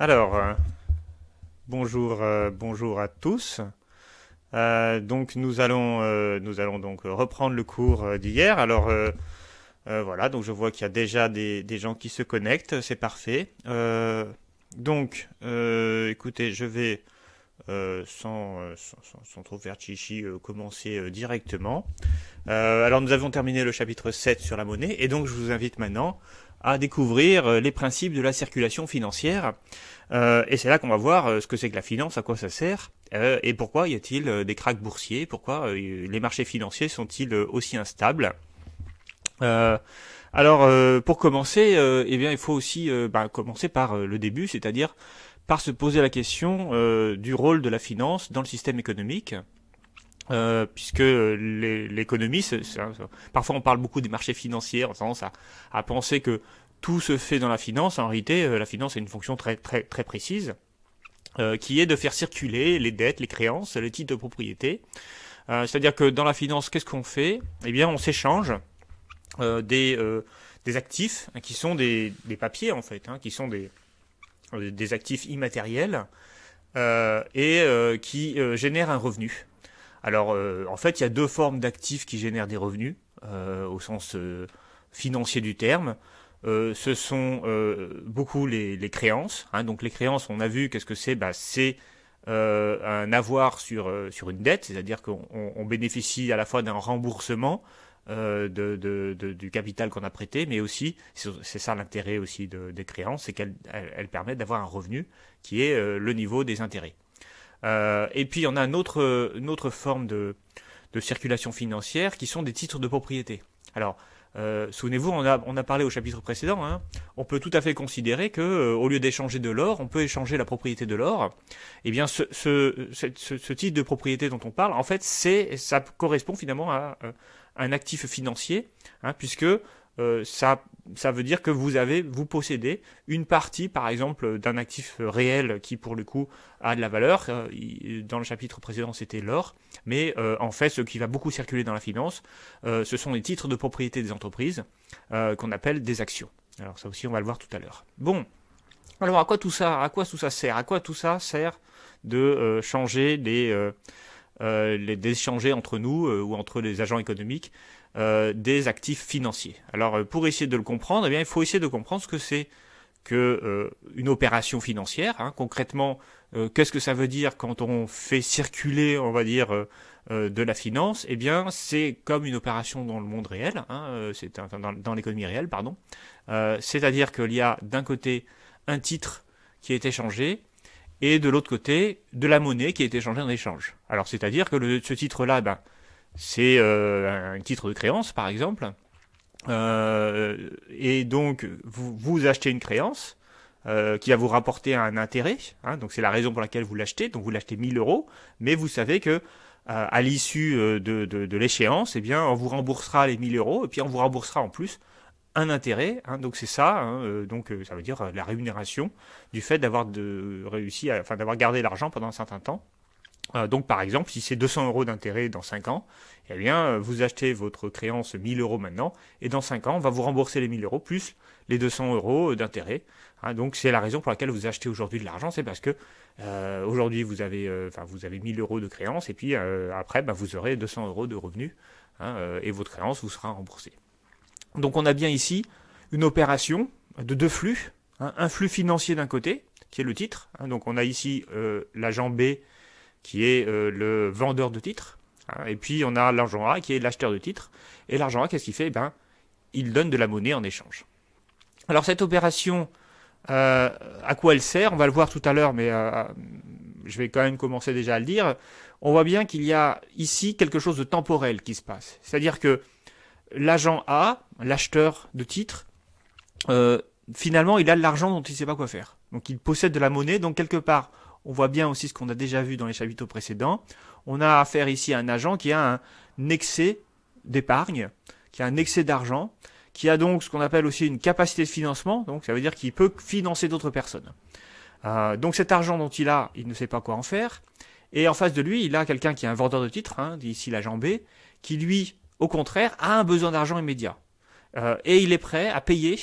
Alors, bonjour, bonjour à tous. Donc nous allons donc reprendre le cours d'hier. Alors voilà, donc je vois qu'il y a déjà des gens qui se connectent, c'est parfait. Écoutez, je vais sans trop faire chichi commencer directement. Alors nous avons terminé le chapitre 7 sur la monnaie et donc je vous invite maintenant à découvrir les principes de la circulation financière. Et c'est là qu'on va voir ce que c'est que la finance, à quoi ça sert, et pourquoi y a-t-il des krachs boursiers, pourquoi les marchés financiers sont-ils aussi instables. Pour commencer, eh bien, il faut aussi commencer par le début, c'est-à-dire par se poser la question du rôle de la finance dans le système économique. Puisque l'économie, parfois on parle beaucoup des marchés financiers, on a tendance à penser que tout se fait dans la finance. En réalité, la finance a une fonction très très très précise, qui est de faire circuler les dettes, les créances, les titres de propriété. C'est-à-dire que dans la finance, qu'est-ce qu'on fait? Eh bien, on s'échange des actifs qui sont des papiers en fait, qui sont des actifs immatériels qui génèrent un revenu. Alors, en fait, il y a deux formes d'actifs qui génèrent des revenus, au sens financier du terme. Ce sont beaucoup les créances. Donc, les créances, on a vu, qu'est-ce que c'est? C'est un avoir sur une dette, c'est-à-dire qu'on bénéficie à la fois d'un remboursement du capital qu'on a prêté, mais aussi, c'est ça l'intérêt aussi des créances, c'est qu'elles permettent d'avoir un revenu qui est le niveau des intérêts. Et puis, on a une autre forme de circulation financière qui sont des titres de propriété. Alors, souvenez-vous, on a parlé au chapitre précédent, on peut tout à fait considérer que au lieu d'échanger de l'or, on peut échanger la propriété de l'or. Eh bien, ce titre de propriété dont on parle, en fait, ça correspond finalement à un actif financier, puisque ça veut dire que vous possédez une partie, par exemple, d'un actif réel qui, pour le coup, a de la valeur. Dans le chapitre précédent, c'était l'or. Mais en fait, ce qui va beaucoup circuler dans la finance, ce sont les titres de propriété des entreprises qu'on appelle des actions. Alors ça aussi, on va le voir tout à l'heure. Bon, alors à quoi tout ça sert? À quoi tout ça sert de changer d'échanger entre nous ou entre les agents économiques des actifs financiers. Alors pour essayer de le comprendre, eh bien il faut essayer de comprendre ce que c'est que une opération financière. Concrètement, qu'est-ce que ça veut dire quand on fait circuler, on va dire, de la finance? Eh bien, c'est comme une opération dans le monde réel, dans l'économie réelle, pardon. C'est-à-dire qu'il y a d'un côté un titre qui est échangé et de l'autre côté de la monnaie qui est échangée en échange. Alors, c'est-à-dire que ce titre-là, c'est un titre de créance, par exemple. Et donc, vous achetez une créance qui va vous rapporter un intérêt. Donc, c'est la raison pour laquelle vous l'achetez. Donc, vous l'achetez 1000 euros. Mais vous savez que à l'issue de l'échéance, eh bien, on vous remboursera les 1000 euros. Et puis, on vous remboursera en plus un intérêt. Donc, c'est ça. Donc, ça veut dire la rémunération du fait d'avoir d'avoir gardé l'argent pendant un certain temps. Donc par exemple, si c'est 200 euros d'intérêt dans 5 ans, eh bien vous achetez votre créance 1000 euros maintenant, et dans 5 ans, on va vous rembourser les 1000 euros plus les 200 euros d'intérêt. Donc c'est la raison pour laquelle vous achetez aujourd'hui de l'argent, c'est parce que aujourd'hui vous avez 1000 euros de créance, et puis après vous aurez 200 euros de revenus, et votre créance vous sera remboursée. Donc on a bien ici une opération de deux flux, un flux financier d'un côté, qui est le titre. Donc on a ici l'agent B, qui est le vendeur de titres, et puis on a l'agent A qui est l'acheteur de titres, et l'agent A, qu'est-ce qu'il fait? Il donne de la monnaie en échange. Alors cette opération, à quoi elle sert? On va le voir tout à l'heure, mais je vais quand même commencer déjà à le dire. On voit bien qu'il y a ici quelque chose de temporel qui se passe. C'est-à-dire que l'agent A, l'acheteur de titres, finalement il a de l'argent dont il ne sait pas quoi faire. Donc il possède de la monnaie, donc quelque part, on voit bien aussi ce qu'on a déjà vu dans les chapitres précédents. On a affaire ici à un agent qui a un excès d'épargne, qui a un excès d'argent, qui a donc ce qu'on appelle aussi une capacité de financement, donc ça veut dire qu'il peut financer d'autres personnes. Donc cet argent dont il ne sait pas quoi en faire, et en face de lui, il a quelqu'un qui est un vendeur de titres, ici l'agent B, qui lui, au contraire, a un besoin d'argent immédiat. Et il est prêt à payer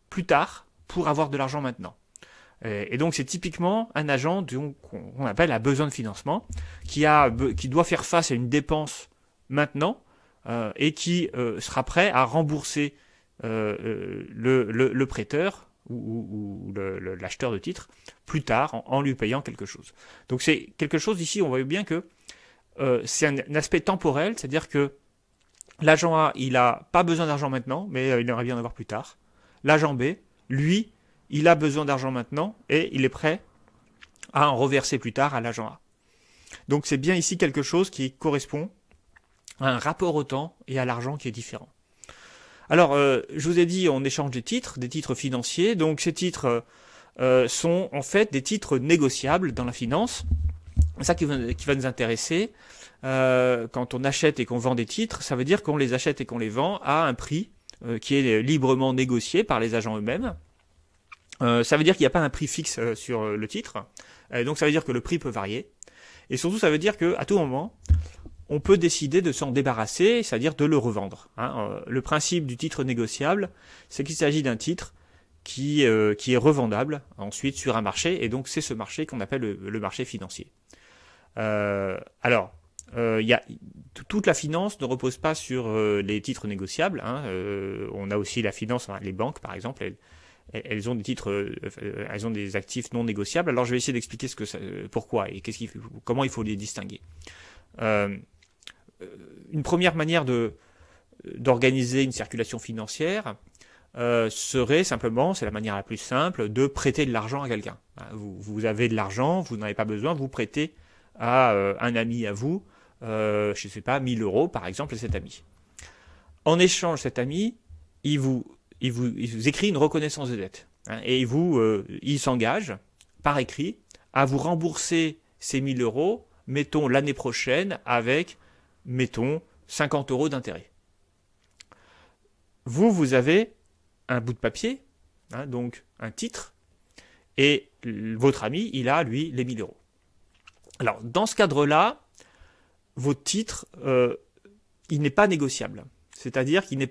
plus tard pour avoir de l'argent maintenant. Et donc c'est typiquement un agent qu'on appelle à besoin de financement, qui doit faire face à une dépense maintenant et qui sera prêt à rembourser le prêteur ou l'acheteur de titre plus tard en lui payant quelque chose. Donc c'est quelque chose ici, on voit bien que c'est un aspect temporel, c'est-à-dire que l'agent A, il n'a pas besoin d'argent maintenant, mais il aimerait bien en avoir plus tard. L'agent B, lui, il a besoin d'argent maintenant et il est prêt à en reverser plus tard à l'agent A. Donc c'est bien ici quelque chose qui correspond à un rapport au temps et à l'argent qui est différent. Alors, je vous ai dit, on échange des titres financiers. Donc ces titres sont en fait des titres négociables dans la finance. C'est ça qui va nous intéresser. Quand on achète et qu'on vend des titres, ça veut dire qu'on les achète et qu'on les vend à un prix qui est librement négocié par les agents eux-mêmes. Ça veut dire qu'il n'y a pas un prix fixe sur le titre. Donc ça veut dire que le prix peut varier. Et surtout, ça veut dire qu'à tout moment, on peut décider de s'en débarrasser, c'est-à-dire de le revendre. Le principe du titre négociable, c'est qu'il s'agit d'un titre qui est revendable ensuite sur un marché, et donc c'est ce marché qu'on appelle le marché financier. Toute la finance ne repose pas sur les titres négociables. On a aussi la finance, les banques par exemple, elles ont des titres, elles ont des actifs non négociables. Alors je vais essayer d'expliquer pourquoi et comment il faut les distinguer. Une première manière d'organiser une circulation financière serait simplement, c'est la manière la plus simple, de prêter de l'argent à quelqu'un. Vous avez de l'argent, vous n'en avez pas besoin, vous prêtez à un ami à vous, je ne sais pas, 1000 € par exemple, à cet ami. En échange, cet ami, il vous écrit une reconnaissance de dette. Et il s'engage, par écrit, à vous rembourser ces 1000 €, mettons l'année prochaine, avec, mettons, 50 € d'intérêt. Vous avez un bout de papier, donc un titre, et votre ami, il a, lui, les 1000 €. Alors, dans ce cadre-là, votre titre, il n'est pas négociable. C'est-à-dire qu'il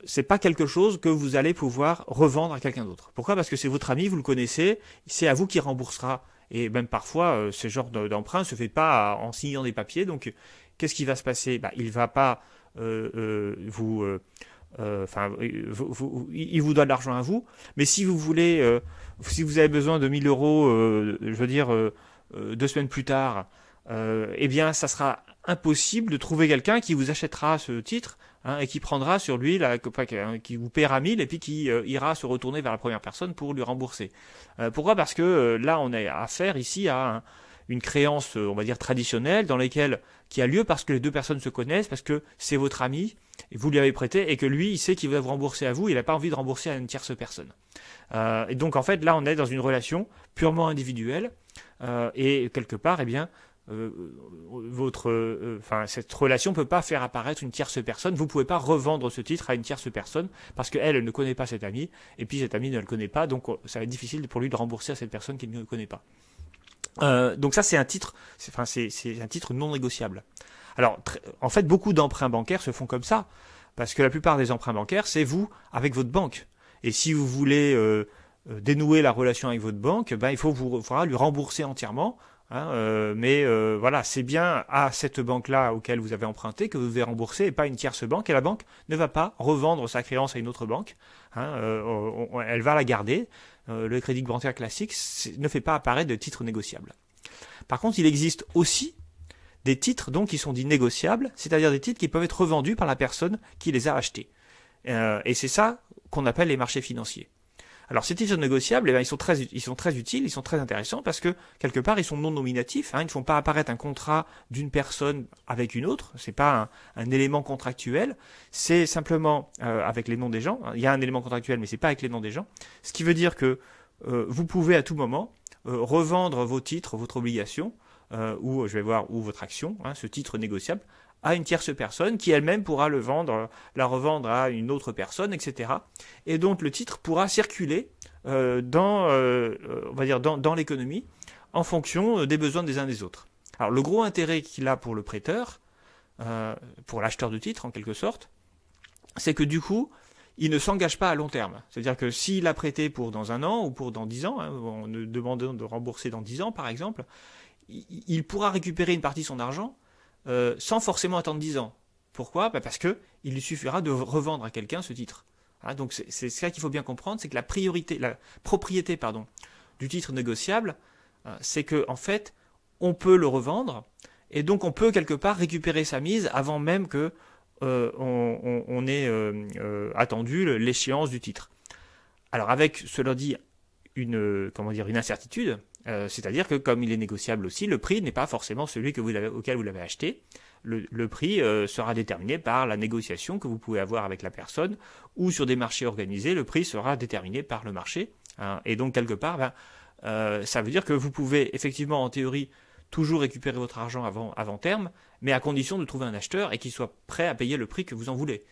c'est pas quelque chose que vous allez pouvoir revendre à quelqu'un d'autre. Pourquoi ? Parce que c'est votre ami, vous le connaissez, c'est à vous qui remboursera. Et même parfois, ce genre d'emprunt se fait pas en signant des papiers. Donc, qu'est-ce qui va se passer ? Il va pas il vous donne l'argent à vous. Mais si vous voulez, si vous avez besoin de 1000 €, je veux dire 2 semaines plus tard, eh bien, ça sera impossible de trouver quelqu'un qui vous achètera ce titre. Et qui prendra sur lui, qui vous paiera 1000 et puis qui ira se retourner vers la première personne pour lui rembourser. Pourquoi ? Parce que là, on a affaire ici à une créance, on va dire traditionnelle, qui a lieu parce que les deux personnes se connaissent, parce que c'est votre ami, et vous lui avez prêté, et que lui, il sait qu'il va vous rembourser à vous, il n'a pas envie de rembourser à une tierce personne. Et donc, en fait, là, on est dans une relation purement individuelle, et quelque part, eh bien, cette relation peut pas faire apparaître une tierce personne. Vous pouvez pas revendre ce titre à une tierce personne parce qu'elle ne connaît pas cet ami et puis cet ami ne le connaît pas, donc ça va être difficile pour lui de rembourser à cette personne qu'il ne connaît pas. Donc ça c'est un titre, c'est un titre non négociable. Alors en fait beaucoup d'emprunts bancaires se font comme ça parce que la plupart des emprunts bancaires c'est vous avec votre banque. Et si vous voulez dénouer la relation avec votre banque, il faudra lui rembourser entièrement. Voilà, c'est bien à cette banque-là auquel vous avez emprunté que vous devez rembourser et pas une tierce banque. Et la banque ne va pas revendre sa créance à une autre banque. Elle va la garder. Le crédit bancaire classique ne fait pas apparaître de titres négociables. Par contre, il existe aussi des titres donc qui sont dits négociables, c'est-à-dire des titres qui peuvent être revendus par la personne qui les a achetés. Et c'est ça qu'on appelle les marchés financiers. Alors ces titres négociables, ils sont très utiles, ils sont très intéressants parce que quelque part ils sont non nominatifs, ils ne font pas apparaître un contrat d'une personne avec une autre, c'est pas un élément contractuel, c'est simplement avec les noms des gens. Il y a un élément contractuel mais c'est pas avec les noms des gens, ce qui veut dire que vous pouvez à tout moment revendre vos titres, votre obligation ou votre action, ce titre négociable à une tierce personne qui elle-même pourra la revendre à une autre personne, etc. Et donc le titre pourra circuler dans l'économie en fonction des besoins des uns des autres. Alors le gros intérêt qu'il a pour le prêteur, pour l'acheteur de titre en quelque sorte, c'est que du coup, il ne s'engage pas à long terme. C'est-à-dire que s'il a prêté pour dans 1 an ou pour dans 10 ans, en demandant de rembourser dans 10 ans par exemple, il pourra récupérer une partie de son argent sans forcément attendre 10 ans. Pourquoi ? Parce que il lui suffira de revendre à quelqu'un ce titre. Donc c'est ça qu'il faut bien comprendre, c'est que la propriété du titre négociable, c'est que en fait, on peut le revendre et donc on peut quelque part récupérer sa mise avant même que on ait attendu l'échéance du titre. Alors avec cela dit une incertitude, c'est-à-dire que comme il est négociable aussi, le prix n'est pas forcément celui auquel vous l'avez acheté. Le prix sera déterminé par la négociation que vous pouvez avoir avec la personne, ou sur des marchés organisés, le prix sera déterminé par le marché. Et donc quelque part, ça veut dire que vous pouvez effectivement en théorie toujours récupérer votre argent avant terme, mais à condition de trouver un acheteur et qu'il soit prêt à payer le prix que vous en voulez.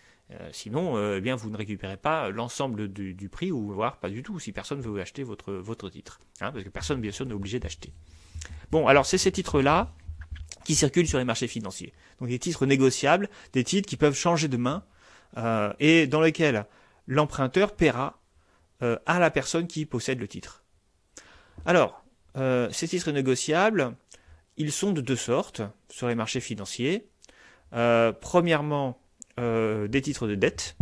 Sinon, vous ne récupérez pas l'ensemble du prix, ou voire pas du tout, si personne veut acheter votre titre. Parce que personne, bien sûr, n'est obligé d'acheter. Bon, alors c'est ces titres-là qui circulent sur les marchés financiers. Donc des titres négociables, des titres qui peuvent changer de main, et dans lesquels l'emprunteur paiera à la personne qui possède le titre. Alors, ces titres négociables, ils sont de 2 sortes sur les marchés financiers. Premièrement, des titres de dette,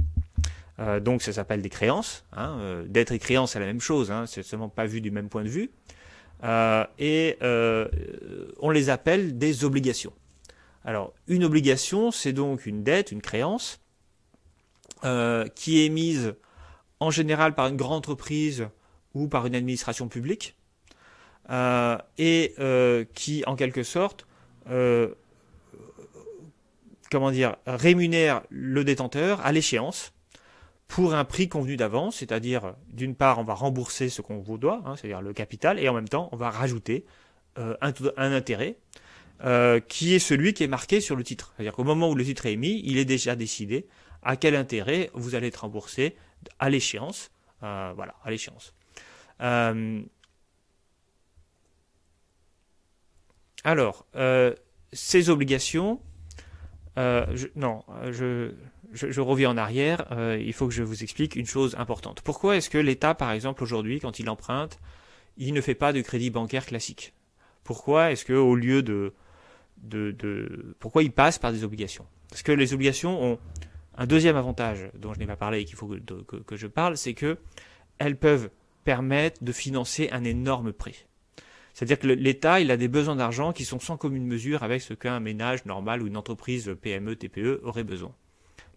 donc ça s'appelle des créances. Dette et créance, c'est la même chose, c'est seulement pas vu du même point de vue. Et on les appelle des obligations. Alors, une obligation, c'est donc une dette, une créance, qui est émise en général par une grande entreprise ou par une administration publique, et qui, en quelque sorte, rémunère le détenteur à l'échéance pour un prix convenu d'avance, c'est-à-dire d'une part on va rembourser ce qu'on vous doit, c'est-à-dire le capital, et en même temps on va rajouter un intérêt qui est celui qui est marqué sur le titre. C'est-à-dire qu'au moment où le titre est émis, il est déjà décidé à quel intérêt vous allez être remboursé à l'échéance. À l'échéance. Alors, ces obligations, je reviens en arrière, il faut que je vous explique une chose importante. Pourquoi est-ce que l'État, par exemple, aujourd'hui, quand il emprunte, il ne fait pas de crédit bancaire classique ? Pourquoi est-ce que, au lieu pourquoi il passe par des obligations ? Parce que les obligations ont un deuxième avantage dont je n'ai pas parlé et qu'il faut que je parle, c'est que elles peuvent permettre de financer un énorme prêt. C'est-à-dire que l'État, il a des besoins d'argent qui sont sans commune mesure avec ce qu'un ménage normal ou une entreprise PME, TPE aurait besoin.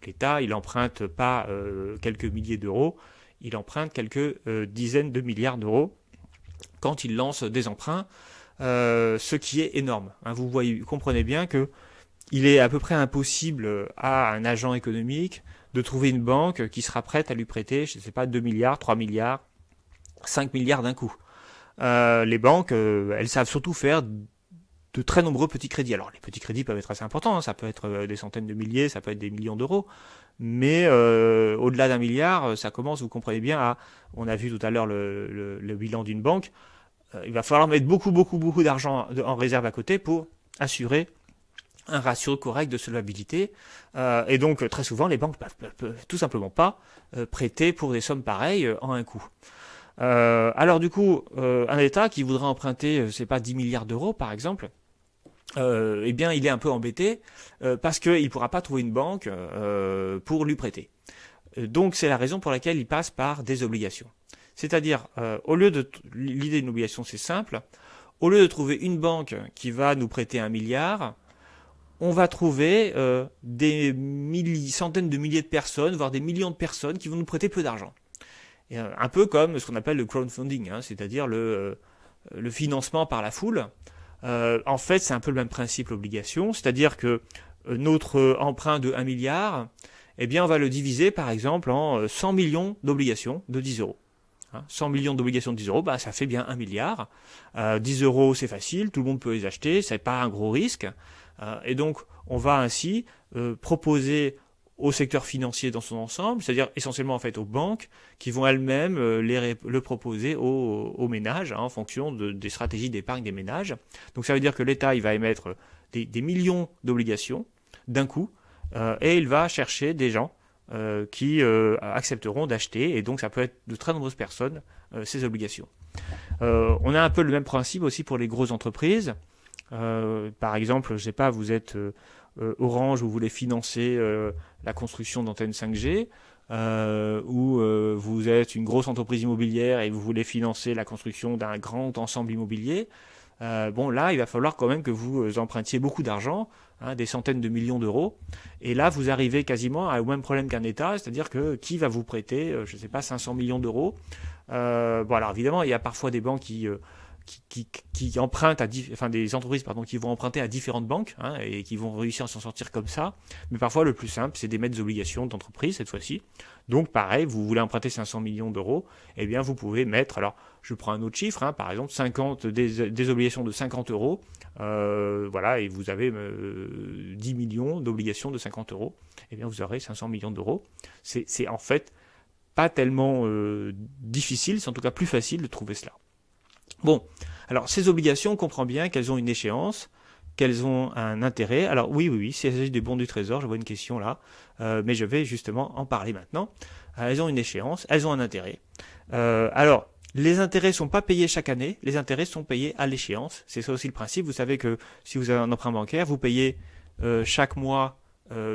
L'État, il emprunte pas quelques milliers d'euros, il emprunte quelques dizaines de milliards d'euros quand il lance des emprunts, ce qui est énorme. Vous comprenez bien que il est à peu près impossible à un agent économique de trouver une banque qui sera prête à lui prêter, je ne sais pas, 2 milliards, 3 milliards, 5 milliards d'un coup. Les banques, elles savent surtout faire de très nombreux petits crédits. Alors les petits crédits peuvent être assez importants, ça peut être des centaines de milliers, ça peut être des millions d'euros, mais au-delà d'un milliard, ça commence, vous comprenez bien, on a vu tout à l'heure le bilan d'une banque, il va falloir mettre beaucoup d'argent en réserve à côté pour assurer un ratio correct de solvabilité, et donc très souvent les banques peuvent tout simplement pas prêter pour des sommes pareilles en un coup. Alors du coup, un État qui voudrait emprunter, 10 milliards d'euros par exemple, il est un peu embêté parce qu'il ne pourra pas trouver une banque pour lui prêter. Donc c'est la raison pour laquelle il passe par des obligations. C'est-à-dire, l'idée d'une obligation, c'est simple. Au lieu de trouver une banque qui va nous prêter 1 milliard, on va trouver des centaines de milliers de personnes, voire des millions de personnes qui vont nous prêter peu d'argent. Un peu comme ce qu'on appelle le crowdfunding, c'est-à-dire le financement par la foule. En fait, c'est un peu le même principe, l'obligation, c'est-à-dire que notre emprunt de 1 milliard, on va le diviser par exemple en 100 millions d'obligations de 10 euros. 100 millions d'obligations de 10 euros, ça fait bien 1 milliard. 10 euros, c'est facile, tout le monde peut les acheter, c'est pas un gros risque. Et donc, on va ainsi proposer au secteur financier dans son ensemble, c'est-à-dire essentiellement en fait aux banques, qui vont elles-mêmes le proposer aux ménages en fonction des stratégies d'épargne des ménages. Donc ça veut dire que l'État il va émettre des millions d'obligations d'un coup, et il va chercher des gens qui accepteront d'acheter, et donc ça peut être de très nombreuses personnes, ces obligations. On a un peu le même principe aussi pour les grosses entreprises. Par exemple, je sais pas, vous êtes Orange, vous voulez financer la construction d'antennes 5G, ou vous êtes une grosse entreprise immobilière et vous voulez financer la construction d'un grand ensemble immobilier. Bon, là, il va falloir quand même que vous empruntiez beaucoup d'argent, hein, des centaines de millions d'euros. Et là, vous arrivez quasiment au même problème qu'un État, c'est-à-dire que qui va vous prêter, je ne sais pas, 500 millions d'euros. Bon, alors évidemment, il y a parfois des banques qui empruntent enfin des entreprises pardon qui vont emprunter à différentes banques, hein, et qui vont réussir à s'en sortir comme ça. Mais parfois le plus simple c'est d'émettre des obligations d'entreprise cette fois-ci. Donc pareil, vous voulez emprunter 500 millions d'euros, eh bien vous pouvez mettre, alors je prends un autre chiffre, hein, par exemple des obligations de 50 euros, voilà, et vous avez 10 millions d'obligations de 50 euros, eh bien vous aurez 500 millions d'euros. C'est en fait pas tellement difficile, c'est en tout cas plus facile de trouver cela. Bon, alors ces obligations, on comprend bien qu'elles ont une échéance, qu'elles ont un intérêt. Alors oui, s'il s'agit des bons du Trésor, je vois une question là, mais je vais justement en parler maintenant. Elles ont une échéance, elles ont un intérêt. Alors, les intérêts sont pas payés chaque année, les intérêts sont payés à l'échéance. C'est ça aussi le principe. Vous savez que si vous avez un emprunt bancaire, vous payez chaque mois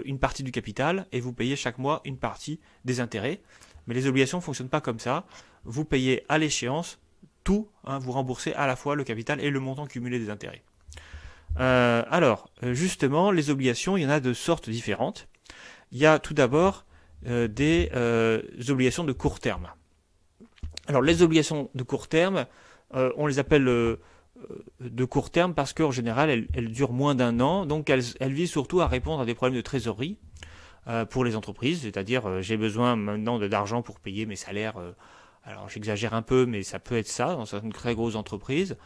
une partie du capital et vous payez chaque mois une partie des intérêts. Mais les obligations ne fonctionnent pas comme ça. Vous payez à l'échéance tout, hein, vous remboursez à la fois le capital et le montant cumulé des intérêts. Justement, les obligations, il y en a de sortes différentes. Il y a tout d'abord des obligations de court terme. Alors, les obligations de court terme, on les appelle de court terme parce qu'en général, elles durent moins d'un an, donc elles visent surtout à répondre à des problèmes de trésorerie pour les entreprises, c'est-à-dire j'ai besoin maintenant d'argent pour payer mes salaires. Alors j'exagère un peu, mais ça peut être ça dans certaines très grosses entreprises,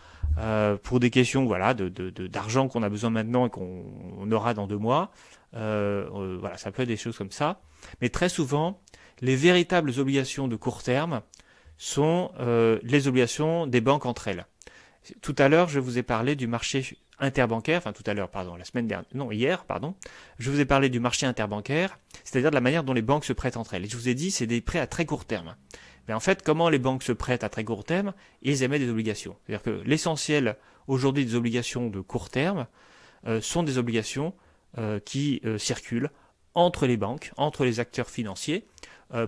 pour des questions voilà d'argent qu'on a besoin maintenant et qu'on aura dans 2 mois. Voilà, ça peut être des choses comme ça. Mais très souvent, les véritables obligations de court terme sont les obligations des banques entre elles. Tout à l'heure, je vous ai parlé du marché interbancaire, enfin tout à l'heure, pardon, hier, je vous ai parlé du marché interbancaire, c'est-à-dire de la manière dont les banques se prêtent entre elles. Et je vous ai dit, c'est des prêts à très court terme. Mais en fait, comment les banques se prêtent à très court terme? Ils émettent des obligations. C'est-à-dire que l'essentiel aujourd'hui des obligations de court terme sont des obligations qui circulent entre les banques, entre les acteurs financiers,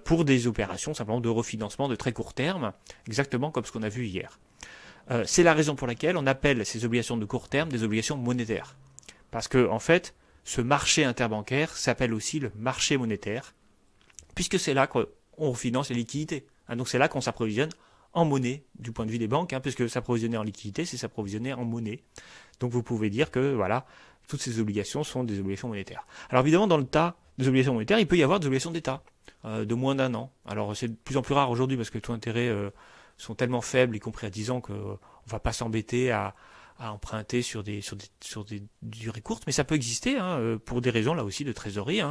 pour des opérations simplement de refinancement de très court terme, exactement comme ce qu'on a vu hier. C'est la raison pour laquelle on appelle ces obligations de court terme des obligations monétaires. Parce que, en fait, ce marché interbancaire s'appelle aussi le marché monétaire, puisque c'est là qu'on finance les liquidités. Donc c'est là qu'on s'approvisionne en monnaie, du point de vue des banques, puisque s'approvisionner en liquidité, c'est s'approvisionner en monnaie. Donc vous pouvez dire que, voilà, toutes ces obligations sont des obligations monétaires. Alors évidemment, dans le tas des obligations monétaires, il peut y avoir des obligations d'État, de moins d'un an. Alors c'est de plus en plus rare aujourd'hui, parce que les taux d'intérêt sont tellement faibles, y compris à 10 ans, qu'on ne va pas s'embêter à emprunter sur des durées courtes, mais ça peut exister pour des raisons là aussi de trésorerie.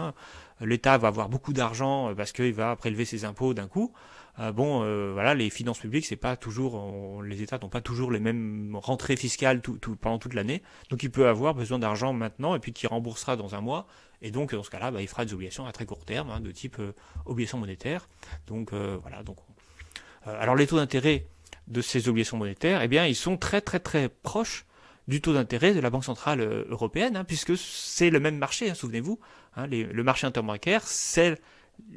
L'État va avoir beaucoup d'argent parce qu'il va prélever ses impôts d'un coup. Voilà, les finances publiques, c'est pas toujours, les États n'ont pas toujours les mêmes rentrées fiscales pendant toute l'année, donc il peut avoir besoin d'argent maintenant et puis qu'il remboursera dans un mois. Et donc dans ce cas-là, il fera des obligations à très court terme, de type obligations monétaires. Donc voilà. Donc alors les taux d'intérêt de ces obligations monétaires, eh bien, ils sont très très très proches du taux d'intérêt de la Banque Centrale Européenne, puisque c'est le même marché, souvenez-vous. Le marché interbancaire, c'est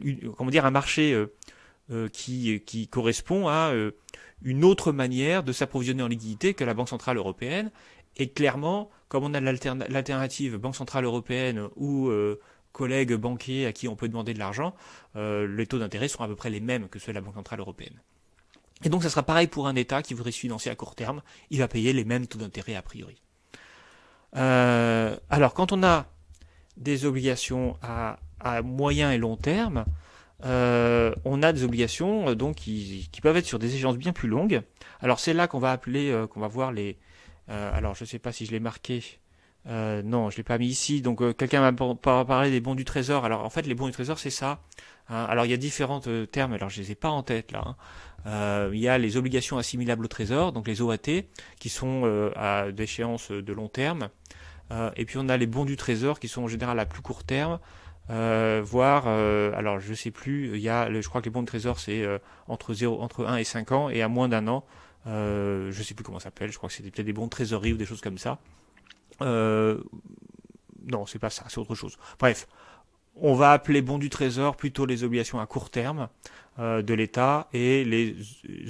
un marché qui correspond à une autre manière de s'approvisionner en liquidité que la Banque Centrale Européenne. Et clairement, comme on a l'alternative Banque Centrale Européenne ou collègues banquiers à qui on peut demander de l'argent, les taux d'intérêt sont à peu près les mêmes que ceux de la Banque Centrale Européenne. Et donc ça sera pareil pour un État qui voudrait se financer à court terme, il va payer les mêmes taux d'intérêt a priori. Alors quand on a des obligations à moyen et long terme, on a des obligations donc qui peuvent être sur des échéances bien plus longues. Alors c'est là qu'on va appeler, qu'on va voir les... alors je ne sais pas si je l'ai marqué, non je l'ai pas mis ici, donc quelqu'un m'a parlé des bons du Trésor. Alors en fait les bons du Trésor c'est ça. Alors il y a différents termes, alors je les ai pas en tête là. Il y a les obligations assimilables au Trésor, donc les OAT, qui sont à d'échéance de long terme. Et puis on a les bons du Trésor qui sont en général à plus court terme. voire, alors je sais plus, il y a, je crois que les bons de trésor c'est entre 1 et 5 ans, et à moins d'un an, je sais plus comment ça s'appelle, je crois que c'était peut-être des bons de trésorerie ou des choses comme ça. Non, c'est pas ça, c'est autre chose. Bref, on va appeler bons du trésor plutôt les obligations à court terme de l'État, et les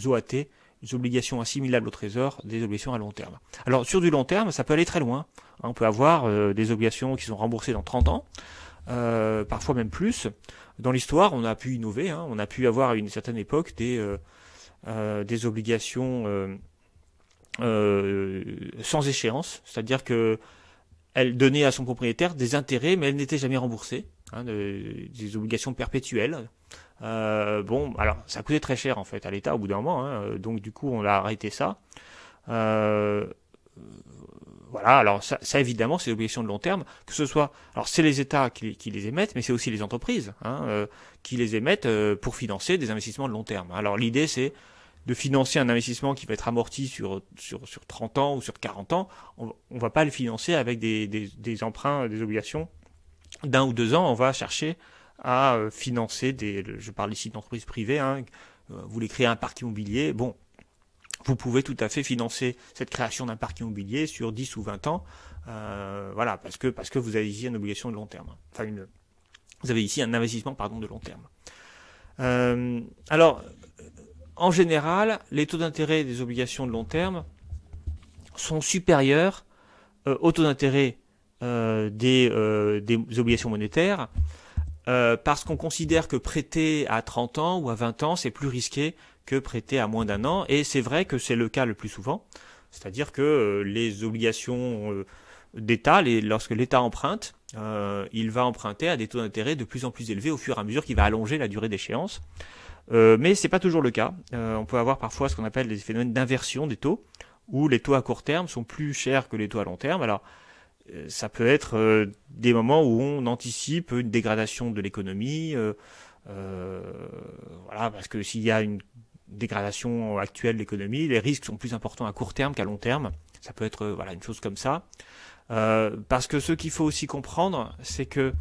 OAT, les obligations assimilables au trésor, des obligations à long terme. Alors sur du long terme, ça peut aller très loin. On peut avoir des obligations qui sont remboursées dans 30 ans, parfois même plus. Dans l'histoire, on a pu innover, hein. On a pu avoir à une certaine époque des obligations sans échéance, c'est-à-dire que elle donnait à son propriétaire des intérêts, mais elle n'était jamais remboursée, hein, des obligations perpétuelles. Bon, alors ça coûtait très cher en fait à l'État au bout d'un moment, hein, donc du coup on a arrêté ça. Voilà, alors ça évidemment c'est des obligations de long terme, que ce soit, alors c'est les États qui les émettent, mais c'est aussi les entreprises, hein, qui les émettent pour financer des investissements de long terme. Alors l'idée c'est de financer un investissement qui va être amorti sur 30 ans ou sur 40 ans. On va pas le financer avec des emprunts, des obligations d'1 ou 2 ans. On va chercher à financer je parle ici d'entreprises privées, hein, vous voulez créer un parc immobilier, bon, vous pouvez tout à fait financer cette création d'un parc immobilier sur 10 ou 20 ans, voilà, parce que vous avez ici une obligation de long terme. Enfin, vous avez ici un investissement, de long terme. Alors, en général, les taux d'intérêt des obligations de long terme sont supérieurs aux taux d'intérêt des obligations monétaires, parce qu'on considère que prêter à 30 ans ou à 20 ans, c'est plus risqué que prêter à moins d'un an, et c'est vrai que c'est le cas le plus souvent. C'est-à-dire que les obligations d'État, lorsque l'État emprunte, il va emprunter à des taux d'intérêt de plus en plus élevés au fur et à mesure qu'il va allonger la durée d'échéance. Mais c'est pas toujours le cas. On peut avoir parfois ce qu'on appelle des phénomènes d'inversion des taux, où les taux à court terme sont plus chers que les taux à long terme. Alors, ça peut être des moments où on anticipe une dégradation de l'économie, voilà, parce que s'il y a une dégradation actuelle de l'économie, les risques sont plus importants à court terme qu'à long terme. Ça peut être voilà, une chose comme ça. Parce que ce qu'il faut aussi comprendre, c'est que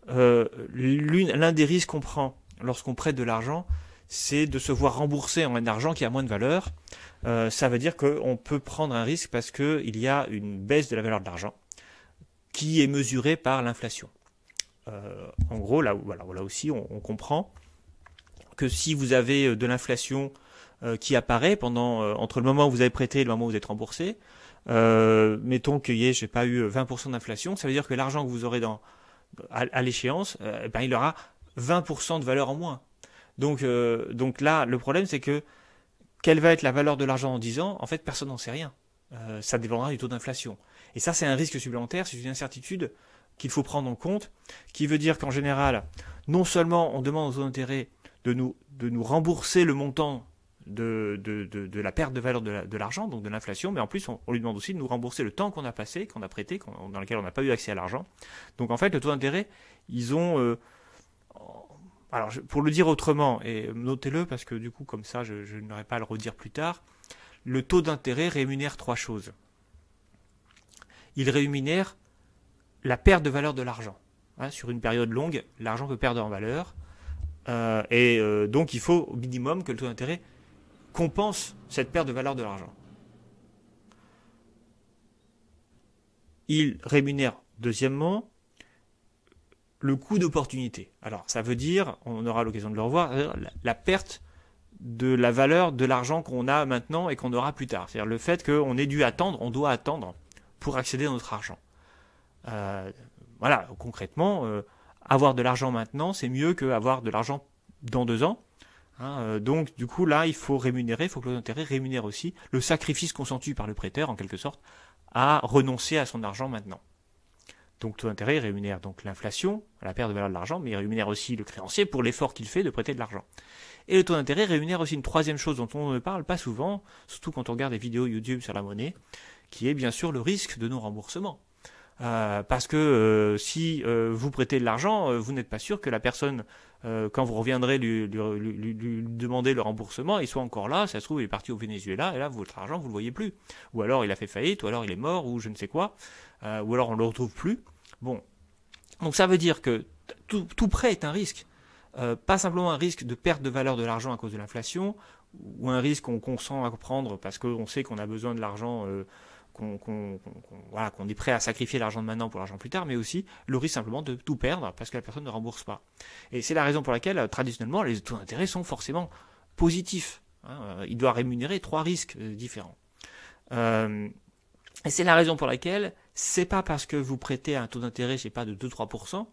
l'un des risques qu'on prend lorsqu'on prête de l'argent, c'est de se voir rembourser en un argent qui a moins de valeur. Ça veut dire qu'on peut prendre un risque parce qu'il y a une baisse de la valeur de l'argent qui est mesurée par l'inflation. En gros, là aussi, on comprend que si vous avez de l'inflation qui apparaît entre le moment où vous avez prêté et le moment où vous êtes remboursé, mettons qu'il y ait, j'ai pas eu 20% d'inflation, ça veut dire que l'argent que vous aurez à l'échéance, il aura 20% de valeur en moins. Donc là, le problème, c'est que quelle va être la valeur de l'argent en 10 ans? En fait, personne n'en sait rien. Ça dépendra du taux d'inflation. Et ça, c'est un risque supplémentaire, c'est une incertitude qu'il faut prendre en compte, qui veut dire qu'en général, non seulement on demande aux taux d'intérêt de nous rembourser le montant de la perte de valeur de l'argent, donc de l'inflation, mais en plus, on lui demande aussi de nous rembourser le temps qu'on a passé, qu'on a prêté, dans lequel on n'a pas eu accès à l'argent. Donc en fait, le taux d'intérêt, ils ont... alors, pour le dire autrement, et notez-le parce que du coup, comme ça, je n'aurai pas à le redire plus tard, le taux d'intérêt rémunère 3 choses. Il rémunère la perte de valeur de l'argent. Sur une période longue, l'argent peut perdre en valeur, donc il faut au minimum que le taux d'intérêt compense cette perte de valeur de l'argent. Il rémunère, deuxièmement, le coût d'opportunité. Alors, ça veut dire, on aura l'occasion de le revoir, la perte de la valeur de l'argent qu'on a maintenant et qu'on aura plus tard. C'est-à-dire le fait qu'on ait dû attendre, on doit attendre pour accéder à notre argent. Voilà, concrètement, avoir de l'argent maintenant, c'est mieux qu'avoir de l'argent dans 2 ans. Donc, du coup, là, il faut que le taux d'intérêt rémunère aussi le sacrifice consenti par le prêteur, en quelque sorte, à renoncer à son argent maintenant. Donc, le taux d'intérêt rémunère donc l'inflation, la perte de valeur de l'argent, mais il rémunère aussi le créancier pour l'effort qu'il fait de prêter de l'argent. Et le taux d'intérêt rémunère aussi une troisième chose dont on ne parle pas souvent, surtout quand on regarde des vidéos YouTube sur la monnaie, qui est bien sûr le risque de non-remboursement. Parce que si vous prêtez de l'argent, vous n'êtes pas sûr que la personne, quand vous reviendrez lui demander le remboursement, il soit encore là, ça se trouve il est parti au Venezuela, et là votre argent vous le voyez plus. Ou alors il a fait faillite, ou alors il est mort, ou je ne sais quoi, ou alors on ne le retrouve plus. Bon, Donc ça veut dire que tout prêt est un risque. Pas simplement un risque de perte de valeur de l'argent à cause de l'inflation, ou un risque qu'on consent à prendre parce qu'on sait qu'on a besoin de l'argent, qu'on est prêt à sacrifier l'argent de maintenant pour l'argent plus tard, mais aussi le risque simplement de tout perdre parce que la personne ne rembourse pas. Et c'est la raison pour laquelle, traditionnellement, les taux d'intérêt sont forcément positifs. Il doit rémunérer 3 risques différents. Et c'est la raison pour laquelle c'est pas parce que vous prêtez à un taux d'intérêt, je sais pas, de 2-3%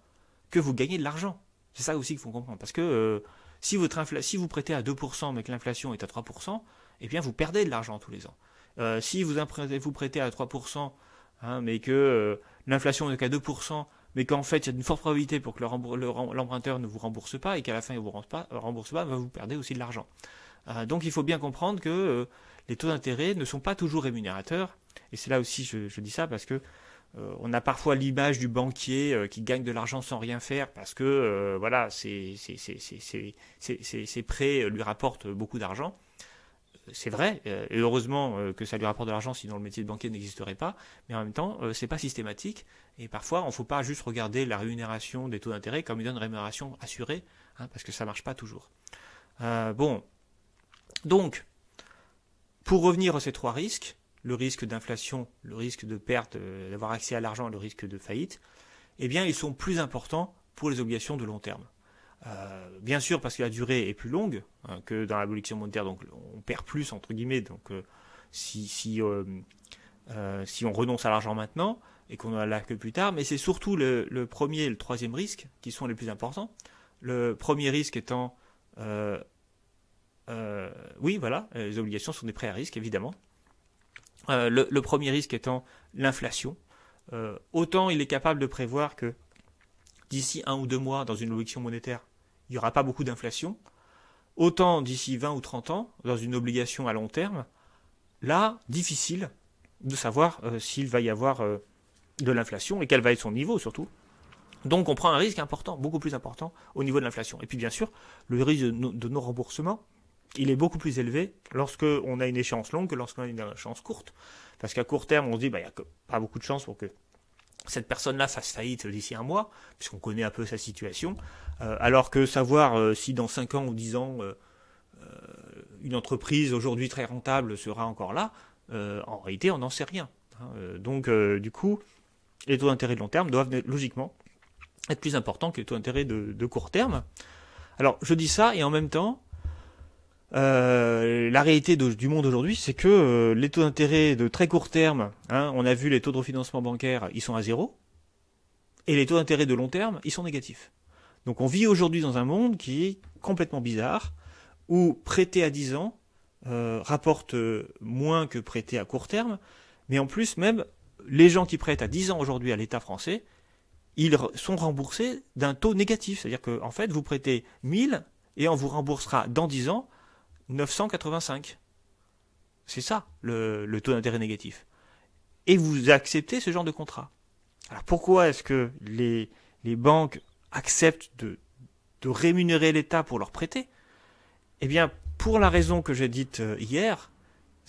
que vous gagnez de l'argent. C'est ça aussi qu'il faut comprendre. Parce que si vous prêtez à 2% mais que l'inflation est à 3%, eh bien vous perdez de l'argent tous les ans. Si vous prêtez à 3%, mais que l'inflation n'est qu'à 2%, mais qu'en fait il y a une forte probabilité pour que l'emprunteur ne vous rembourse pas et qu'à la fin il ne vous rembourse pas, vous perdez aussi de l'argent. Donc il faut bien comprendre que les taux d'intérêt ne sont pas toujours rémunérateurs. Et c'est là aussi je dis ça parce que on a parfois l'image du banquier qui gagne de l'argent sans rien faire parce que voilà, ses prêts lui rapportent beaucoup d'argent. C'est vrai, et heureusement que ça lui rapporte de l'argent, sinon le métier de banquier n'existerait pas, mais en même temps, c'est pas systématique, et parfois, il ne faut pas juste regarder la rémunération des taux d'intérêt comme une rémunération assurée, parce que ça marche pas toujours. Bon, donc, pour revenir à ces 3 risques, le risque d'inflation, le risque de perte, d'avoir accès à l'argent, le risque de faillite, eh bien, ils sont plus importants pour les obligations de long terme. Bien sûr parce que la durée est plus longue que dans l'abolition monétaire, donc on perd plus entre guillemets. Donc si on renonce à l'argent maintenant et qu'on en a là que plus tard, mais c'est surtout le premier et le troisième risque qui sont les plus importants. Le premier risque étant oui voilà, les obligations sont des prêts à risque évidemment. Le premier risque étant l'inflation. Autant il est capable de prévoir que d'ici 1 ou 2 mois, dans une obligation monétaire, il n'y aura pas beaucoup d'inflation. Autant d'ici 20 ou 30 ans, dans une obligation à long terme, là, difficile de savoir s'il va y avoir de l'inflation et quel va être son niveau surtout. Donc on prend un risque important, beaucoup plus important au niveau de l'inflation. Et puis bien sûr, le risque de non-remboursement, il est beaucoup plus élevé lorsqu'on a une échéance longue que lorsqu'on a une échéance courte. Parce qu'à court terme, on se dit, il n'y a pas beaucoup de chances pour que cette personne-là fasse faillite d'ici 1 mois, puisqu'on connaît un peu sa situation, alors que savoir si dans 5 ans ou 10 ans, une entreprise aujourd'hui très rentable sera encore là, en réalité on n'en sait rien. Donc du coup, les taux d'intérêt de long terme doivent logiquement être plus importants que les taux d'intérêt de court terme. Alors je dis ça, et en même temps, la réalité du monde aujourd'hui, c'est que les taux d'intérêt de très court terme, on a vu les taux de refinancement bancaire, ils sont à 0, et les taux d'intérêt de long terme, ils sont négatifs. Donc on vit aujourd'hui dans un monde qui est complètement bizarre, où prêter à 10 ans rapporte moins que prêter à court terme, mais en plus même, les gens qui prêtent à 10 ans aujourd'hui à l'État français, ils sont remboursés d'un taux négatif. C'est-à-dire que en fait, vous prêtez 1000 et on vous remboursera dans 10 ans 985. C'est ça, le taux d'intérêt négatif. Et vous acceptez ce genre de contrat. Alors pourquoi est-ce que les banques acceptent de rémunérer l'État pour leur prêter ? Eh bien, pour la raison que j'ai dite hier,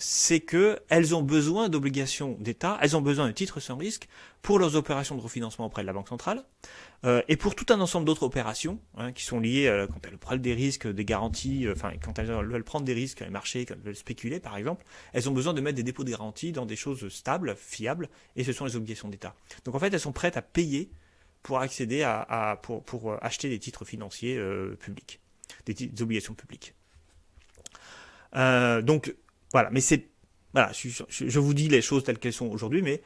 c'est qu'elles ont besoin d'obligations d'État, elles ont besoin de titres sans risque pour leurs opérations de refinancement auprès de la Banque centrale, et pour tout un ensemble d'autres opérations qui sont liées quand elles prennent des risques, des garanties, quand elles veulent prendre des risques dans les marchés, quand elles veulent spéculer par exemple, elles ont besoin de mettre des dépôts de garantie dans des choses stables, fiables, et ce sont les obligations d'État. Donc en fait, elles sont prêtes à payer pour accéder pour acheter des titres financiers publics, des obligations publiques. Donc voilà, mais voilà, je vous dis les choses telles qu'elles sont aujourd'hui, mais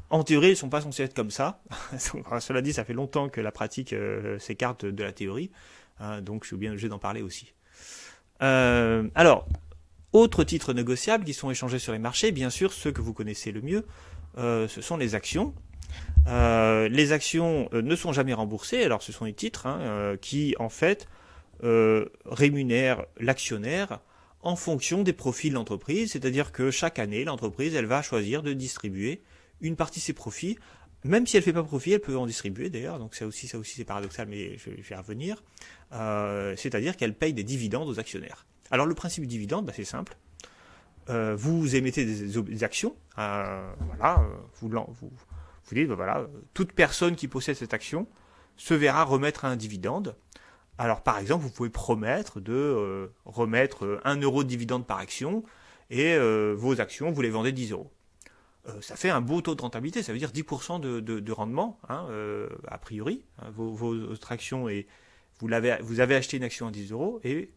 en théorie, elles ne sont pas censées être comme ça. Cela dit, ça fait longtemps que la pratique s'écarte de la théorie, donc je suis bien obligé d'en parler aussi. Alors, autres titres négociables qui sont échangés sur les marchés, bien sûr, ceux que vous connaissez le mieux, ce sont les actions. Les actions ne sont jamais remboursées, alors ce sont des titres qui, en fait, rémunèrent l'actionnaire en fonction des profits de l'entreprise, c'est-à-dire que chaque année, l'entreprise, elle va choisir de distribuer une partie de ses profits, même si elle ne fait pas profit, elle peut en distribuer d'ailleurs, donc ça aussi c'est paradoxal, mais je vais y revenir, c'est-à-dire qu'elle paye des dividendes aux actionnaires. Alors le principe du dividende, c'est simple, vous émettez des actions, vous dites, voilà, toute personne qui possède cette action se verra remettre un dividende. Alors par exemple, vous pouvez promettre de remettre 1 euro de dividende par action et vos actions, vous les vendez 10 euros. Ça fait un beau taux de rentabilité, ça veut dire 10% de rendement, hein, a priori. Hein, votre action, et vous avez acheté une action à 10 euros et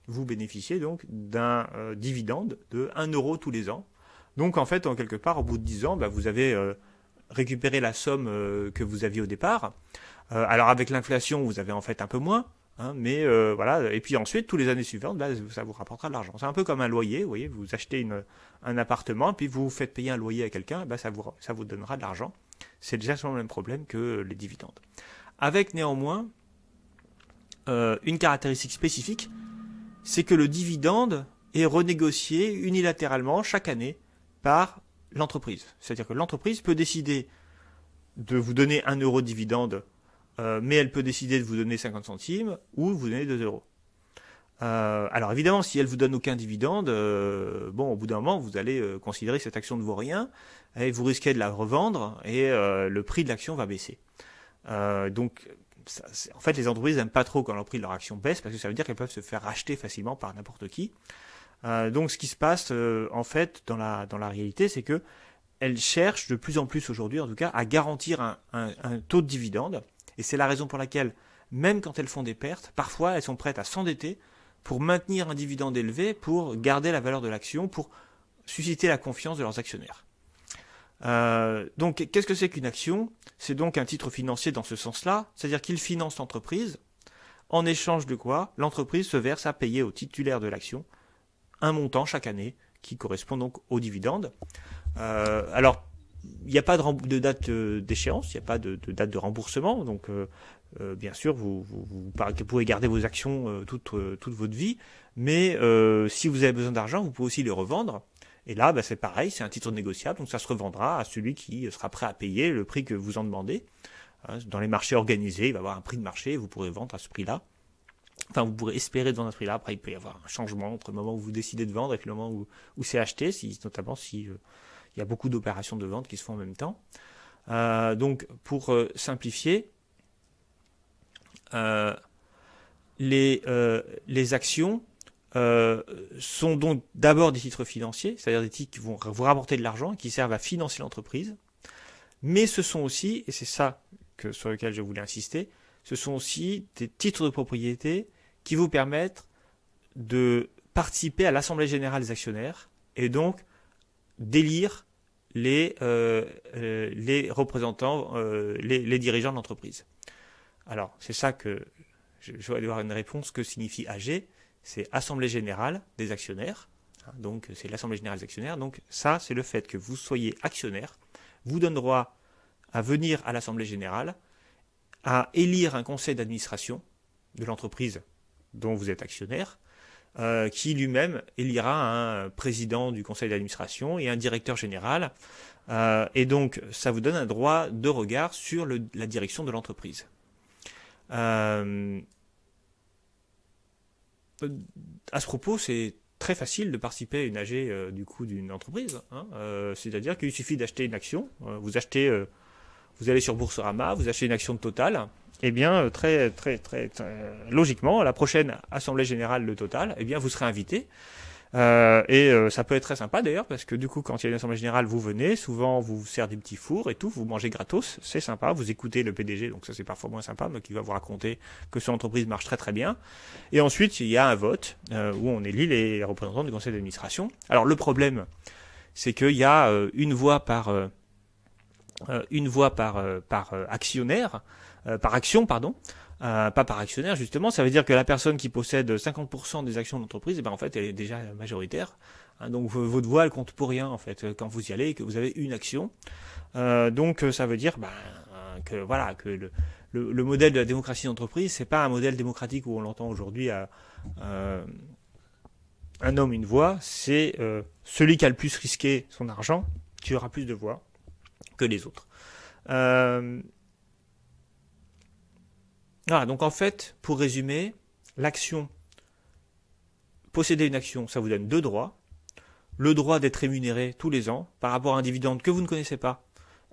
vous bénéficiez donc d'un dividende de 1 euro tous les ans. Donc en fait, en quelque part, au bout de 10 ans, vous avez récupéré la somme que vous aviez au départ. Alors avec l'inflation, vous avez en fait un peu moins. Hein, mais voilà, et puis ensuite, tous les années suivantes, ça vous rapportera de l'argent. C'est un peu comme un loyer, vous voyez, vous achetez un appartement, puis vous faites payer un loyer à quelqu'un, ça vous donnera de l'argent. C'est déjà le même problème que les dividendes. Avec néanmoins une caractéristique spécifique, c'est que le dividende est renégocié unilatéralement chaque année par l'entreprise. C'est-à-dire que l'entreprise peut décider de vous donner 1 euro de dividende, mais elle peut décider de vous donner 50 centimes ou vous donner 2 euros. Alors évidemment, si elle vous donne aucun dividende, au bout d'un moment, vous allez considérer que cette action ne vaut rien et vous risquez de la revendre et le prix de l'action va baisser. Donc, en fait, les entreprises n'aiment pas trop quand le prix de leur action baisse parce que ça veut dire qu'elles peuvent se faire racheter facilement par n'importe qui. Donc, ce qui se passe en fait dans la réalité, c'est que elles cherchent de plus en plus aujourd'hui, en tout cas, à garantir un taux de dividende. Et c'est la raison pour laquelle, même quand elles font des pertes, parfois elles sont prêtes à s'endetter pour maintenir un dividende élevé, pour garder la valeur de l'action, pour susciter la confiance de leurs actionnaires. Donc, qu'est-ce que c'est qu'une action? C'est donc un titre financier dans ce sens-là, c'est-à-dire qu'il finance l'entreprise, en échange de quoi l'entreprise se verse à payer au titulaire de l'action un montant chaque année qui correspond donc au dividende. Alors, il n'y a pas de date d'échéance, il n'y a pas de date de remboursement, donc bien sûr, vous pouvez garder vos actions toute votre vie, mais si vous avez besoin d'argent, vous pouvez aussi les revendre. Et là, c'est pareil, c'est un titre négociable, donc ça se revendra à celui qui sera prêt à payer le prix que vous en demandez. Dans les marchés organisés, il va y avoir un prix de marché, vous pourrez vendre à ce prix-là. Enfin, vous pourrez espérer de vendre à ce prix-là. Après, il peut y avoir un changement entre le moment où vous décidez de vendre et puis le moment où c'est acheté, notamment si il y a beaucoup d'opérations de vente qui se font en même temps. Donc, pour simplifier, les actions sont donc d'abord des titres financiers, c'est-à-dire des titres qui vont vous rapporter de l'argent, qui servent à financer l'entreprise, mais ce sont aussi, et c'est ça sur lequel je voulais insister, ce sont aussi des titres de propriété qui vous permettent de participer à l'assemblée générale des actionnaires et donc d'élire les représentants, les dirigeants de l'entreprise. Alors, c'est ça que je vais avoir une réponse. Que signifie AG? C'est Assemblée Générale des Actionnaires. Donc, c'est l'Assemblée Générale des Actionnaires. Donc, ça, c'est le fait que vous soyez actionnaire, vous donne droit à venir à l'Assemblée Générale, à élire un conseil d'administration de l'entreprise dont vous êtes actionnaire, qui lui-même élira un président du conseil d'administration et un directeur général. Et donc, ça vous donne un droit de regard sur la direction de l'entreprise. À ce propos, c'est très facile de participer à une AG d'une entreprise. C'est-à-dire qu'il suffit d'acheter une action. Vous allez sur Boursorama, vous achetez une action de Total. Eh bien, très logiquement, à la prochaine assemblée générale de Total, eh bien, vous serez invité. Ça peut être très sympa d'ailleurs, parce que du coup, quand il y a une assemblée générale, vous venez, souvent, vous sert des petits fours et tout, vous mangez gratos, c'est sympa, vous écoutez le PDG, donc ça c'est parfois moins sympa, mais qui va vous raconter que son entreprise marche très très bien. Et ensuite, il y a un vote où on élit les représentants du conseil d'administration. Alors le problème, c'est qu'il y a une voix par actionnaire, par action, pardon. Pas par actionnaire, justement, ça veut dire que la personne qui possède 50% des actions de l'entreprise, en fait, elle est déjà majoritaire. Donc votre voix, elle compte pour rien, en fait, quand vous y allez et que vous avez une action. Donc ça veut dire que voilà, que le modèle de la démocratie d'entreprise, c'est pas un modèle démocratique où on l'entend aujourd'hui à un homme, une voix. C'est celui qui a le plus risqué son argent qui aura plus de voix que les autres. Voilà, donc en fait, pour résumer, posséder une action, ça vous donne deux droits. Le droit d'être rémunéré tous les ans par rapport à un dividende que vous ne connaissez pas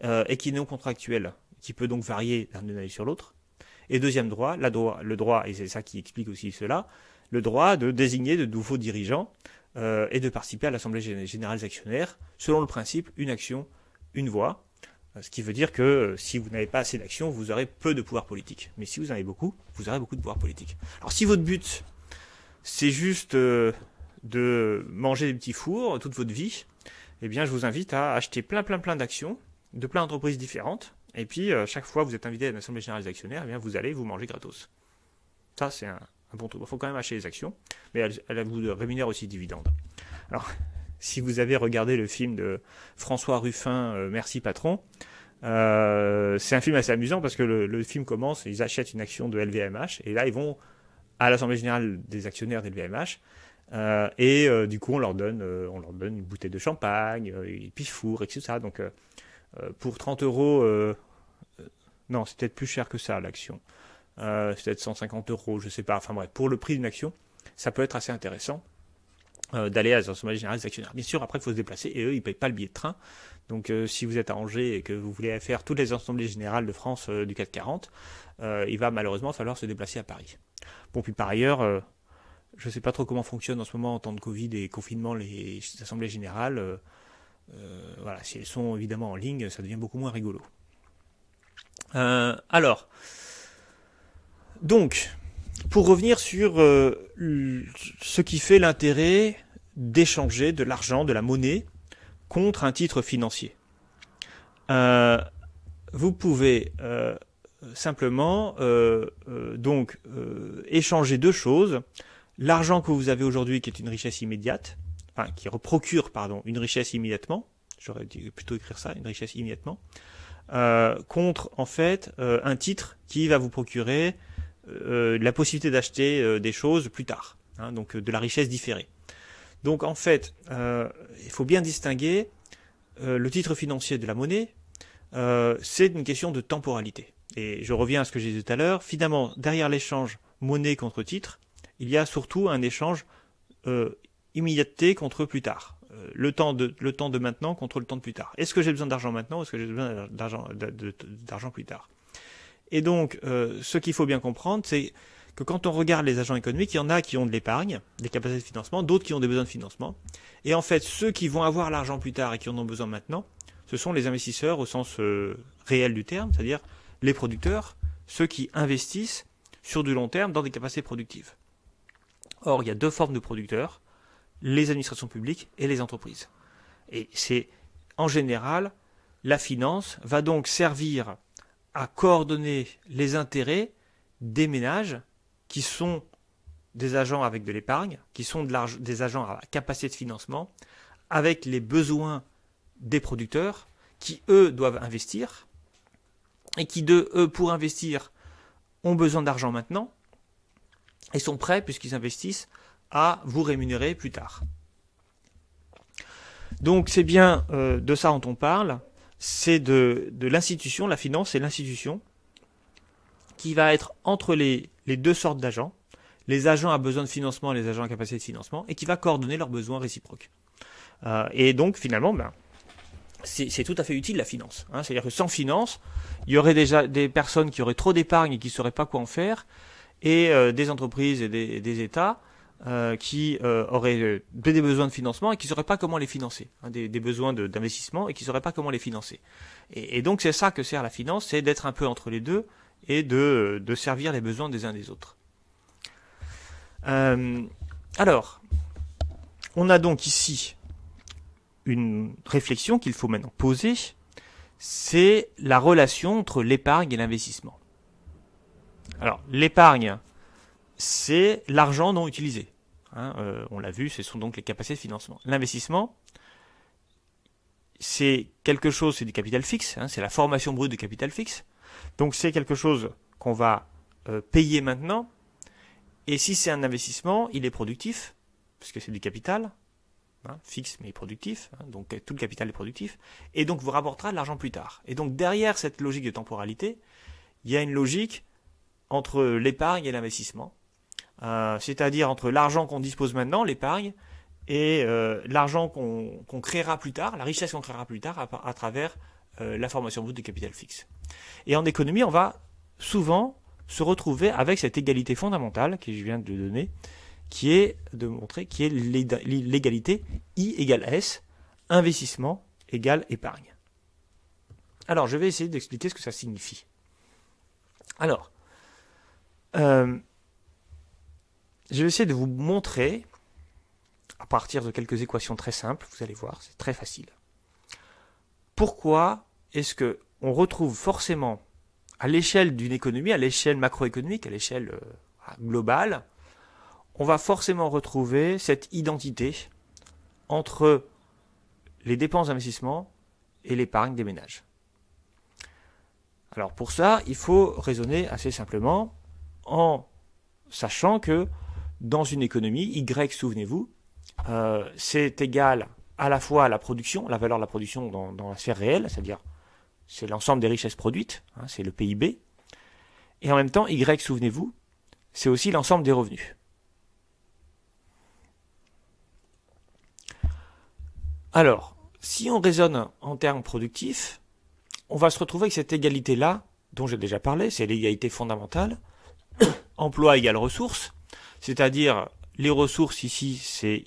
et qui est non contractuel, qui peut donc varier d'une année sur l'autre. Et deuxième droit, le droit, et c'est ça qui explique aussi cela, le droit de désigner de nouveaux dirigeants et de participer à l'Assemblée générale des actionnaires, selon le principe une action, une voix. Ce qui veut dire que si vous n'avez pas assez d'actions, vous aurez peu de pouvoir politique. Mais si vous en avez beaucoup, vous aurez beaucoup de pouvoir politique. Alors si votre but, c'est juste de manger des petits fours toute votre vie, eh bien je vous invite à acheter plein d'actions de plein d'entreprises différentes. Et puis chaque fois que vous êtes invité à l'Assemblée générale des actionnaires, eh bien vous allez vous manger gratos. Ça c'est un bon truc. Il faut quand même acheter les actions, mais elle vous rémunère aussi dividendes. Alors, si vous avez regardé le film de François Ruffin, Merci Patron, c'est un film assez amusant parce que le film commence, ils achètent une action de LVMH, et là ils vont à l'Assemblée générale des actionnaires de LVMH, du coup on leur donne une bouteille de champagne, des pifours, etc. Donc pour 30 euros, non c'est peut-être plus cher que ça l'action. C'est peut-être 150 euros, je sais pas. Enfin bref, pour le prix d'une action, ça peut être assez intéressant d'aller à l'Assemblée générale des actionnaires. Bien sûr, après, il faut se déplacer et eux, ils payent pas le billet de train. Donc, si vous êtes à Angers et que vous voulez faire toutes les assemblées générales de France du CAC 40, il va malheureusement falloir se déplacer à Paris. Bon, puis par ailleurs, je sais pas trop comment fonctionne en ce moment en temps de Covid et confinement les assemblées générales. Voilà, si elles sont évidemment en ligne, ça devient beaucoup moins rigolo. Alors. Donc, pour revenir sur ce qui fait l'intérêt d'échanger de l'argent, de la monnaie, contre un titre financier. Vous pouvez simplement échanger deux choses. L'argent que vous avez aujourd'hui, qui est une richesse immédiate, enfin qui procure une richesse immédiatement, j'aurais dû plutôt écrire ça, une richesse immédiatement, contre en fait un titre qui va vous procurer la possibilité d'acheter des choses plus tard, donc de la richesse différée. Donc en fait, il faut bien distinguer le titre financier de la monnaie, c'est une question de temporalité. Et je reviens à ce que j'ai dit tout à l'heure, finalement, derrière l'échange monnaie contre titre, il y a surtout un échange immédiateté contre plus tard. Le temps de maintenant contre le temps de plus tard. Est-ce que j'ai besoin d'argent maintenant ou est-ce que j'ai besoin d'argent plus tard? Et donc, ce qu'il faut bien comprendre, c'est que quand on regarde les agents économiques, il y en a qui ont de l'épargne, des capacités de financement, d'autres qui ont des besoins de financement. Et en fait, ceux qui vont avoir l'argent plus tard et qui en ont besoin maintenant, ce sont les investisseurs au sens réel du terme, c'est-à-dire les producteurs, ceux qui investissent sur du long terme dans des capacités productives. Or, il y a deux formes de producteurs, les administrations publiques et les entreprises. Et c'est, en général, la finance va donc servir à coordonner les intérêts des ménages qui sont des agents avec de l'épargne, qui sont des agents à capacité de financement, avec les besoins des producteurs qui, eux, doivent investir et qui, eux, pour investir, ont besoin d'argent maintenant et sont prêts, puisqu'ils investissent, à vous rémunérer plus tard. Donc c'est bien de ça dont on parle, c'est de l'institution, la finance c'est l'institution qui va être entre les deux sortes d'agents, les agents à besoin de financement et les agents à capacité de financement, et qui va coordonner leurs besoins réciproques. Et donc finalement, c'est tout à fait utile la finance. C'est-à-dire que sans finance, il y aurait déjà des personnes qui auraient trop d'épargne et qui ne sauraient pas quoi en faire, et des entreprises et des États qui auraient des besoins de financement et qui ne sauraient pas comment les financer, des besoins d'investissement et qui ne sauraient pas comment les financer. Et donc c'est ça que sert la finance, c'est d'être un peu entre les deux et de servir les besoins des uns des autres. Alors, on a donc ici une réflexion qu'il faut maintenant poser, c'est la relation entre l'épargne et l'investissement. Alors, l'épargne, c'est l'argent non utilisé. On l'a vu, ce sont donc les capacités de financement. L'investissement, c'est quelque chose, c'est du capital fixe, c'est la formation brute de capital fixe. Donc c'est quelque chose qu'on va payer maintenant. Et si c'est un investissement, il est productif, parce que c'est du capital, fixe mais productif, donc tout le capital est productif, et donc vous rapportera de l'argent plus tard. Et donc derrière cette logique de temporalité, il y a une logique entre l'épargne et l'investissement, c'est-à-dire entre l'argent qu'on dispose maintenant, l'épargne, et l'argent qu'on créera plus tard, la richesse qu'on créera plus tard à travers la formation brute de capital fixe. Et en économie, on va souvent se retrouver avec cette égalité fondamentale que je viens de donner, qui est de montrer qui est l'égalité I égale S, investissement égale épargne. Alors, je vais essayer d'expliquer ce que ça signifie. Alors, je vais essayer de vous montrer, à partir de quelques équations très simples, vous allez voir, c'est très facile. Pourquoi est-ce qu'on retrouve forcément, à l'échelle d'une économie, à l'échelle macroéconomique, à l'échelle globale, on va forcément retrouver cette identité entre les dépenses d'investissement et l'épargne des ménages. Alors pour ça, il faut raisonner assez simplement en sachant que dans une économie, Y, souvenez-vous, c'est égal à la fois à la production, la valeur de la production dans la sphère réelle, c'est-à-dire c'est l'ensemble des richesses produites, hein, c'est le PIB, et en même temps, Y, souvenez-vous, c'est aussi l'ensemble des revenus. Alors, si on raisonne en termes productifs, on va se retrouver avec cette égalité-là, dont j'ai déjà parlé, c'est l'égalité fondamentale, emploi égale ressources, c'est-à-dire les ressources ici, c'est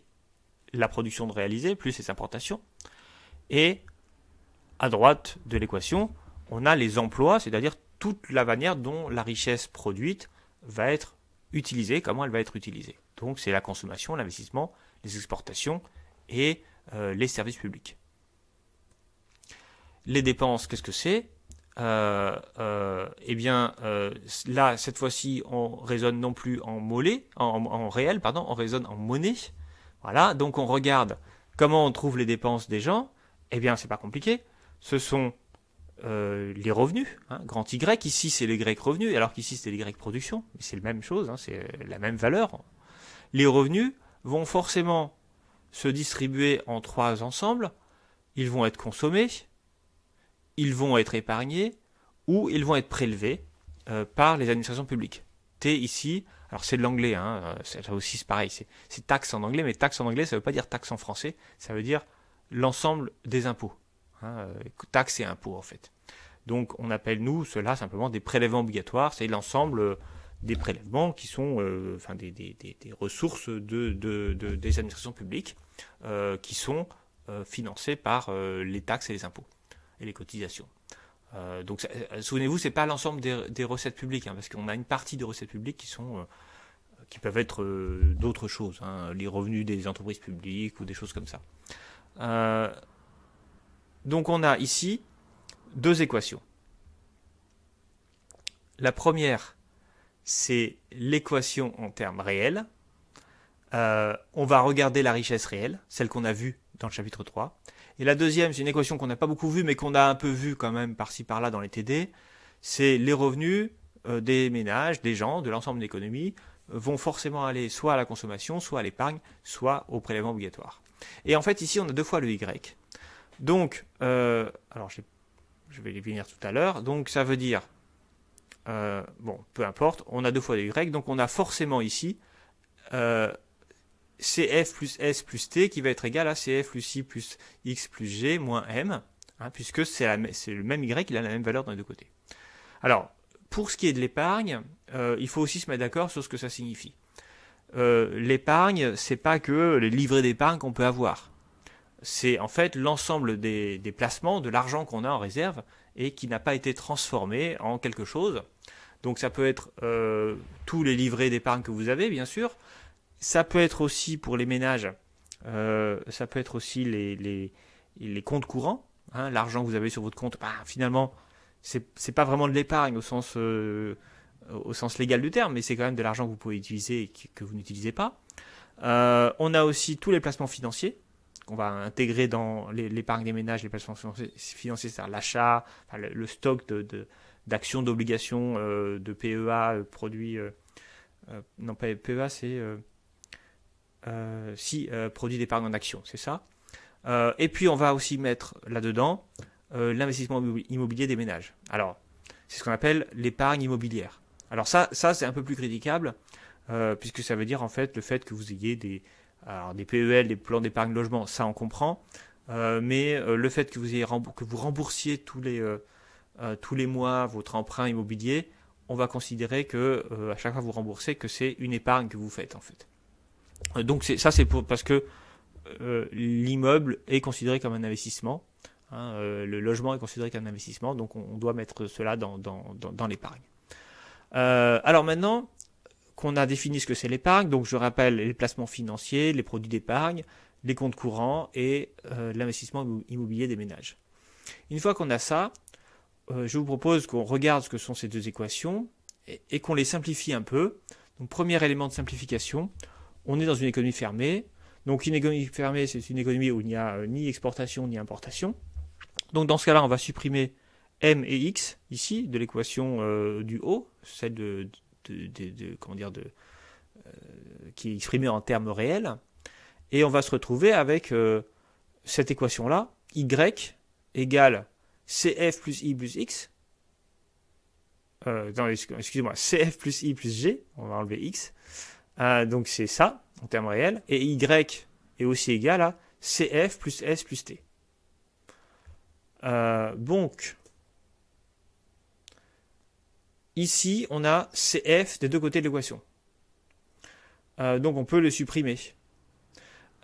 la production de réaliser, plus les importations, et à droite de l'équation, on a les emplois, c'est-à-dire toute la manière dont la richesse produite va être utilisée, comment elle va être utilisée. Donc c'est la consommation, l'investissement, les exportations et les services publics. Les dépenses, qu'est-ce que c'est ? Eh bien, là, cette fois-ci, on raisonne non plus en réel, pardon, on raisonne en monnaie. Voilà, donc on regarde comment on trouve les dépenses des gens. Eh bien, c'est pas compliqué. Ce sont les revenus, hein, grand Y. Ici, c'est les Y revenus, alors qu'ici, c'est les Y production. Mais c'est la même chose, hein, c'est la même valeur. Les revenus vont forcément se distribuer en trois ensembles. Ils vont être consommés, ils vont être épargnés ou ils vont être prélevés par les administrations publiques. T ici, alors c'est de l'anglais, hein, ça aussi c'est pareil, c'est taxe en anglais, mais taxe en anglais ça ne veut pas dire taxe en français, ça veut dire l'ensemble des impôts. Hein, taxe et impôts en fait. Donc on appelle nous cela simplement des prélèvements obligatoires, c'est l'ensemble des prélèvements qui sont des ressources des administrations publiques qui sont financées par les taxes et les impôts et les cotisations. Donc souvenez-vous, c'est pas l'ensemble des recettes publiques, hein, parce qu'on a une partie des recettes publiques qui peuvent être d'autres choses, hein, les revenus des entreprises publiques ou des choses comme ça. Donc on a ici deux équations. La première, c'est l'équation en termes réels. On va regarder la richesse réelle, celle qu'on a vue dans le chapitre 3. Et la deuxième, c'est une équation qu'on n'a pas beaucoup vue, mais qu'on a un peu vue quand même par-ci par-là dans les TD. C'est les revenus des ménages, des gens, de l'ensemble de l'économie, vont forcément aller soit à la consommation, soit à l'épargne, soit au prélèvement obligatoire. Et en fait, ici, on a deux fois le Y. Donc, alors je vais y venir tout à l'heure. Donc, ça veut dire, peu importe, on a deux fois le Y. Donc, on a forcément ici CF plus S plus T qui va être égal à CF plus I plus X plus G moins M, hein, puisque c'est le même Y, il a la même valeur dans les deux côtés. Alors, pour ce qui est de l'épargne, il faut aussi se mettre d'accord sur ce que ça signifie. L'épargne, c'est pas que les livrets d'épargne qu'on peut avoir. C'est en fait l'ensemble des placements, de l'argent qu'on a en réserve et qui n'a pas été transformé en quelque chose. Donc ça peut être tous les livrets d'épargne que vous avez, bien sûr. Ça peut être aussi pour les ménages, ça peut être aussi les comptes courants, hein, l'argent que vous avez sur votre compte. Finalement, c'est pas vraiment de l'épargne au sens légal du terme, mais c'est quand même de l'argent que vous pouvez utiliser et que vous n'utilisez pas. On a aussi tous les placements financiers qu'on va intégrer dans l'épargne des ménages, les placements financiers, c'est-à-dire l'achat, le stock d'actions, d'obligations, de PEA, produits. Non, pas PEA, c'est produits d'épargne en action, c'est ça. Et puis on va aussi mettre là-dedans l'investissement immobilier des ménages. Alors, c'est ce qu'on appelle l'épargne immobilière. Alors ça c'est un peu plus critiquable, puisque ça veut dire en fait le fait que vous ayez des PEL, des plans d'épargne logement, ça on comprend, mais le fait que vous remboursiez tous les mois votre emprunt immobilier, on va considérer que à chaque fois que vous remboursez, que c'est une épargne que vous faites en fait. Donc c'est parce que l'immeuble est considéré comme un investissement. Hein, le logement est considéré comme un investissement, donc on doit mettre cela dans l'épargne. Alors maintenant qu'on a défini ce que c'est l'épargne, donc je rappelle les placements financiers, les produits d'épargne, les comptes courants et l'investissement immobilier des ménages. Une fois qu'on a ça, je vous propose qu'on regarde ce que sont ces deux équations et qu'on les simplifie un peu. Donc premier élément de simplification, on est dans une économie fermée. Donc une économie fermée, c'est une économie où il n'y a ni exportation ni importation. Donc dans ce cas-là, on va supprimer M et X ici de l'équation du haut, celle qui est exprimée en termes réels. Et on va se retrouver avec cette équation-là, Y égale CF plus I plus X. Excusez-moi, CF plus I plus G, on va enlever X. Donc c'est ça, en termes réels. Et Y est aussi égal à CF plus S plus T. Donc, ici, on a CF des deux côtés de l'équation. Donc on peut le supprimer.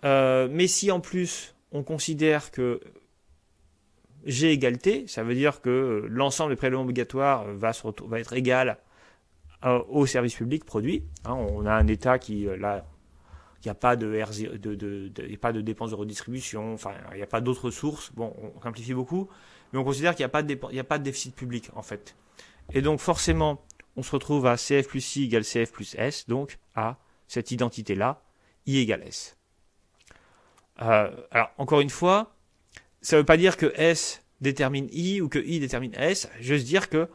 Mais si en plus, on considère que G égale T, ça veut dire que l'ensemble des prélèvements obligatoires va être égal au service public produit. Hein, on a un État qui, là, il n'y a pas pas de dépenses de redistribution, enfin, il n'y a pas d'autres sources. Bon, on simplifie beaucoup, mais on considère qu'il n'y a pas de déficit public, en fait. Et donc, forcément, on se retrouve à CF plus I égale CF plus S, donc à cette identité-là, I égale S. Alors, encore une fois, ça ne veut pas dire que S détermine I ou que I détermine S, juste dire que,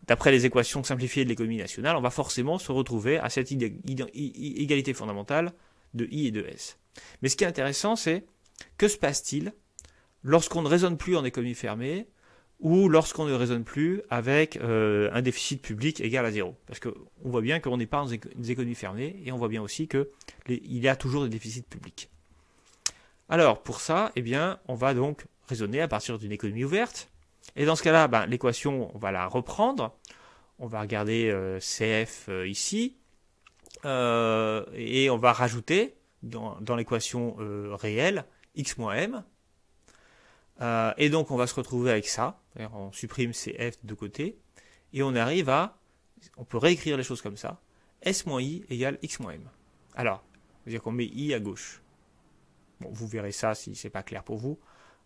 d'après les équations simplifiées de l'économie nationale, on va forcément se retrouver à cette égalité fondamentale de I et de S. Mais ce qui est intéressant, c'est que se passe-t-il lorsqu'on ne raisonne plus en économie fermée ou lorsqu'on ne raisonne plus avec un déficit public égal à 0. Parce qu'on voit bien qu'on n'est pas dans des économies fermées et on voit bien aussi qu'il y a toujours des déficits publics. Alors, pour ça, eh bien, on va donc raisonner à partir d'une économie ouverte. Et dans ce cas-là, l'équation, on va la reprendre. On va regarder CF ici. Et on va rajouter dans l'équation réelle x moins m. Et donc, on va se retrouver avec ça. On supprime CF de deux côtés. Et on arrive on peut réécrire les choses comme ça. S moins I égale x moins m. Alors, c'est-à-dire qu'on met I à gauche. Bon, vous verrez ça si c'est pas clair pour vous.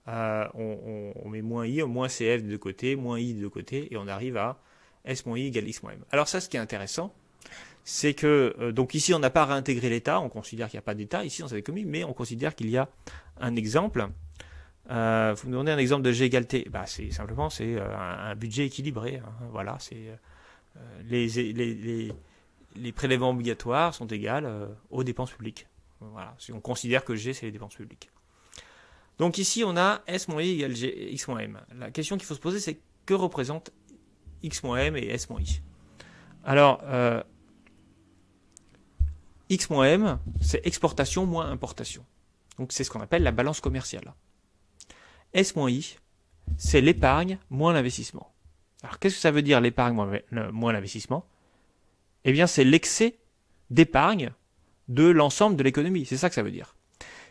On met moins I, moins CF de deux côtés, moins I de deux côtés, et on arrive à S moins I égale X moins M. Alors ça, ce qui est intéressant, c'est que, donc ici, on n'a pas réintégré l'État, on considère qu'il n'y a pas d'État ici dans cette économie, mais on considère qu'il y a un exemple. Vous me demandez un exemple de G égale T. C'est un budget équilibré. Hein, voilà, les prélèvements obligatoires sont égales aux dépenses publiques. Voilà, si on considère que G, c'est les dépenses publiques. Donc ici, on a S moins I égale G, X moins M. La question qu'il faut se poser, c'est que représente X moins M et S moins I. Alors, X moins M, c'est exportation moins importation. Donc c'est ce qu'on appelle la balance commerciale. S moins I, c'est l'épargne moins l'investissement. Alors qu'est-ce que ça veut dire l'épargne moins l'investissement? Eh bien, c'est l'excès d'épargne de l'ensemble de l'économie. C'est ça que ça veut dire.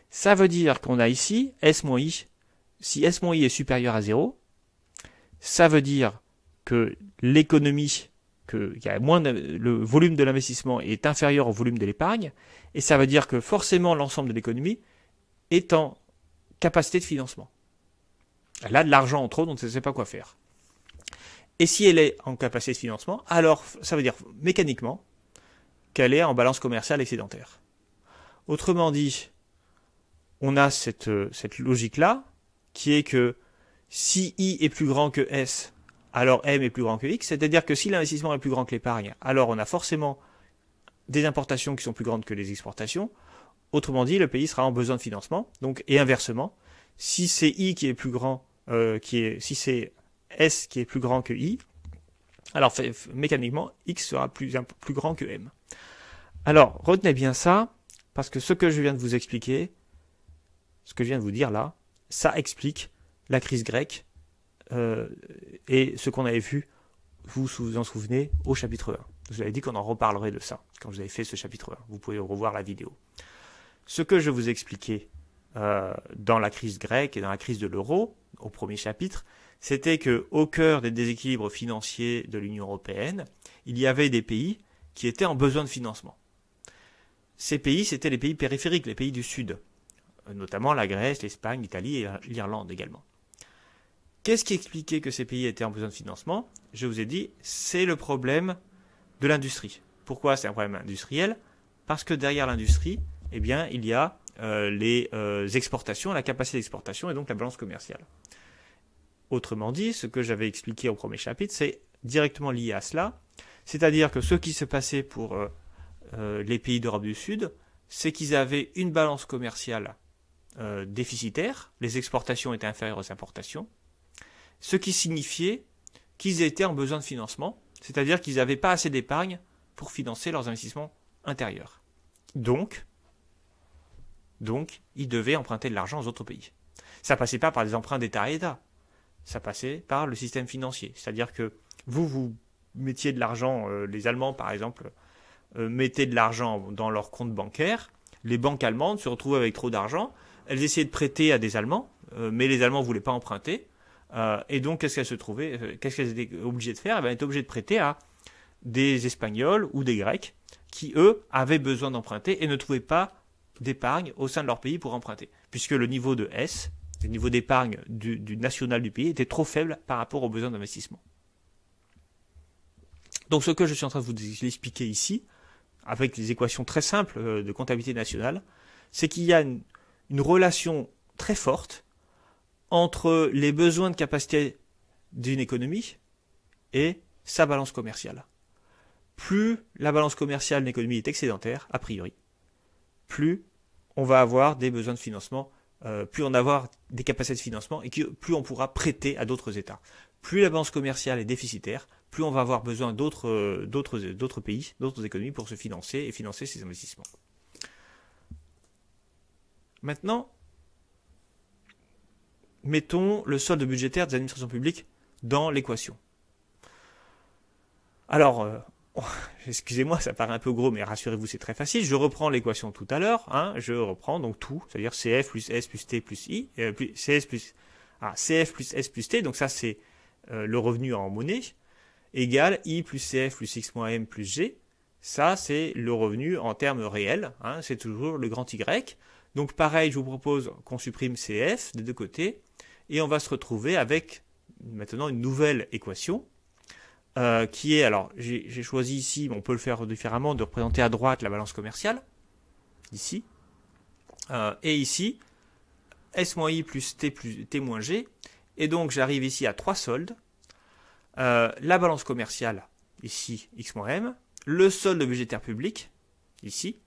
Ça veut dire qu'on a ici S moins I. Si S moins I est supérieur à 0, ça veut dire que l'économie, le volume de l'investissement est inférieur au volume de l'épargne, et ça veut dire que forcément l'ensemble de l'économie est en capacité de financement. Elle a de l'argent en trop, donc elle ne sait pas quoi faire. Et si elle est en capacité de financement, alors ça veut dire mécaniquement qu'elle est en balance commerciale excédentaire. Autrement dit, on a cette logique-là, qui est que si I est plus grand que S, alors M est plus grand que X, c'est-à-dire que si l'investissement est plus grand que l'épargne, alors on a forcément des importations qui sont plus grandes que les exportations. Autrement dit, le pays sera en besoin de financement. Donc, et inversement, si c'est I qui est plus grand, si c'est S qui est plus grand que I, alors mécaniquement, X sera plus grand que M. Alors, retenez bien ça, parce que ce que je viens de vous expliquer, ce que je viens de vous dire là, ça explique la crise grecque et ce qu'on avait vu vous vous en souvenez au chapitre 1. Je vous avais dit qu'on en reparlerait de ça quand vous avez fait ce chapitre 1. Vous pouvez revoir la vidéo. Ce que je vous expliquais dans la crise grecque et dans la crise de l'euro, au premier chapitre, c'était qu'au cœur des déséquilibres financiers de l'Union européenne, il y avait des pays qui étaient en besoin de financement. Ces pays, c'était les pays périphériques, les pays du Sud, notamment la Grèce, l'Espagne, l'Italie et l'Irlande également. Qu'est-ce qui expliquait que ces pays étaient en besoin de financement? Je vous ai dit, c'est le problème de l'industrie. Pourquoi c'est un problème industriel? Parce que derrière l'industrie, eh bien, il y a les exportations, la capacité d'exportation et donc la balance commerciale. Autrement dit, ce que j'avais expliqué au premier chapitre, c'est directement lié à cela. C'est-à-dire que ce qui se passait pour les pays d'Europe du Sud, c'est qu'ils avaient une balance commerciale déficitaire, les exportations étaient inférieures aux importations, ce qui signifiait qu'ils étaient en besoin de financement, c'est-à-dire qu'ils n'avaient pas assez d'épargne pour financer leurs investissements intérieurs. Donc, ils devaient emprunter de l'argent aux autres pays. Ça passait pas par des emprunts d'État à État, ça passait par le système financier. C'est-à-dire que vous mettiez de l'argent, les Allemands par exemple, mettaient de l'argent dans leur compte bancaire, les banques allemandes se retrouvaient avec trop d'argent, elles essayaient de prêter à des Allemands, mais les Allemands ne voulaient pas emprunter, et donc qu'est-ce qu'elles étaient obligées de faire? Elles étaient obligées de prêter à des Espagnols ou des Grecs, qui eux avaient besoin d'emprunter et ne trouvaient pas d'épargne au sein de leur pays pour emprunter, puisque le niveau de S, le niveau d'épargne du national du pays était trop faible par rapport aux besoins d'investissement. Donc ce que je suis en train de vous expliquer ici, avec les équations très simples de comptabilité nationale, c'est qu'il y a une relation très forte entre les besoins de capacité d'une économie et sa balance commerciale. Plus la balance commerciale d'une économie est excédentaire, a priori, plus on va avoir des besoins de financement, plus on va avoir des capacités de financement et plus on pourra prêter à d'autres États. Plus la balance commerciale est déficitaire, plus on va avoir besoin d'autres pays, d'autres économies pour se financer et financer ces investissements. Maintenant, mettons le solde budgétaire des administrations publiques dans l'équation. Alors, excusez-moi, ça paraît un peu gros, mais rassurez-vous, c'est très facile. Je reprends l'équation tout à l'heure. Je reprends donc tout, c'est-à-dire CF plus S plus T plus I, CF plus S plus T, donc ça c'est le revenu en monnaie, égale I plus CF plus X moins M plus G. Ça c'est le revenu en termes réels, c'est toujours le grand Y. Donc pareil, je vous propose qu'on supprime CF des deux côtés, et on va se retrouver avec maintenant une nouvelle équation, qui est, alors j'ai choisi ici, mais on peut le faire différemment, de représenter à droite la balance commerciale, ici, et ici, S moins I plus T moins G, et donc j'arrive ici à trois soldes, la balance commerciale, ici, X moins M, le solde budgétaire public, ici,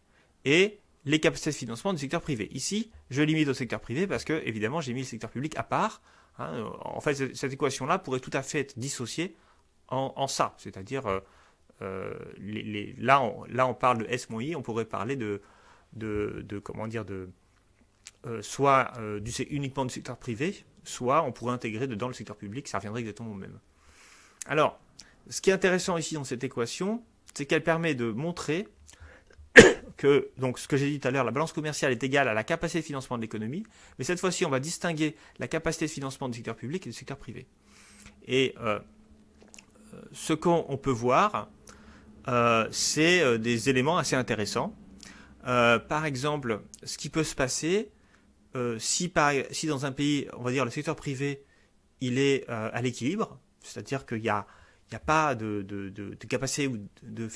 et les capacités de financement du secteur privé. Ici, je limite au secteur privé parce que, évidemment, j'ai mis le secteur public à part. En fait, cette équation-là pourrait tout à fait être dissociée en ça, c'est-à-dire là on parle de S moins I, on pourrait parler soit uniquement du secteur privé, soit on pourrait intégrer dedans le secteur public, ça reviendrait exactement au même. Alors, ce qui est intéressant ici dans cette équation, c'est qu'elle permet de montrer que, donc ce que j'ai dit tout à l'heure, la balance commerciale est égale à la capacité de financement de l'économie, mais cette fois-ci on va distinguer la capacité de financement du secteur public et du secteur privé. Et ce qu'on peut voir, c'est des éléments assez intéressants. Par exemple, ce qui peut se passer, si dans un pays, on va dire le secteur privé, il est à l'équilibre, c'est-à-dire qu'il n'y a pas de capacité de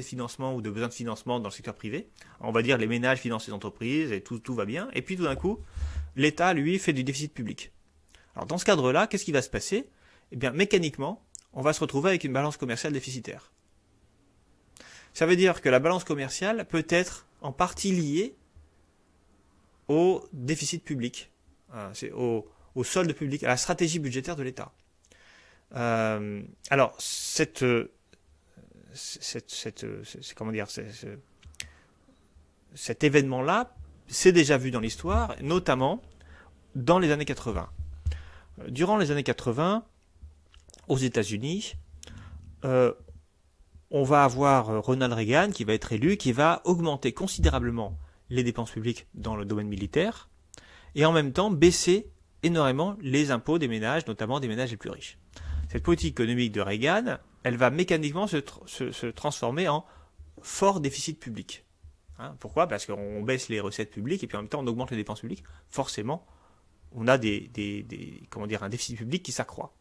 financement ou de besoin de financement dans le secteur privé. On va dire les ménages financent les entreprises et tout va bien. Et puis tout d'un coup, l'État, lui, fait du déficit public. Alors dans ce cadre-là, qu'est-ce qui va se passer? Eh bien, mécaniquement, on va se retrouver avec une balance commerciale déficitaire. Ça veut dire que la balance commerciale peut être en partie liée au déficit public, au solde public, à la stratégie budgétaire de l'État. Alors, cet événement-là, c'est déjà vu dans l'histoire, notamment dans les années 80. Durant les années 80, aux États-Unis, on va avoir Ronald Reagan qui va être élu, qui va augmenter considérablement les dépenses publiques dans le domaine militaire, et en même temps baisser énormément les impôts des ménages, notamment des ménages les plus riches. Cette politique économique de Reagan, elle va mécaniquement se transformer en fort déficit public. Pourquoi ? Parce qu'on baisse les recettes publiques et puis en même temps on augmente les dépenses publiques. Forcément, on a un déficit public qui s'accroît.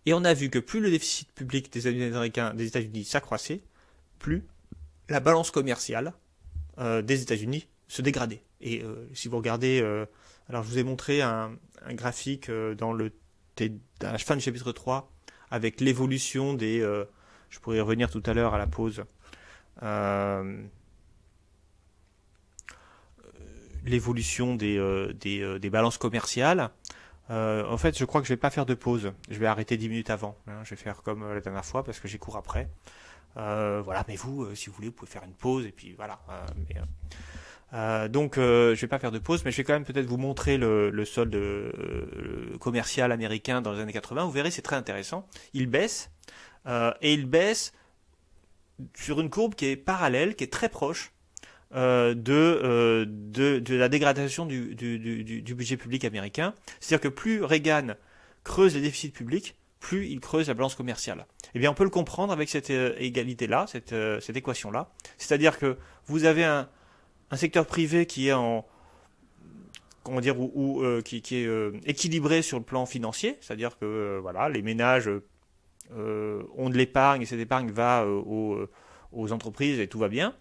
Et on a vu que plus le déficit public des États-Unis s'accroissait, plus la balance commerciale des États-Unis se dégradait. Et si vous regardez, alors je vous ai montré un graphique à la fin du chapitre 3 avec l'évolution des... je pourrais y revenir tout à l'heure à la pause. L'évolution des balances commerciales. En fait, je crois que je vais pas faire de pause. Je vais arrêter 10 minutes avant. Je vais faire comme la dernière fois parce que j'ai cours après. Voilà, mais vous, si vous voulez, vous pouvez faire une pause et puis voilà. Donc, je vais pas faire de pause, mais je vais quand même peut-être vous montrer le solde commercial américain dans les années 80. Vous verrez, c'est très intéressant. Il baisse et il baisse sur une courbe qui est parallèle, qui est très proche de la dégradation du budget public américain. C'est-à-dire que plus Reagan creuse les déficits publics, plus il creuse la balance commerciale. Eh bien, on peut le comprendre avec cette égalité-là, cette équation-là. C'est-à-dire que vous avez un secteur privé qui est qui est équilibré sur le plan financier, c'est-à-dire que voilà, les ménages ont de l'épargne et cette épargne va aux entreprises et tout va bien.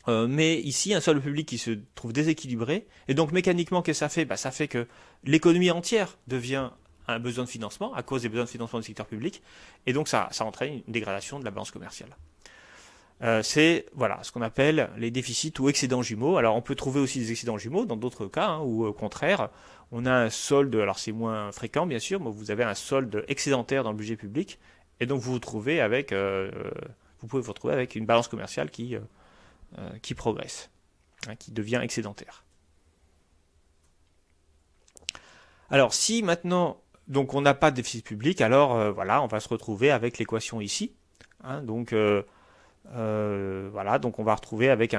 Mais ici, un solde public qui se trouve déséquilibré, et donc mécaniquement, qu'est-ce que ça fait ? Ça fait que l'économie entière devient un besoin de financement à cause des besoins de financement du secteur public, et donc ça entraîne une dégradation de la balance commerciale. C'est ce qu'on appelle les déficits ou excédents jumeaux. Alors on peut trouver aussi des excédents jumeaux dans d'autres cas, où au contraire, on a un solde, alors c'est moins fréquent bien sûr, mais vous avez un solde excédentaire dans le budget public, et donc vous pouvez vous retrouver avec une balance commerciale qui progresse, qui devient excédentaire. Alors si maintenant donc on n'a pas de déficit public, alors on va se retrouver avec l'équation ici. Donc on va retrouver avec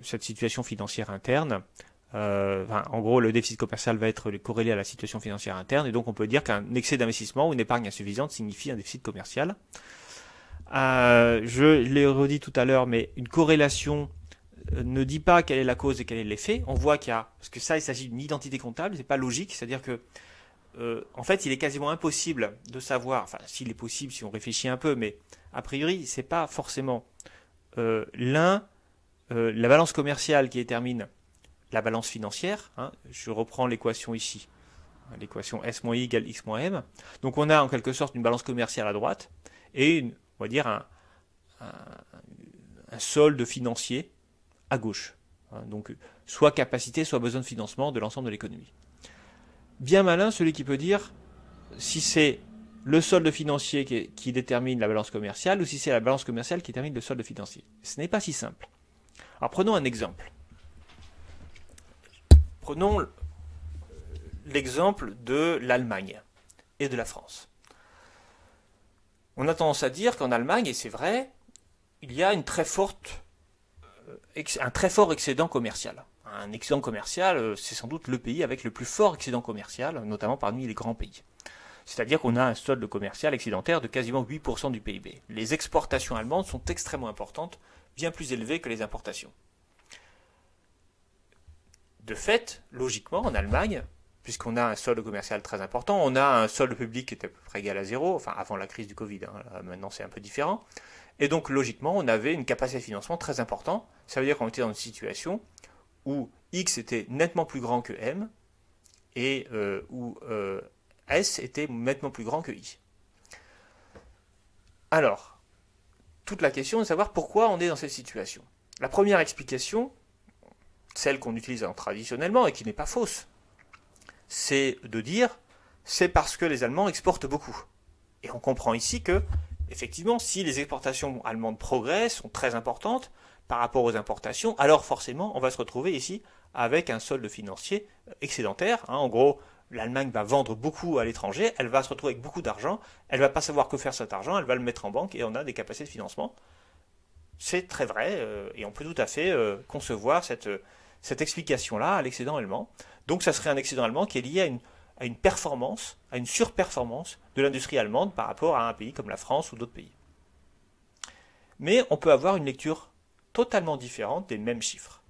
cette situation financière interne. En gros, le déficit commercial va être corrélé à la situation financière interne, et donc on peut dire qu'un excès d'investissement ou une épargne insuffisante signifie un déficit commercial. Je l'ai redit tout à l'heure, mais une corrélation ne dit pas quelle est la cause et quel est l'effet. On voit parce que ça, il s'agit d'une identité comptable, c'est pas logique, c'est-à-dire que en fait, il est quasiment impossible de savoir, enfin, s'il est possible si on réfléchit un peu, mais a priori, c'est pas forcément la balance commerciale qui détermine la balance financière. Je reprends l'équation ici, l'équation S moins I égale X moins M. Donc on a en quelque sorte une balance commerciale à droite et on va dire un solde financier à gauche. Donc soit capacité, soit besoin de financement de l'ensemble de l'économie. Bien malin celui qui peut dire si c'est le solde financier qui détermine la balance commerciale ou si c'est la balance commerciale qui détermine le solde financier. Ce n'est pas si simple. Alors prenons un exemple. Prenons l'exemple de l'Allemagne et de la France. On a tendance à dire qu'en Allemagne, et c'est vrai, il y a un très fort excédent commercial. Un excédent commercial, c'est sans doute le pays avec le plus fort excédent commercial, notamment parmi les grands pays. C'est-à-dire qu'on a un solde commercial excédentaire de quasiment 8% du PIB. Les exportations allemandes sont extrêmement importantes, bien plus élevées que les importations. De fait, logiquement, en Allemagne, puisqu'on a un solde commercial très important, on a un solde public qui est à peu près égal à zéro, enfin avant la crise du Covid, maintenant c'est un peu différent, et donc logiquement on avait une capacité de financement très importante. Ça veut dire qu'on était dans une situation où X était nettement plus grand que M, et où S était nettement plus grand que I. Alors, toute la question est de savoir pourquoi on est dans cette situation. La première explication, celle qu'on utilise traditionnellement et qui n'est pas fausse, c'est de dire c'est parce que les Allemands exportent beaucoup. Et on comprend ici que, effectivement, si les exportations allemandes progressent, sont très importantes par rapport aux importations, alors forcément on va se retrouver ici avec un solde financier excédentaire. En gros, l'Allemagne va vendre beaucoup à l'étranger, elle va se retrouver avec beaucoup d'argent, elle va pas savoir que faire cet argent, elle va le mettre en banque et on a des capacités de financement. C'est très vrai et on peut tout à fait concevoir cette explication-là à l'excédent allemand. Donc ça serait un excédent allemand qui est lié à une performance, à une surperformance de l'industrie allemande par rapport à un pays comme la France ou d'autres pays. Mais on peut avoir une lecture totalement différente des mêmes chiffres.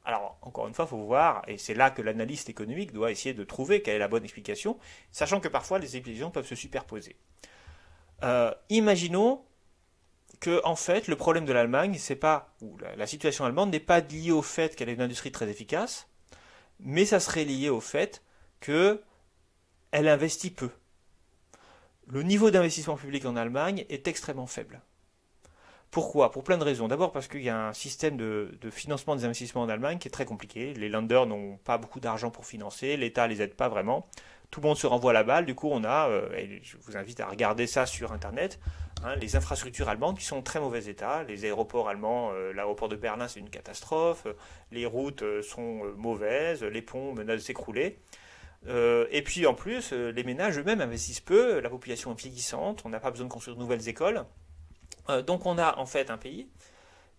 Alors, encore une fois, il faut voir, et c'est là que l'analyste économique doit essayer de trouver quelle est la bonne explication, sachant que parfois les explications peuvent se superposer. Imaginons que, en fait, le problème de l'Allemagne, c'est pas, ou la situation allemande n'est pas liée au fait qu'elle ait une industrie très efficace, mais ça serait lié au fait qu'elle investit peu. Le niveau d'investissement public en Allemagne est extrêmement faible. Pourquoi? Pour plein de raisons. D'abord parce qu'il y a un système de financement des investissements en Allemagne qui est très compliqué. Les Länder n'ont pas beaucoup d'argent pour financer, l'État les aide pas vraiment. Tout le monde se renvoie la balle. Du coup, on a, et je vous invite à regarder ça sur Internet, hein, les infrastructures allemandes qui sont en très mauvais état. Les aéroports allemands, l'aéroport de Berlin, c'est une catastrophe. Les routes sont mauvaises, les ponts menacent de s'écrouler. Et puis en plus, les ménages eux-mêmes investissent peu, la population est vieillissante, on n'a pas besoin de construire de nouvelles écoles. Donc on a en fait un pays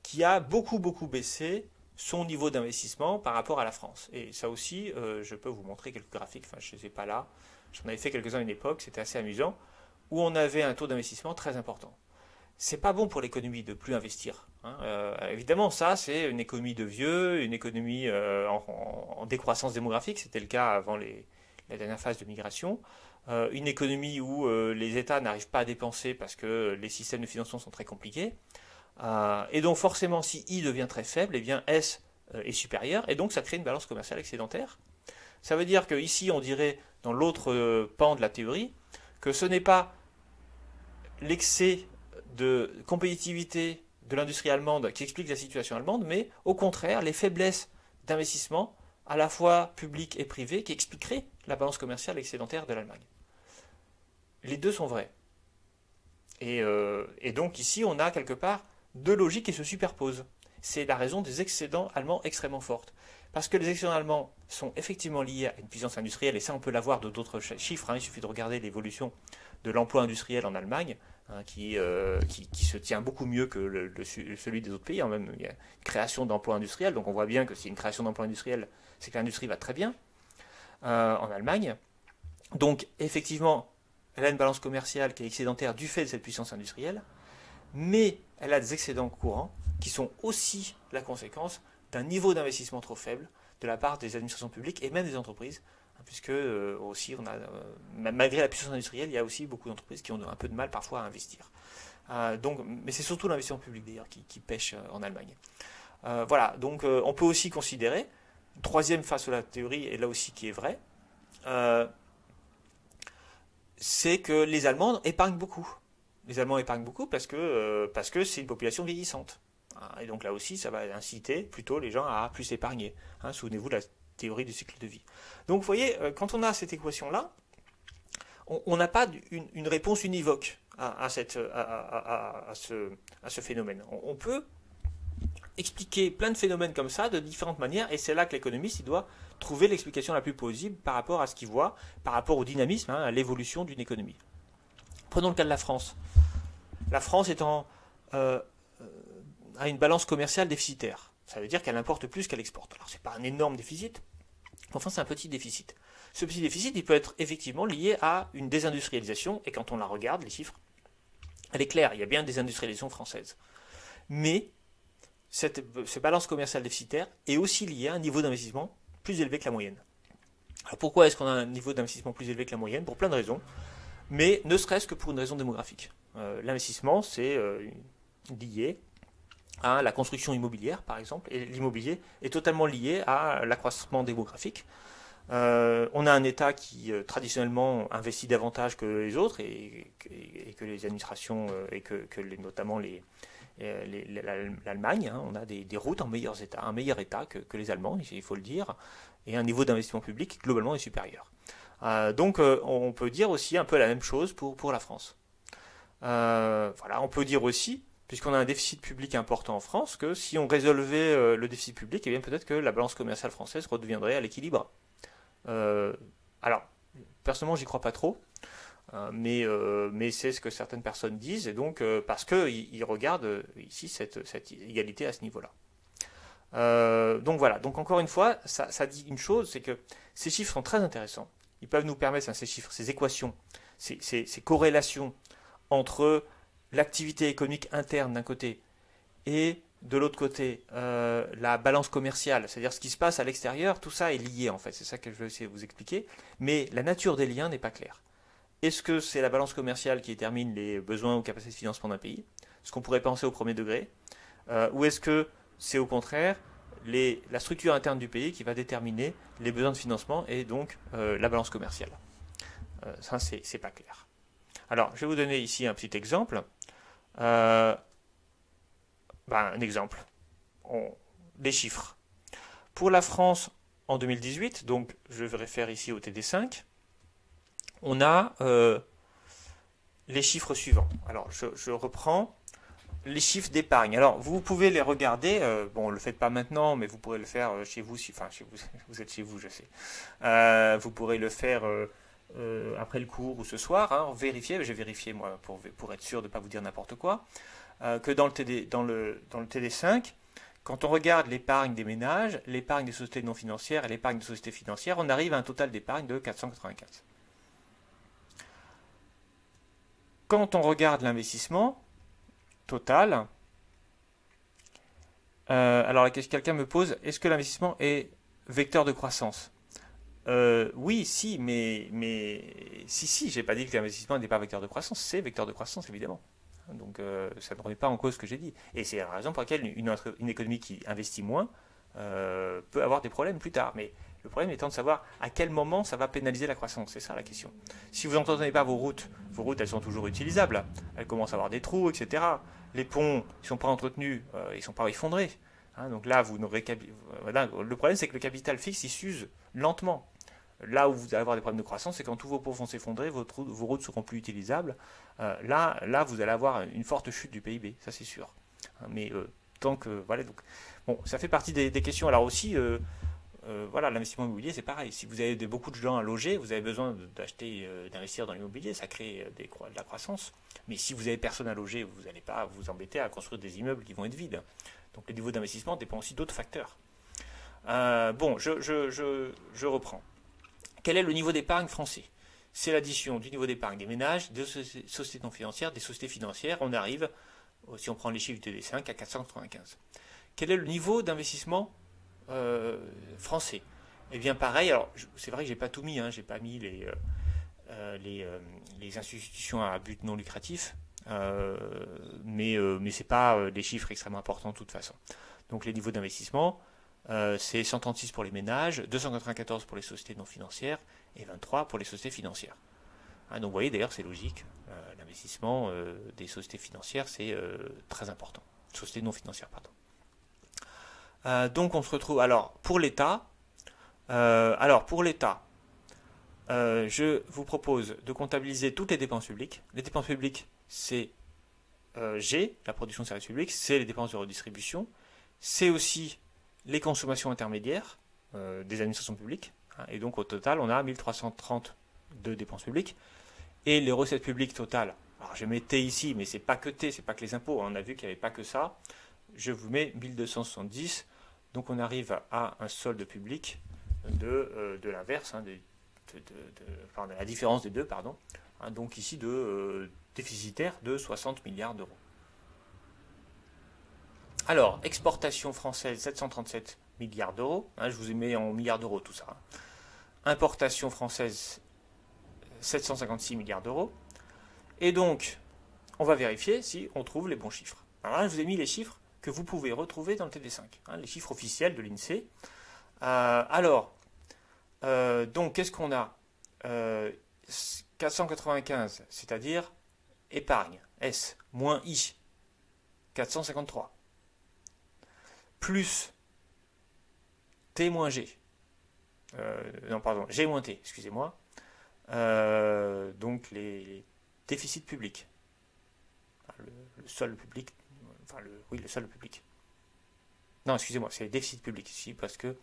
qui a beaucoup baissé son niveau d'investissement par rapport à la France. Et ça aussi, je peux vous montrer quelques graphiques, enfin je ne les ai pas là, j'en avais fait quelques-uns à une époque, c'était assez amusant, où on avait un taux d'investissement très important. C'est pas bon pour l'économie de plus investir, hein. Évidemment, ça c'est une économie de vieux, une économie en décroissance démographique, c'était le cas avant la dernière phase de migration. Une économie où les États n'arrivent pas à dépenser parce que les systèmes de financement sont très compliqués. Et donc forcément, si I devient très faible, eh bien S est supérieur, et donc ça crée une balance commerciale excédentaire. Ça veut dire qu'ici, on dirait, dans l'autre pan de la théorie, que ce n'est pas l'excès de compétitivité de l'industrie allemande qui explique la situation allemande, mais au contraire, les faiblesses d'investissement, à la fois public et privé, qui expliqueraient la balance commerciale excédentaire de l'Allemagne. Les deux sont vrais. Et donc ici, on a quelque part deux logiques qui se superposent. C'est la raison des excédents allemands extrêmement fortes. Parce que les excédents allemands sont effectivement liés à une puissance industrielle, et ça on peut l'avoir de d'autres chiffres, hein. Il suffit de regarder l'évolution de l'emploi industriel en Allemagne, hein, qui se tient beaucoup mieux que celui des autres pays. Hein. Même, il y a une création d'emplois industriels, donc on voit bien que si une création d'emplois industriels, c'est que l'industrie va très bien en Allemagne. Donc effectivement, elle a une balance commerciale qui est excédentaire du fait de cette puissance industrielle, mais elle a des excédents courants qui sont aussi la conséquence d'un niveau d'investissement trop faible de la part des administrations publiques et même des entreprises, puisque aussi on a, malgré la puissance industrielle, il y a aussi beaucoup d'entreprises qui ont un peu de mal parfois à investir. Mais c'est surtout l'investissement public d'ailleurs qui pêche en Allemagne. Voilà, donc on peut aussi considérer, une troisième face à la théorie, et là aussi qui est vraie, c'est que les Allemands épargnent beaucoup. Les Allemands épargnent beaucoup parce que c'est une population vieillissante. Et donc là aussi, ça va inciter plutôt les gens à plus épargner. Hein, souvenez-vous de la théorie du cycle de vie. Donc vous voyez, quand on a cette équation-là, on n'a pas une réponse univoque à ce phénomène. On peut expliquer plein de phénomènes comme ça de différentes manières, et c'est là que l'économiste il doit trouver l'explication la plus plausible par rapport à ce qu'il voit, par rapport au dynamisme, hein, à l'évolution d'une économie. Prenons le cas de la France. La France a une balance commerciale déficitaire. Ça veut dire qu'elle importe plus qu'elle exporte. Alors c'est pas un énorme déficit, enfin c'est un petit déficit. Ce petit déficit, il peut être effectivement lié à une désindustrialisation, et quand on la regarde, les chiffres, elle est claire, il y a bien une désindustrialisation française. Mais cette balance commerciale déficitaire est aussi liée à un niveau d'investissement plus élevé que la moyenne. Alors pourquoi est-ce qu'on a un niveau d'investissement plus élevé que la moyenne? Pour plein de raisons, mais ne serait-ce que pour une raison démographique. L'investissement, c'est lié à la construction immobilière, par exemple, et l'immobilier est totalement lié à l'accroissement démographique. On a un État qui traditionnellement investit davantage que les autres, et que les administrations, notamment l'Allemagne, hein, on a des routes en meilleur état que les Allemands, il faut le dire, et un niveau d'investissement public globalement est supérieur. Donc on peut dire aussi un peu la même chose pour la France. Voilà, on peut dire aussi, puisqu'on a un déficit public important en France, que si on résolvait le déficit public, eh bien peut-être que la balance commerciale française redeviendrait à l'équilibre. Alors, personnellement, j'y crois pas trop. Mais c'est ce que certaines personnes disent, et donc parce qu'ils regardent ici cette égalité à ce niveau-là. Donc voilà, donc encore une fois, ça dit une chose, c'est que ces chiffres sont très intéressants. Ils peuvent nous permettre, ces chiffres, ces équations, ces corrélations entre l'activité économique interne d'un côté et de l'autre côté la balance commerciale, c'est-à-dire ce qui se passe à l'extérieur, tout ça est lié en fait, c'est ça que je vais essayer de vous expliquer, mais la nature des liens n'est pas claire. Est-ce que c'est la balance commerciale qui détermine les besoins ou capacités de financement d'un pays, ce qu'on pourrait penser au premier degré, ou est-ce que c'est au contraire la structure interne du pays qui va déterminer les besoins de financement et donc la balance commerciale. Ça, c'est pas clair. Alors, je vais vous donner ici un petit exemple. Un exemple. Des chiffres. Pour la France en 2018, donc je vais référer ici au TD5, on a les chiffres suivants. Alors, je reprends les chiffres d'épargne. Alors, vous pouvez les regarder. Bon, ne le faites pas maintenant, mais vous pourrez le faire chez vous. Enfin, chez vous, vous êtes chez vous, je sais. Vous pourrez le faire après le cours ou ce soir. Hein, vérifier. J'ai vérifié, moi, pour être sûr de ne pas vous dire n'importe quoi. Que dans le TD5, quand on regarde l'épargne des ménages, l'épargne des sociétés non financières et l'épargne des sociétés financières, on arrive à un total d'épargne de 495. Quand on regarde l'investissement total, alors quelqu'un me pose, est-ce que l'investissement est vecteur de croissance? Oui, si, mais si, j'ai pas dit que l'investissement n'était pas vecteur de croissance, c'est vecteur de croissance évidemment. Donc ça ne remet pas en cause ce que j'ai dit. Et c'est la raison pour laquelle une économie qui investit moins peut avoir des problèmes plus tard. Mais le problème étant de savoir à quel moment ça va pénaliser la croissance. C'est ça la question. Si vous n'entretenez pas vos routes elles sont toujours utilisables. Elles commencent à avoir des trous, etc. Les ponts, ils ne sont pas entretenus, ils ne sont pas effondrés. Hein, donc là, voilà, le problème c'est que le capital fixe il s'use lentement. Là où vous allez avoir des problèmes de croissance, c'est quand tous vos ponts vont s'effondrer, vos routes seront plus utilisables. Là, vous allez avoir une forte chute du PIB, ça c'est sûr. Hein, mais tant que voilà, donc bon, ça fait partie des questions. Alors aussi, voilà, l'investissement immobilier, c'est pareil. Si vous avez beaucoup de gens à loger, vous avez besoin d'investir dans l'immobilier, ça crée de la croissance. Mais si vous avez personne à loger, vous n'allez pas vous embêter à construire des immeubles qui vont être vides. Donc le niveau d'investissement dépend aussi d'autres facteurs. Bon, je reprends. Quel est le niveau d'épargne français? C'est l'addition du niveau d'épargne des ménages, des sociétés non financières, des sociétés financières. On arrive, si on prend les chiffres du TD5, à 495. Quel est le niveau d'investissement français? Eh bien pareil, alors c'est vrai que j'ai pas tout mis, hein, j'ai pas mis les institutions à but non lucratif, mais c'est pas des chiffres extrêmement importants de toute façon. Donc les niveaux d'investissement, c'est 136 pour les ménages, 294 pour les sociétés non financières et 23 pour les sociétés financières. Hein, donc vous voyez d'ailleurs c'est logique, l'investissement des sociétés financières c'est très important. Sociétés non financières, pardon. Donc on se retrouve alors pour l'État. Je vous propose de comptabiliser toutes les dépenses publiques. Les dépenses publiques, c'est G, la production de services publics, c'est les dépenses de redistribution, c'est aussi les consommations intermédiaires des administrations publiques. Hein, et donc au total, on a 1330 de dépenses publiques. Et les recettes publiques totales, alors je mets T ici, mais c'est pas que T, c'est pas que les impôts, on a vu qu'il n'y avait pas que ça. Je vous mets 1270, donc on arrive à un solde public de l'inverse, hein, de la différence des deux, pardon. Hein, donc ici déficitaire de 60 milliards d'euros. Alors, exportation française, 737 milliards d'euros. Hein, je vous ai mis en milliards d'euros tout ça. Hein. Importation française, 756 milliards d'euros. Et donc, on va vérifier si on trouve les bons chiffres. Alors là, je vous ai mis les chiffres que vous pouvez retrouver dans le TD5. Hein, les chiffres officiels de l'INSEE. Donc, qu'est-ce qu'on a 495, c'est-à-dire épargne, S, moins I, 453. Plus T moins G. G moins T, excusez-moi. Donc les déficits publics. Le solde public. Le solde public. Non, excusez-moi, c'est les déficits publics ici parce que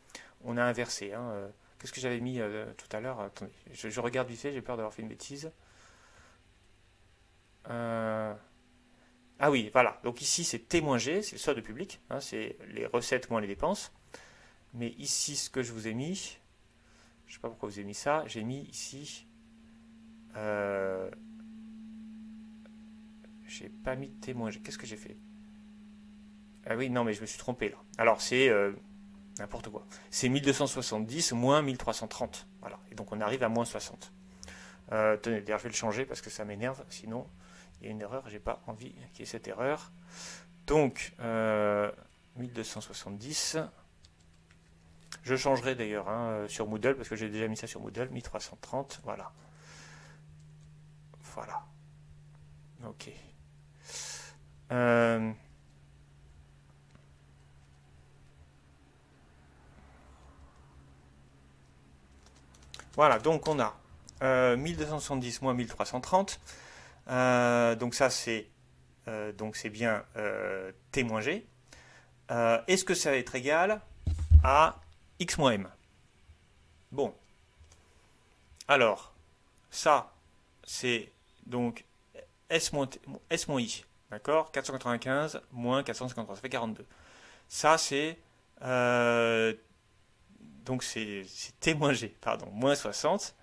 on a inversé. Hein, Qu'est-ce que j'avais mis tout à l'heure? Attendez, je regarde vite fait, j'ai peur d'avoir fait une bêtise. Ah oui, voilà. Donc ici, c'est T-G, c'est le solde public, hein, c'est les recettes moins les dépenses. Mais ici, ce que je vous ai mis, je ne sais pas pourquoi vous avez mis ça, j'ai mis ici... j'ai pas mis T-G. Qu'est-ce que j'ai fait? Ah oui, non, mais je me suis trompé là. Alors, c'est n'importe quoi. C'est 1270 moins 1330. Voilà. Et donc, on arrive à moins 60. Tenez, d'ailleurs, je vais le changer parce que ça m'énerve. Sinon, il y a une erreur. J'ai pas envie qu'il y ait cette erreur. Donc, 1270. Je changerai d'ailleurs sur Moodle parce que j'ai déjà mis ça sur Moodle. 1330. Voilà. Voilà. Ok. Voilà, donc on a 1270 moins 1330. Donc ça c'est bien T-G. Est-ce que ça va être égal à X moins M? Bon. Alors, ça c'est donc S moins I. D'accord? 495 moins 453, ça fait 42. Ça c'est donc c'est T-G, pardon, moins 60.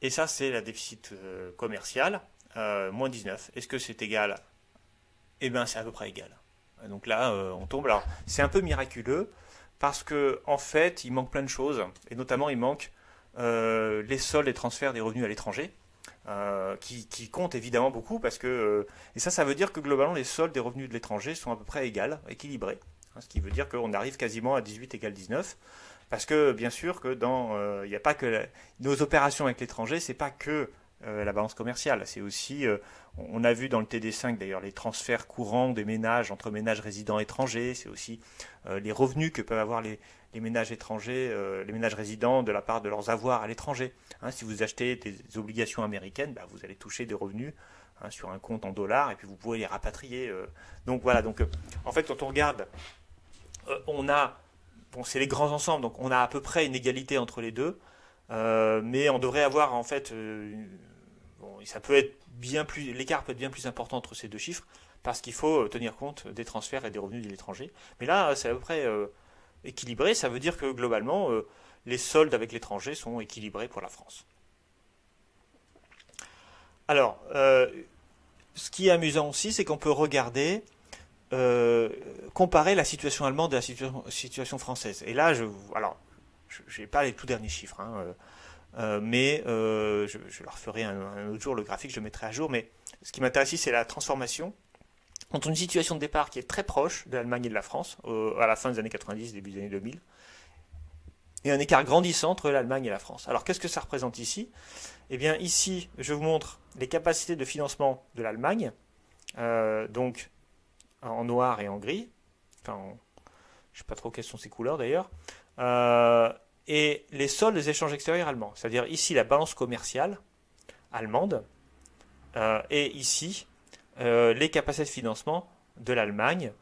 Et ça, c'est la déficit commercial, moins 19. Est-ce que c'est égal? Eh bien, c'est à peu près égal. Donc là, on tombe. Alors, c'est un peu miraculeux, parce que en fait, il manque plein de choses. Et notamment, il manque les soldes et transferts des revenus à l'étranger, qui comptent évidemment beaucoup, parce que... et ça veut dire que globalement, les soldes des revenus de l'étranger sont à peu près égales, équilibrés. Ce qui veut dire qu'on arrive quasiment à 18 égale 19. Parce que bien sûr que il n'y a pas que nos opérations avec l'étranger, c'est pas que la balance commerciale, c'est aussi, on a vu dans le TD5 d'ailleurs les transferts courants des ménages entre ménages résidents étrangers, c'est aussi les revenus que peuvent avoir les ménages étrangers, les ménages résidents de la part de leurs avoirs à l'étranger. Hein, si vous achetez des obligations américaines, bah, vous allez toucher des revenus sur un compte en dollars et puis vous pouvez les rapatrier. Donc voilà, donc en fait quand on regarde, on a bon, c'est les grands ensembles, donc on a à peu près une égalité entre les deux, mais on devrait avoir en fait, bon, ça peut être bien plus, l'écart peut être bien plus important entre ces deux chiffres, parce qu'il faut tenir compte des transferts et des revenus de l'étranger. Mais là, c'est à peu près équilibré, ça veut dire que globalement, les soldes avec l'étranger sont équilibrés pour la France. Alors, ce qui est amusant aussi, c'est qu'on peut regarder comparer la situation allemande et la situation française. Et là, je n'ai pas les tout derniers chiffres, mais je leur ferai un autre jour le graphique, je le mettrai à jour. Mais ce qui m'intéresse ici, c'est la transformation entre une situation de départ qui est très proche de l'Allemagne et de la France, à la fin des années 90, début des années 2000, et un écart grandissant entre l'Allemagne et la France. Alors, qu'est-ce que ça représente ici? Eh bien, ici, je vous montre les capacités de financement de l'Allemagne, donc en noir et en gris. Enfin, je ne sais pas trop quelles sont ces couleurs d'ailleurs. Et les soldes des échanges extérieurs allemands. C'est-à-dire ici la balance commerciale allemande et ici les capacités de financement de l'Allemagne.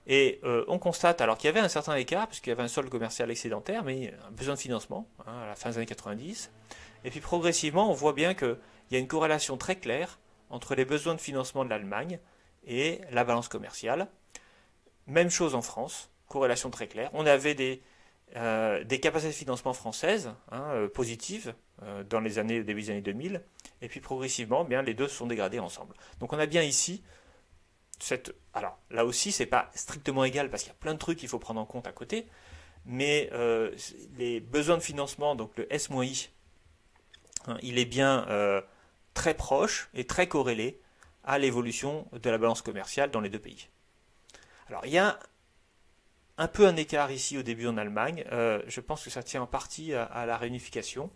Et on constate alors qu'il y avait un certain écart, puisqu'il y avait un solde commercial excédentaire, mais un besoin de financement à la fin des années 90. Et puis progressivement, on voit bien qu'il y a une corrélation très claire entre les besoins de financement de l'Allemagne et la balance commerciale. Même chose en France, corrélation très claire. On avait des capacités de financement françaises positives dans les années, début des années 2000, et puis progressivement, bien, les deux se sont dégradés ensemble. Donc on a bien ici alors là aussi, c'est pas strictement égal parce qu'il y a plein de trucs qu'il faut prendre en compte à côté, mais les besoins de financement, donc le S-I, il est bien très proche et très corrélé à l'évolution de la balance commerciale dans les deux pays. Alors il y a un peu un écart ici au début en Allemagne. Je pense que ça tient en partie à la réunification.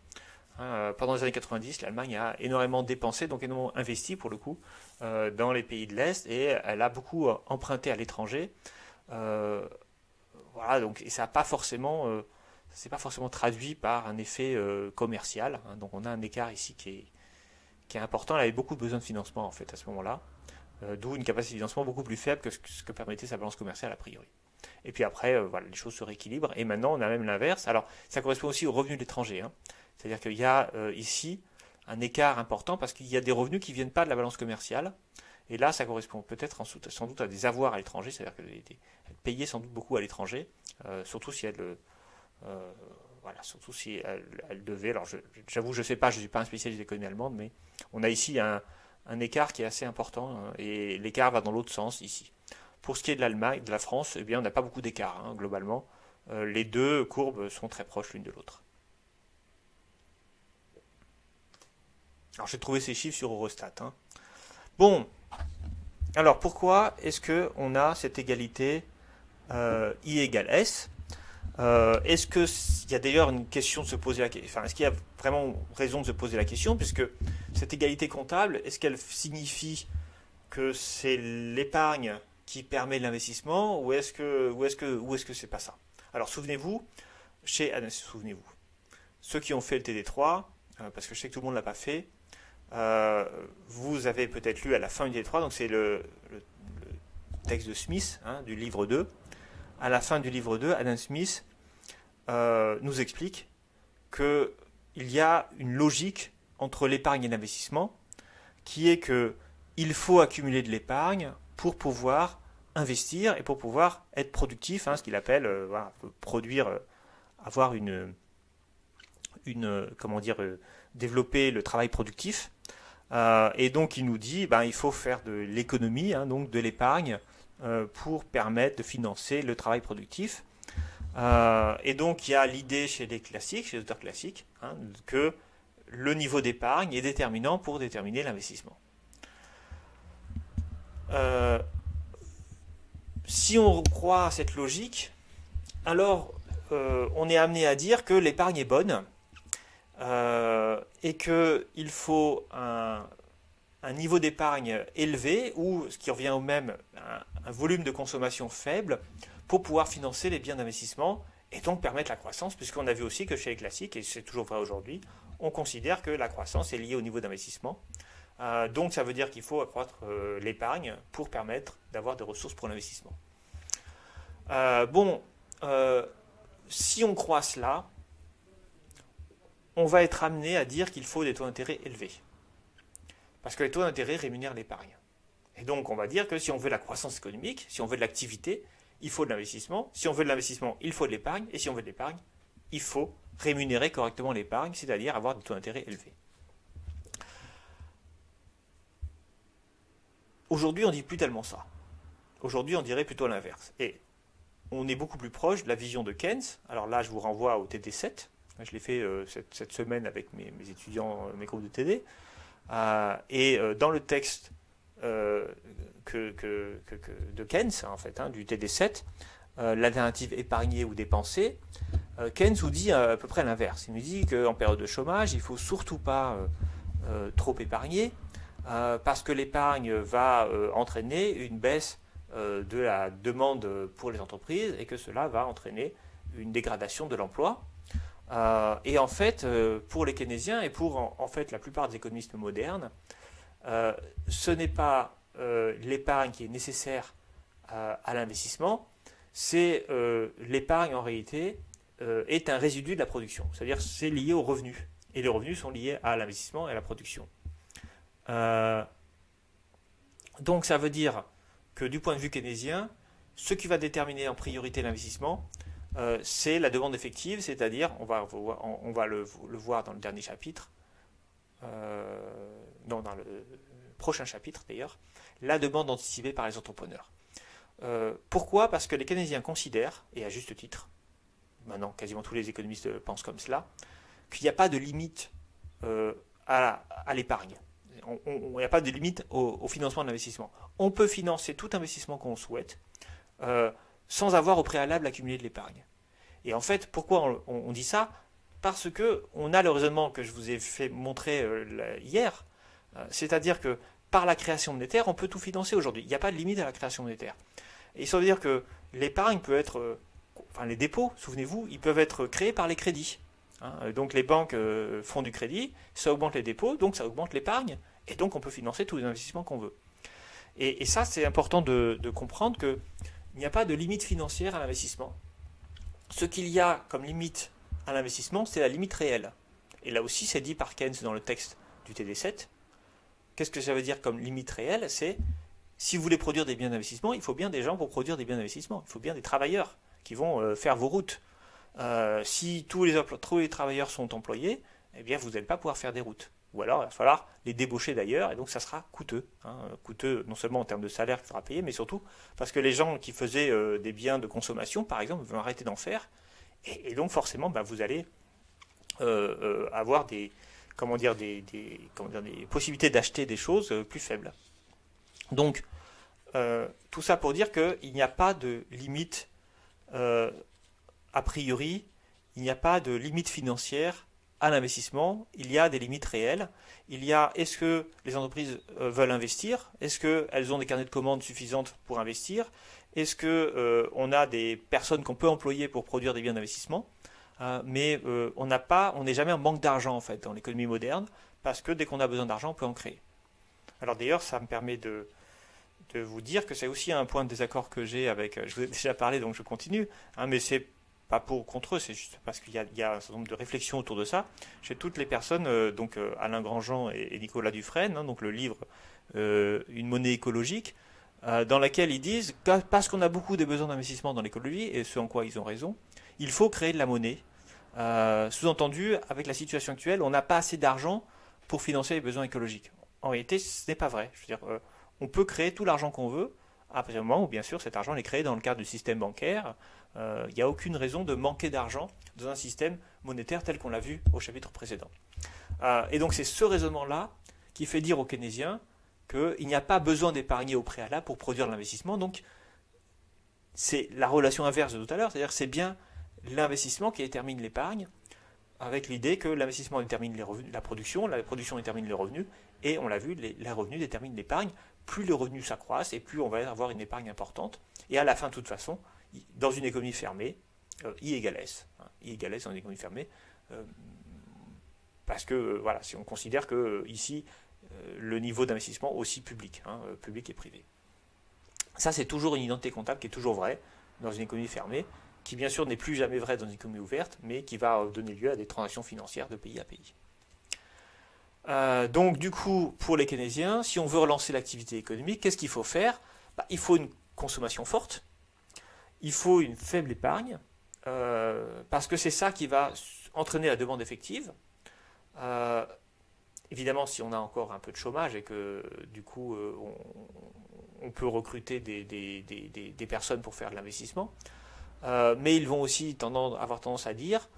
Pendant les années 90, l'Allemagne a énormément dépensé, donc énormément investi pour le coup, dans les pays de l'Est, et elle a beaucoup emprunté à l'étranger. Voilà, donc, et ça n'a pas forcément, c'est pas forcément traduit par un effet commercial. Donc on a un écart ici qui est important. Elle avait beaucoup besoin de financement en fait à ce moment-là, d'où une capacité de financement beaucoup plus faible que ce que permettait sa balance commerciale a priori. Et puis après, voilà, les choses se rééquilibrent. Et maintenant, on a même l'inverse. Alors, ça correspond aussi aux revenus de l'étranger, hein. C'est-à-dire qu'il y a ici un écart important parce qu'il y a des revenus qui ne viennent pas de la balance commerciale. Et là, ça correspond peut-être sans doute à des avoirs à l'étranger, c'est-à-dire qu'elle payait sans doute beaucoup à l'étranger, surtout si elle, voilà, surtout si elle devait. Alors, j'avoue, je ne sais pas, je ne suis pas un spécialiste d'économie allemande, mais on a ici un écart qui est assez important, hein, et l'écart va dans l'autre sens ici. Pour ce qui est de l'Allemagne, de la France, eh bien, on n'a pas beaucoup d'écart, hein, globalement. Les deux courbes sont très proches l'une de l'autre. Alors, j'ai trouvé ces chiffres sur Eurostat, hein. Bon, alors pourquoi est-ce qu'on a cette égalité I égale S? Est-ce qu'il y a d'ailleurs une question de se poser la question, enfin, est-ce qu'il y a vraiment raison de se poser la question, puisque cette égalité comptable, est-ce qu'elle signifie que c'est l'épargne qui permet l'investissement, ou est-ce que c'est pas ça? Alors souvenez-vous, souvenez-vous, ceux qui ont fait le TD3, parce que je sais que tout le monde l'a pas fait, vous avez peut-être lu à la fin du TD3, donc c'est le texte de Smith, hein, du livre 2. À la fin du livre 2, Adam Smith nous explique qu'il y a une logique entre l'épargne et l'investissement, qui est qu'il faut accumuler de l'épargne pour pouvoir investir et pour pouvoir être productif, hein, ce qu'il appelle voilà, produire, avoir comment dire, développer le travail productif. Et donc il nous dit il faut faire de l'économie, hein, donc de l'épargne, pour permettre de financer le travail productif. Et donc il y a l'idée chez les classiques, chez les auteurs classiques, hein, que le niveau d'épargne est déterminant pour déterminer l'investissement. Si on croit à cette logique, alors on est amené à dire que l'épargne est bonne, et qu'il faut un niveau d'épargne élevé, ou ce qui revient au même, un volume de consommation faible, pour pouvoir financer les biens d'investissement et donc permettre la croissance, puisqu'on a vu aussi que chez les classiques, et c'est toujours vrai aujourd'hui, on considère que la croissance est liée au niveau d'investissement. Donc ça veut dire qu'il faut accroître l'épargne pour permettre d'avoir des ressources pour l'investissement. Si on croit cela, on va être amené à dire qu'il faut des taux d'intérêt élevés. Parce que les taux d'intérêt rémunèrent l'épargne. Et donc on va dire que si on veut de la croissance économique, si on veut de l'activité, il faut de l'investissement. Si on veut de l'investissement, il faut de l'épargne. Et si on veut de l'épargne, il faut rémunérer correctement l'épargne, c'est-à-dire avoir des taux d'intérêt élevés. Aujourd'hui, on ne dit plus tellement ça. Aujourd'hui, on dirait plutôt l'inverse. Et on est beaucoup plus proche de la vision de Keynes. Alors là, je vous renvoie au TD7. Je l'ai fait cette semaine avec mes étudiants, mes groupes de TD. Dans le texte de Keynes, en fait, hein, du TD7, l'alternative épargner ou dépenser, Keynes nous dit à peu près l'inverse. Il nous dit qu'en période de chômage, il ne faut surtout pas trop épargner, parce que l'épargne va entraîner une baisse de la demande pour les entreprises et que cela va entraîner une dégradation de l'emploi. Et en fait, pour les keynésiens et pour en fait la plupart des économistes modernes, ce n'est pas l'épargne qui est nécessaire à l'investissement, c'est l'épargne en réalité est un résidu de la production, c'est-à-dire c'est lié aux revenus, et les revenus sont liés à l'investissement et à la production. Donc ça veut dire que du point de vue keynésien, ce qui va déterminer en priorité l'investissement, c'est la demande effective, c'est-à-dire, on va le voir dans le dernier chapitre, dans le prochain chapitre d'ailleurs, la demande anticipée par les entrepreneurs. Pourquoi? Parce que les keynésiens considèrent, et à juste titre, maintenant quasiment tous les économistes pensent comme cela, qu'il n'y a pas de limite à l'épargne. Il n'y a pas de limite au financement de l'investissement. On peut financer tout investissement qu'on souhaite, sans avoir au préalable accumulé de l'épargne. Et en fait, pourquoi on dit ça? Parce qu'on a le raisonnement que je vous ai fait montrer hier, c'est-à-dire que par la création monétaire, on peut tout financer aujourd'hui. Il n'y a pas de limite à la création monétaire. Et ça veut dire que l'épargne peut être, les dépôts, souvenez-vous, ils peuvent être créés par les crédits. Donc les banques font du crédit, ça augmente les dépôts, donc ça augmente l'épargne, et donc on peut financer tous les investissements qu'on veut. Et ça, c'est important de comprendre que il n'y a pas de limite financière à l'investissement. Ce qu'il y a comme limite à l'investissement, c'est la limite réelle. Et là aussi, c'est dit par Keynes dans le texte du TD7. Qu'est-ce que ça veut dire comme limite réelle? C'est, si vous voulez produire des biens d'investissement, il faut bien des gens pour produire des biens d'investissement. Il faut bien des travailleurs qui vont faire vos routes. Si tous les travailleurs sont employés, eh bien, vous n'allez pas pouvoir faire des routes. Ou alors, il va falloir les débaucher d'ailleurs, et donc ça sera coûteux. Coûteux non seulement en termes de salaire qu'il faudra payer, mais surtout parce que les gens qui faisaient des biens de consommation, par exemple, vont arrêter d'en faire. Et donc, forcément, vous allez avoir des possibilités d'acheter des choses plus faibles. Donc, tout ça pour dire qu'il n'y a pas de limite, a priori, il n'y a pas de limite financière à l'investissement, il y a des limites réelles. Il y a, est-ce que les entreprises veulent investir? Est-ce qu'elles ont des carnets de commandes suffisantes pour investir? Est-ce qu'on a des personnes qu'on peut employer pour produire des biens d'investissement? Mais on n'est jamais en manque d'argent en fait dans l'économie moderne, parce que dès qu'on a besoin d'argent, on peut en créer. Alors d'ailleurs, ça me permet de vous dire que c'est aussi un point de désaccord que j'ai avec, je vous ai déjà parlé donc je continue, mais c'est pas contre eux, c'est juste parce qu'il y a un certain nombre de réflexions autour de ça. Chez toutes les personnes, Alain Grandjean et Nicolas Dufresne, donc le livre Une monnaie écologique, dans laquelle ils disent que parce qu'on a beaucoup de besoins d'investissement dans l'écologie, et ce en quoi ils ont raison, il faut créer de la monnaie. Sous-entendu, avec la situation actuelle, on n'a pas assez d'argent pour financer les besoins écologiques. En réalité, ce n'est pas vrai. Je veux dire, on peut créer tout l'argent qu'on veut, à partir du moment où, bien sûr, cet argent est créé dans le cadre du système bancaire. Il n'y a aucune raison de manquer d'argent dans un système monétaire tel qu'on l'a vu au chapitre précédent. Et donc, c'est ce raisonnement-là qui fait dire aux keynésiens qu'il n'y a pas besoin d'épargner au préalable pour produire de l'investissement. Donc, c'est la relation inverse de tout à l'heure, c'est-à-dire que c'est bien l'investissement qui détermine l'épargne, avec l'idée que l'investissement détermine les revenus, la production détermine les revenus, et on l'a vu, les revenus déterminent l'épargne. Plus les revenus s'accroissent, et plus on va avoir une épargne importante. Et à la fin, de toute façon, dans une économie fermée, I égale S. I égale S dans une économie fermée, parce que, voilà, si on considère que ici, le niveau d'investissement aussi public, public et privé. Ça, c'est toujours une identité comptable qui est toujours vraie dans une économie fermée, qui bien sûr n'est plus jamais vraie dans une économie ouverte, mais qui va donner lieu à des transactions financières de pays à pays. Donc du coup, pour les keynésiens, si on veut relancer l'activité économique, qu'est-ce qu'il faut faire? Il faut une consommation forte, il faut une faible épargne, parce que c'est ça qui va entraîner la demande effective. Évidemment, si on a encore un peu de chômage et que du coup on peut recruter des personnes pour faire de l'investissement, mais ils vont aussi avoir tendance à dire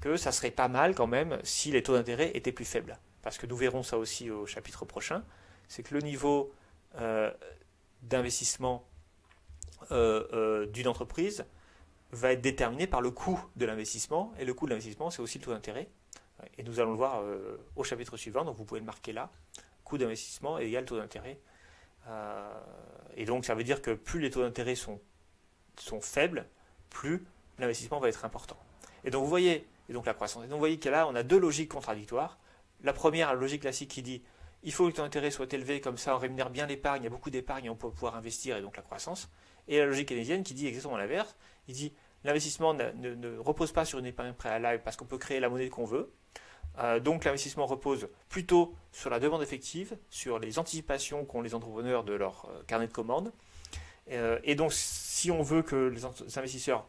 que ça serait pas mal quand même si les taux d'intérêt étaient plus faibles. Parce que nous verrons ça aussi au chapitre prochain, c'est que le niveau d'investissement d'une entreprise va être déterminé par le coût de l'investissement, et le coût de l'investissement, c'est aussi le taux d'intérêt. Et nous allons le voir au chapitre suivant, donc vous pouvez le marquer là, coût d'investissement égale taux d'intérêt. Et donc ça veut dire que plus les taux d'intérêt sont faibles, plus l'investissement va être important. Et donc vous voyez, et donc la croissance. Et donc vous voyez que là, on a deux logiques contradictoires. La première, la logique classique qui dit il faut que le taux d'intérêt soit élevé, comme ça on rémunère bien l'épargne, il y a beaucoup d'épargne et on peut pouvoir investir, et donc la croissance. Et la logique keynésienne qui dit exactement l'inverse, il dit l'investissement ne repose pas sur une épargne préalable parce qu'on peut créer la monnaie qu'on veut. Donc l'investissement repose plutôt sur la demande effective, sur les anticipations qu'ont les entrepreneurs de leur carnet de commandes. Et donc si on veut que les investisseurs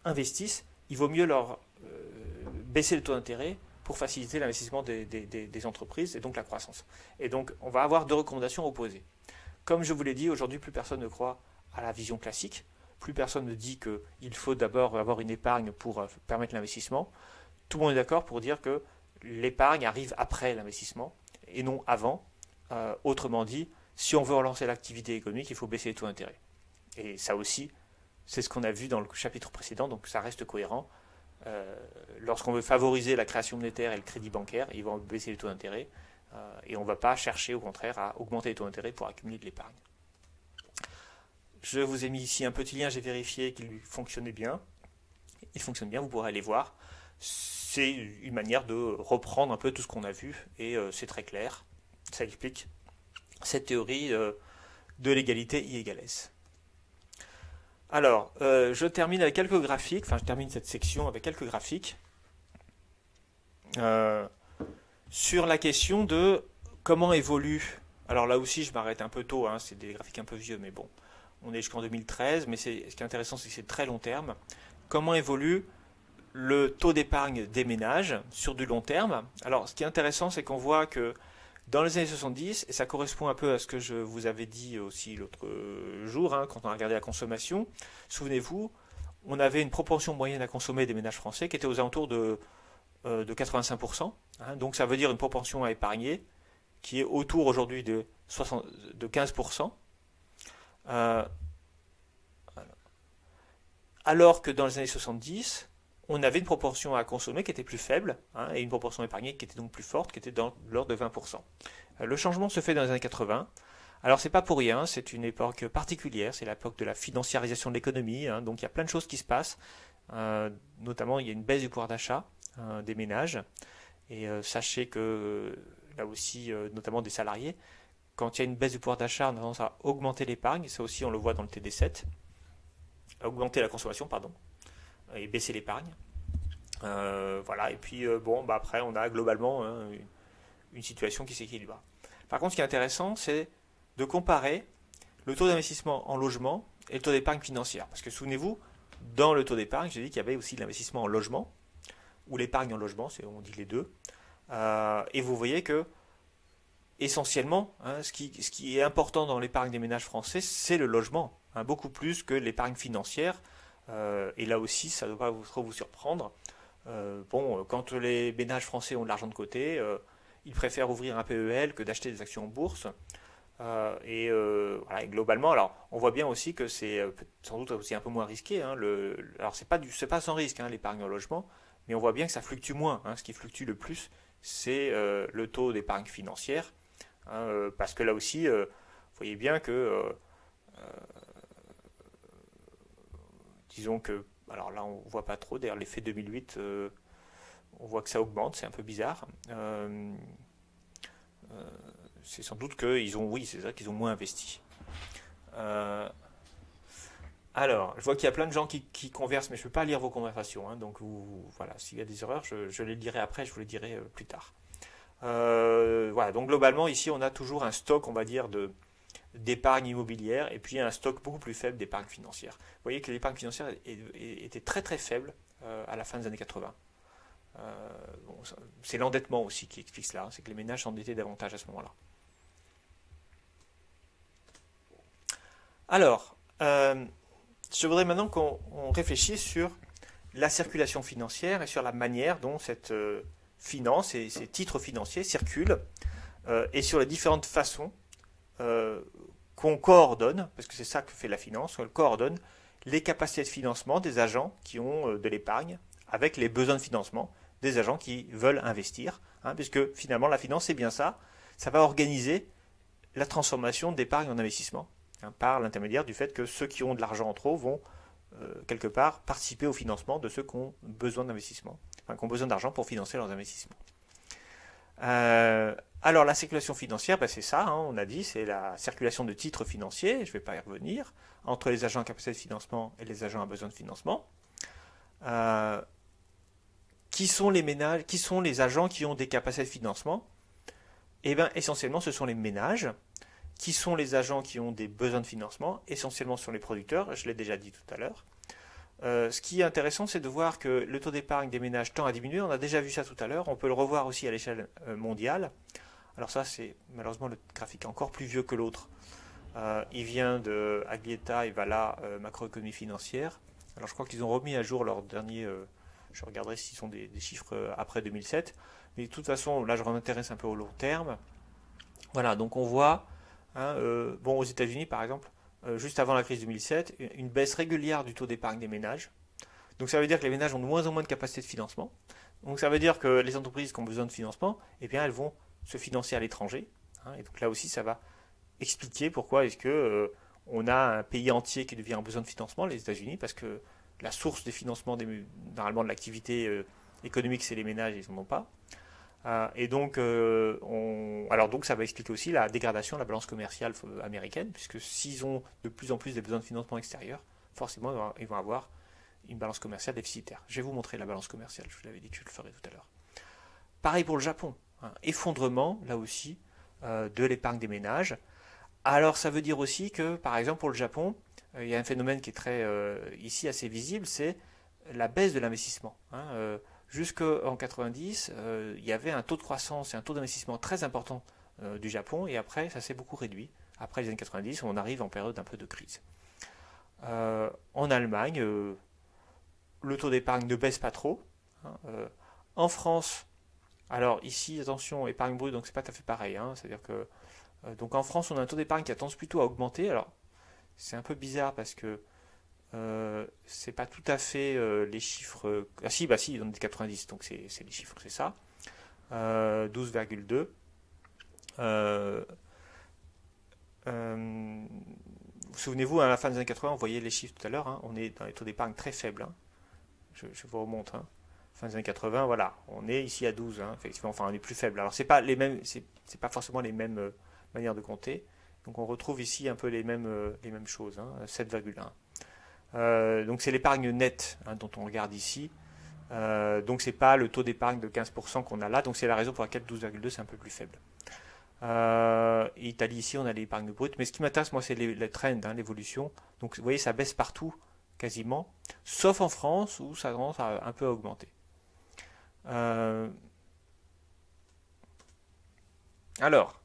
investissent, il vaut mieux leur baisser le taux d'intérêt pour faciliter l'investissement des entreprises et donc la croissance. Et donc on va avoir deux recommandations opposées. Comme je vous l'ai dit, aujourd'hui plus personne ne croit à la vision classique, plus personne ne dit qu'il faut d'abord avoir une épargne pour permettre l'investissement. Tout le monde est d'accord pour dire que l'épargne arrive après l'investissement et non avant. Autrement dit, si on veut relancer l'activité économique, il faut baisser les taux d'intérêt. Et ça aussi, c'est ce qu'on a vu dans le chapitre précédent, donc ça reste cohérent. Lorsqu'on veut favoriser la création monétaire et le crédit bancaire, ils vont baisser les taux d'intérêt et on ne va pas chercher au contraire à augmenter les taux d'intérêt pour accumuler de l'épargne. Je vous ai mis ici un petit lien, j'ai vérifié qu'il fonctionnait bien. Il fonctionne bien, vous pourrez aller voir. C'est une manière de reprendre un peu tout ce qu'on a vu et c'est très clair. Ça explique cette théorie de l'égalité I égale S. Alors, je termine avec quelques graphiques, enfin je termine cette section avec quelques graphiques euh, sur la question de comment évolue. Alors là aussi, je m'arrête un peu tôt, hein, c'est des graphiques un peu vieux, mais bon, on est jusqu'en 2013, mais ce qui est intéressant, c'est que c'est très long terme. Comment évolue le taux d'épargne des ménages sur du long terme? Alors, ce qui est intéressant, c'est qu'on voit que dans les années 70, et ça correspond un peu à ce que je vous avais dit aussi l'autre jour, hein, quand on a regardé la consommation, souvenez-vous, on avait une proportion moyenne à consommer des ménages français qui était aux alentours de 85%. Hein, donc ça veut dire une proportion à épargner qui est autour aujourd'hui de 15%. Euh, alors que dans les années 70, on avait une proportion à consommer qui était plus faible, hein, et une proportion épargnée qui était donc plus forte, qui était dans l'ordre de 20%. Le changement se fait dans les années 80. Alors c'est pas pour rien, c'est une époque particulière, c'est l'époque de la financiarisation de l'économie, hein, donc il y a plein de choses qui se passent, notamment il y a une baisse du pouvoir d'achat des ménages, et sachez que là aussi, notamment des salariés, quand il y a une baisse du pouvoir d'achat, on a tendance à augmenter l'épargne, ça aussi on le voit dans le TD7, à augmenter la consommation, pardon, et baisser l'épargne. Voilà, et puis bon, bah après on a globalement hein, une situation qui s'équilibre. Par contre, ce qui est intéressant, c'est de comparer le taux d'investissement en logement et le taux d'épargne financière. Parce que souvenez-vous, dans le taux d'épargne, j'ai dit qu'il y avait aussi l'investissement en logement, ou l'épargne en logement, on dit les deux. Et vous voyez que, essentiellement, hein, ce qui est important dans l'épargne des ménages français, c'est le logement, hein, beaucoup plus que l'épargne financière. Et là aussi, ça ne doit pas trop vous surprendre. Bon, quand les ménages français ont de l'argent de côté, ils préfèrent ouvrir un PEL que d'acheter des actions en bourse. Voilà, et globalement, alors on voit bien aussi que c'est sans doute aussi un peu moins risqué. Hein, alors c'est pas sans risque hein, l'épargne en logement, mais on voit bien que ça fluctue moins. Hein, ce qui fluctue le plus, c'est le taux d'épargne financière, hein, parce que là aussi, vous voyez bien que, disons que, alors là on voit pas trop. D'ailleurs l'effet 2008, on voit que ça augmente, c'est un peu bizarre. C'est sans doute qu'ils ont, oui, c'est ça qu'ils ont moins investi. Euh, alors, je vois qu'il y a plein de gens qui conversent, mais je ne peux pas lire vos conversations. Hein, donc, voilà, s'il y a des erreurs, je les dirai après, je vous les dirai plus tard. Voilà, donc globalement, ici, on a toujours un stock, on va dire, d'épargne immobilière et puis un stock beaucoup plus faible d'épargne financière. Vous voyez que l'épargne financière était très très faible à la fin des années 80. Bon, c'est l'endettement aussi qui explique cela, hein, c'est que les ménages s'endettaient davantage à ce moment-là. Alors, je voudrais maintenant qu'on réfléchisse sur la circulation financière et sur la manière dont cette finance et ces titres financiers circulent et sur les différentes façons qu'on coordonne, parce que c'est ça que fait la finance, on coordonne les capacités de financement des agents qui ont de l'épargne avec les besoins de financement des agents qui veulent investir, hein, puisque finalement la finance c'est bien ça, ça va organiser la transformation d'épargne en investissement, hein, par l'intermédiaire du fait que ceux qui ont de l'argent en trop vont quelque part participer au financement de ceux qui ont besoin d'investissement, enfin qui ont besoin d'argent pour financer leurs investissements. Alors la circulation financière, ben, c'est ça, hein, on a dit, c'est la circulation de titres financiers, je ne vais pas y revenir, entre les agents à capacité de financement et les agents à besoin de financement. Qui sont les ménages, qui sont les agents qui ont des capacités de financement? Eh bien, essentiellement, ce sont les ménages. Qui sont les agents qui ont des besoins de financement? Essentiellement, ce sont les producteurs, je l'ai déjà dit tout à l'heure. Ce qui est intéressant, c'est de voir que le taux d'épargne des ménages tend à diminuer. On a déjà vu ça tout à l'heure. On peut le revoir aussi à l'échelle mondiale. Alors ça, c'est malheureusement le graphique est encore plus vieux que l'autre. Il vient de Aglietta et Valla, macroéconomie financière. Alors je crois qu'ils ont remis à jour leur dernier... je regarderai s'ils sont des chiffres après 2007. Mais de toute façon, là, je m'intéresse un peu au long terme. Voilà, donc on voit, hein, bon, aux États-Unis, par exemple, juste avant la crise 2007, une baisse régulière du taux d'épargne des ménages. Donc ça veut dire que les ménages ont de moins en moins de capacité de financement. Donc ça veut dire que les entreprises qui ont besoin de financement, eh bien, elles vont se financer à l'étranger. Hein, et donc là aussi, ça va expliquer pourquoi est-ce que on a un pays entier qui devient en besoin de financement, les États-Unis, parce que la source des financements normalement de l'activité économique, c'est les ménages, ils n'en ont pas. Et donc, alors donc ça va expliquer aussi la dégradation de la balance commerciale américaine, puisque s'ils ont de plus en plus des besoins de financement extérieur, forcément, ils vont avoir une balance commerciale déficitaire. Je vais vous montrer la balance commerciale, je vous l'avais dit que je le ferai tout à l'heure. Pareil pour le Japon, hein, effondrement, là aussi, de l'épargne des ménages. Alors ça veut dire aussi que, par exemple, pour le Japon, il y a un phénomène qui est ici assez visible, c'est la baisse de l'investissement. Hein, jusqu'en 90, il y avait un taux de croissance et un taux d'investissement très important du Japon, et après, ça s'est beaucoup réduit. Après les années 90, on arrive en période un peu de crise. En Allemagne, le taux d'épargne ne baisse pas trop. Hein, en France, alors ici, attention, épargne brute, donc c'est pas tout à fait pareil. Hein, c'est-à-dire que donc en France, on a un taux d'épargne qui a tendance plutôt à augmenter. Alors, c'est un peu bizarre parce que c'est pas tout à fait les chiffres. Ah si, bah si, on est 90, donc c'est les chiffres, c'est ça. 12,2. Vous souvenez-vous, à la fin des années 80, on voyait les chiffres tout à l'heure, hein, on est dans les taux d'épargne très faibles. Hein. Je vous remonte. Hein. Fin des années 80, voilà, on est ici à 12, hein, effectivement, enfin on est plus faible. Alors c'est pas les mêmes, c'est pas forcément les mêmes manières de compter. Donc on retrouve ici un peu les mêmes choses, hein, 7,1. Donc c'est l'épargne nette hein, dont on regarde ici. Donc c'est pas le taux d'épargne de 15% qu'on a là, donc c'est la raison pour laquelle 12,2 c'est un peu plus faible. Italie ici on a l'épargne brute, mais ce qui m'intéresse moi c'est les trends, hein, l'évolution. Donc vous voyez ça baisse partout quasiment, sauf en France où ça commence un peu à augmenter. Alors,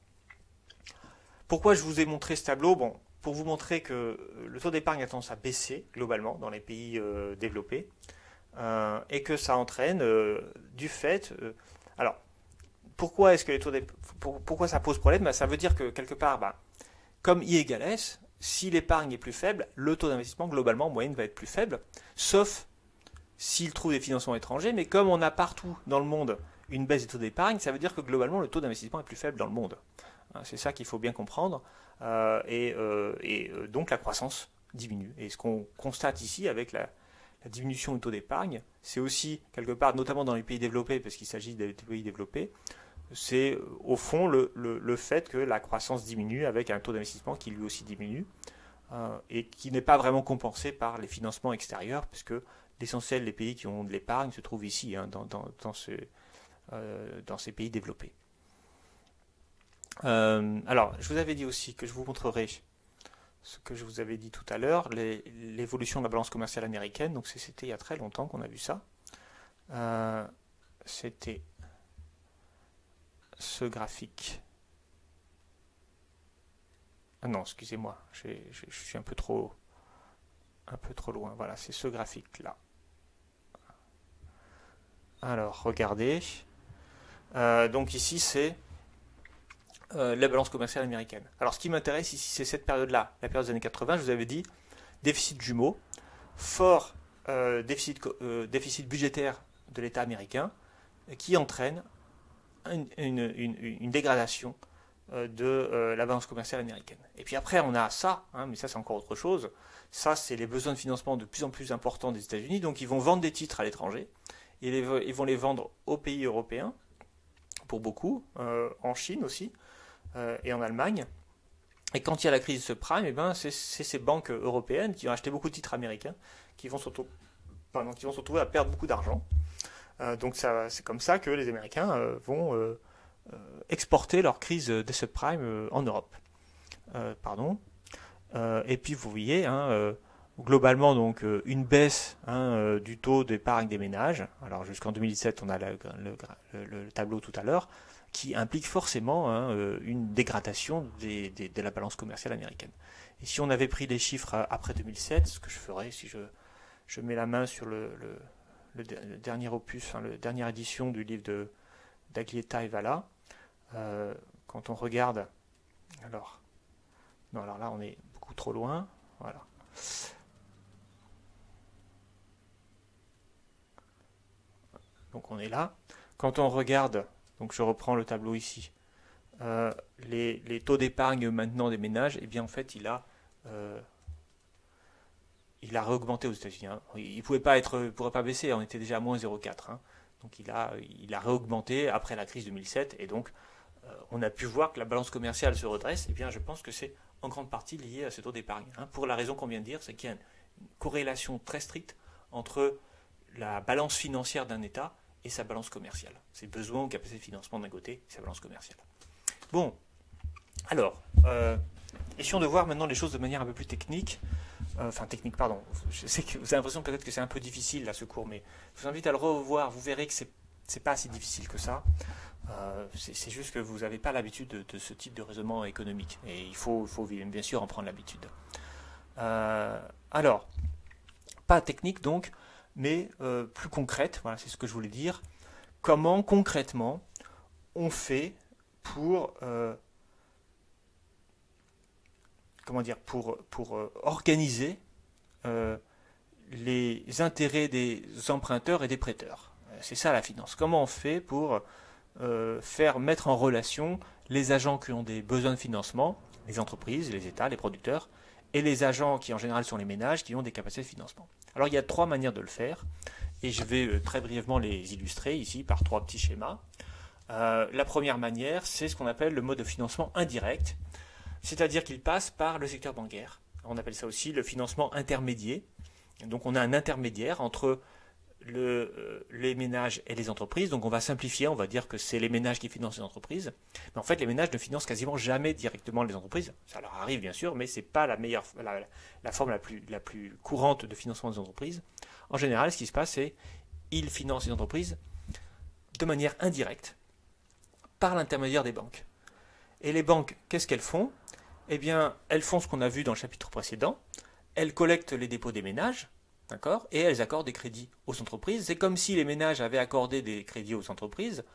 pourquoi je vous ai montré ce tableau? Bon, pour vous montrer que le taux d'épargne a tendance à baisser globalement dans les pays développés et que ça entraîne du fait. Alors, pourquoi est-ce que les taux pourquoi ça pose problème? Ça veut dire que quelque part, comme I égale S, si l'épargne est plus faible, le taux d'investissement globalement en moyenne va être plus faible, sauf s'il trouve des financements étrangers, mais comme on a partout dans le monde une baisse des taux d'épargne, ça veut dire que globalement le taux d'investissement est plus faible dans le monde. C'est ça qu'il faut bien comprendre, donc la croissance diminue. Et ce qu'on constate ici avec la diminution du taux d'épargne, c'est aussi quelque part, notamment dans les pays développés, parce qu'il s'agit des pays développés, c'est au fond le fait que la croissance diminue avec un taux d'investissement qui lui aussi diminue et qui n'est pas vraiment compensé par les financements extérieurs, puisque l'essentiel des pays qui ont de l'épargne se trouve ici, hein, dans ces pays développés. Alors, je vous avais dit aussi que je vous montrerai ce que je vous avais dit tout à l'heure, l'évolution de la balance commerciale américaine. Donc c'était il y a très longtemps qu'on a vu ça. C'était ce graphique. Ah non, excusez-moi, je suis un peu trop loin. Voilà, c'est ce graphique-là. Alors, regardez. Donc ici, c'est la balance commerciale américaine. Alors, ce qui m'intéresse ici, c'est cette période-là, la période des années 80. Je vous avais dit, déficit jumeau, fort déficit budgétaire de l'État américain, qui entraîne une dégradation de la balance commerciale américaine. Et puis après, on a ça, hein, mais ça c'est encore autre chose. Ça, c'est les besoins de financement de plus en plus importants des États-Unis. Donc, ils vont vendre des titres à l'étranger. Ils vont les vendre aux pays européens, pour beaucoup, en Chine aussi, et en Allemagne. Et quand il y a la crise subprime, c'est ces banques européennes qui ont acheté beaucoup de titres américains qui vont se retrouver à perdre beaucoup d'argent. Donc c'est comme ça que les Américains vont exporter leur crise des subprimes en Europe. Et puis vous voyez, hein, globalement donc une baisse du taux d'épargne des ménages. Alors jusqu'en 2017, on a le tableau tout à l'heure, qui implique forcément une dégradation de la balance commerciale américaine. Et si on avait pris les chiffres après 2007, ce que je ferais si je mets la main sur le dernier opus, la dernière édition du livre d'Aglietta et Valla, quand on regarde, alors là on est beaucoup trop loin, voilà. Donc on est là. Quand on regarde, donc je reprends le tableau ici, les taux d'épargne maintenant des ménages, eh bien en fait il a réaugmenté aux États-Unis. Hein. Il ne pourrait pas baisser, on était déjà à moins 0,4. Hein. Donc il a réaugmenté après la crise 2007 et donc on a pu voir que la balance commerciale se redresse. Eh bien je pense que c'est en grande partie lié à ce taux d'épargne. Hein, pour la raison qu'on vient de dire, c'est qu'il y a corrélation très stricte entre la balance financière d'un État et sa balance commerciale. Ses besoins ou capacités de financement d'un côté et sa balance commerciale. Bon, alors, essayons de voir maintenant les choses de manière un peu plus technique. Technique, pardon. Je sais que vous avez l'impression peut-être que c'est un peu difficile là ce cours, mais je vous invite à le revoir. Vous verrez que c'est pas si difficile que ça. C'est juste que vous n'avez pas l'habitude de ce type de raisonnement économique. Et il faut bien sûr en prendre l'habitude. Alors, pas technique donc, mais plus concrète. Voilà, c'est ce que je voulais dire. Comment concrètement on fait pour organiser les intérêts des emprunteurs et des prêteurs. C'est ça la finance. Comment on fait pour faire mettre en relation les agents qui ont des besoins de financement, les entreprises, les États, les producteurs, et les agents qui en général sont les ménages qui ont des capacités de financement. Alors il y a 3 manières de le faire, et je vais très brièvement les illustrer ici par 3 petits schémas. La première manière, c'est ce qu'on appelle le mode de financement indirect, c'est-à-dire qu'il passe par le secteur bancaire. On appelle ça aussi le financement intermédiaire. Donc on a un intermédiaire entre les ménages et les entreprises. Donc on va simplifier, on va dire que c'est les ménages qui financent les entreprises. Mais en fait, les ménages ne financent quasiment jamais directement les entreprises. Ça leur arrive bien sûr, mais ce n'est pas la forme la plus courante de financement des entreprises. En général, ce qui se passe, c'est qu'ils financent les entreprises de manière indirecte par l'intermédiaire des banques. Et les banques, qu'est-ce qu'elles font ? Eh bien, elles font ce qu'on a vu dans le chapitre précédent. Elles collectent les dépôts des ménages, d'accord, et elles accordent des crédits aux entreprises. C'est comme si les ménages avaient accordé des crédits aux entreprises,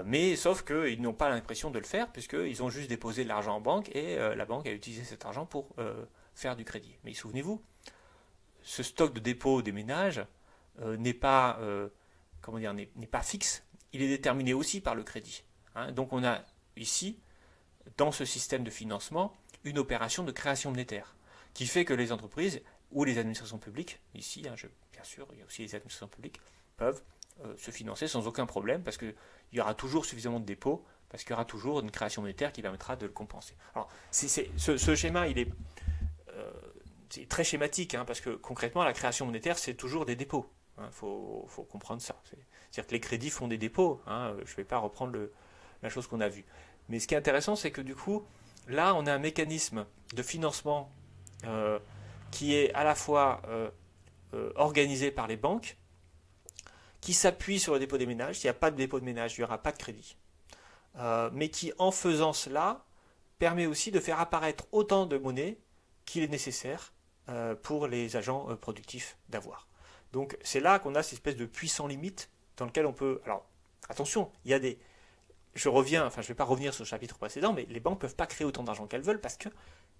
mais sauf qu'ils n'ont pas l'impression de le faire, puisqu'ils ont juste déposé de l'argent en banque, et la banque a utilisé cet argent pour faire du crédit. Mais souvenez-vous, ce stock de dépôts des ménages n'est pas fixe, il est déterminé aussi par le crédit. Donc on a ici, dans ce système de financement, une opération de création monétaire, qui fait que les entreprises ou les administrations publiques, ici, bien sûr, il y a aussi les administrations publiques, peuvent se financer sans aucun problème, parce qu'il y aura toujours suffisamment de dépôts, parce qu'il y aura toujours une création monétaire qui permettra de le compenser. Alors, ce schéma, c'est très schématique, parce que concrètement, la création monétaire, c'est toujours des dépôts. Faut comprendre ça. C'est-à-dire que les crédits font des dépôts. Je ne vais pas reprendre la chose qu'on a vue. Mais ce qui est intéressant, c'est que du coup, là, on a un mécanisme de financement qui est à la fois organisé par les banques, qui s'appuie sur le dépôt des ménages. S'il n'y a pas de dépôt de ménage, il n'y aura pas de crédit. Mais qui, en faisant cela, permet aussi de faire apparaître autant de monnaie qu'il est nécessaire pour les agents productifs d'avoir. Donc c'est là qu'on a cette espèce de puissant limite dans lequel on peut... Alors, attention, il y a des... Je ne vais pas revenir sur le chapitre précédent, mais les banques ne peuvent pas créer autant d'argent qu'elles veulent parce qu'il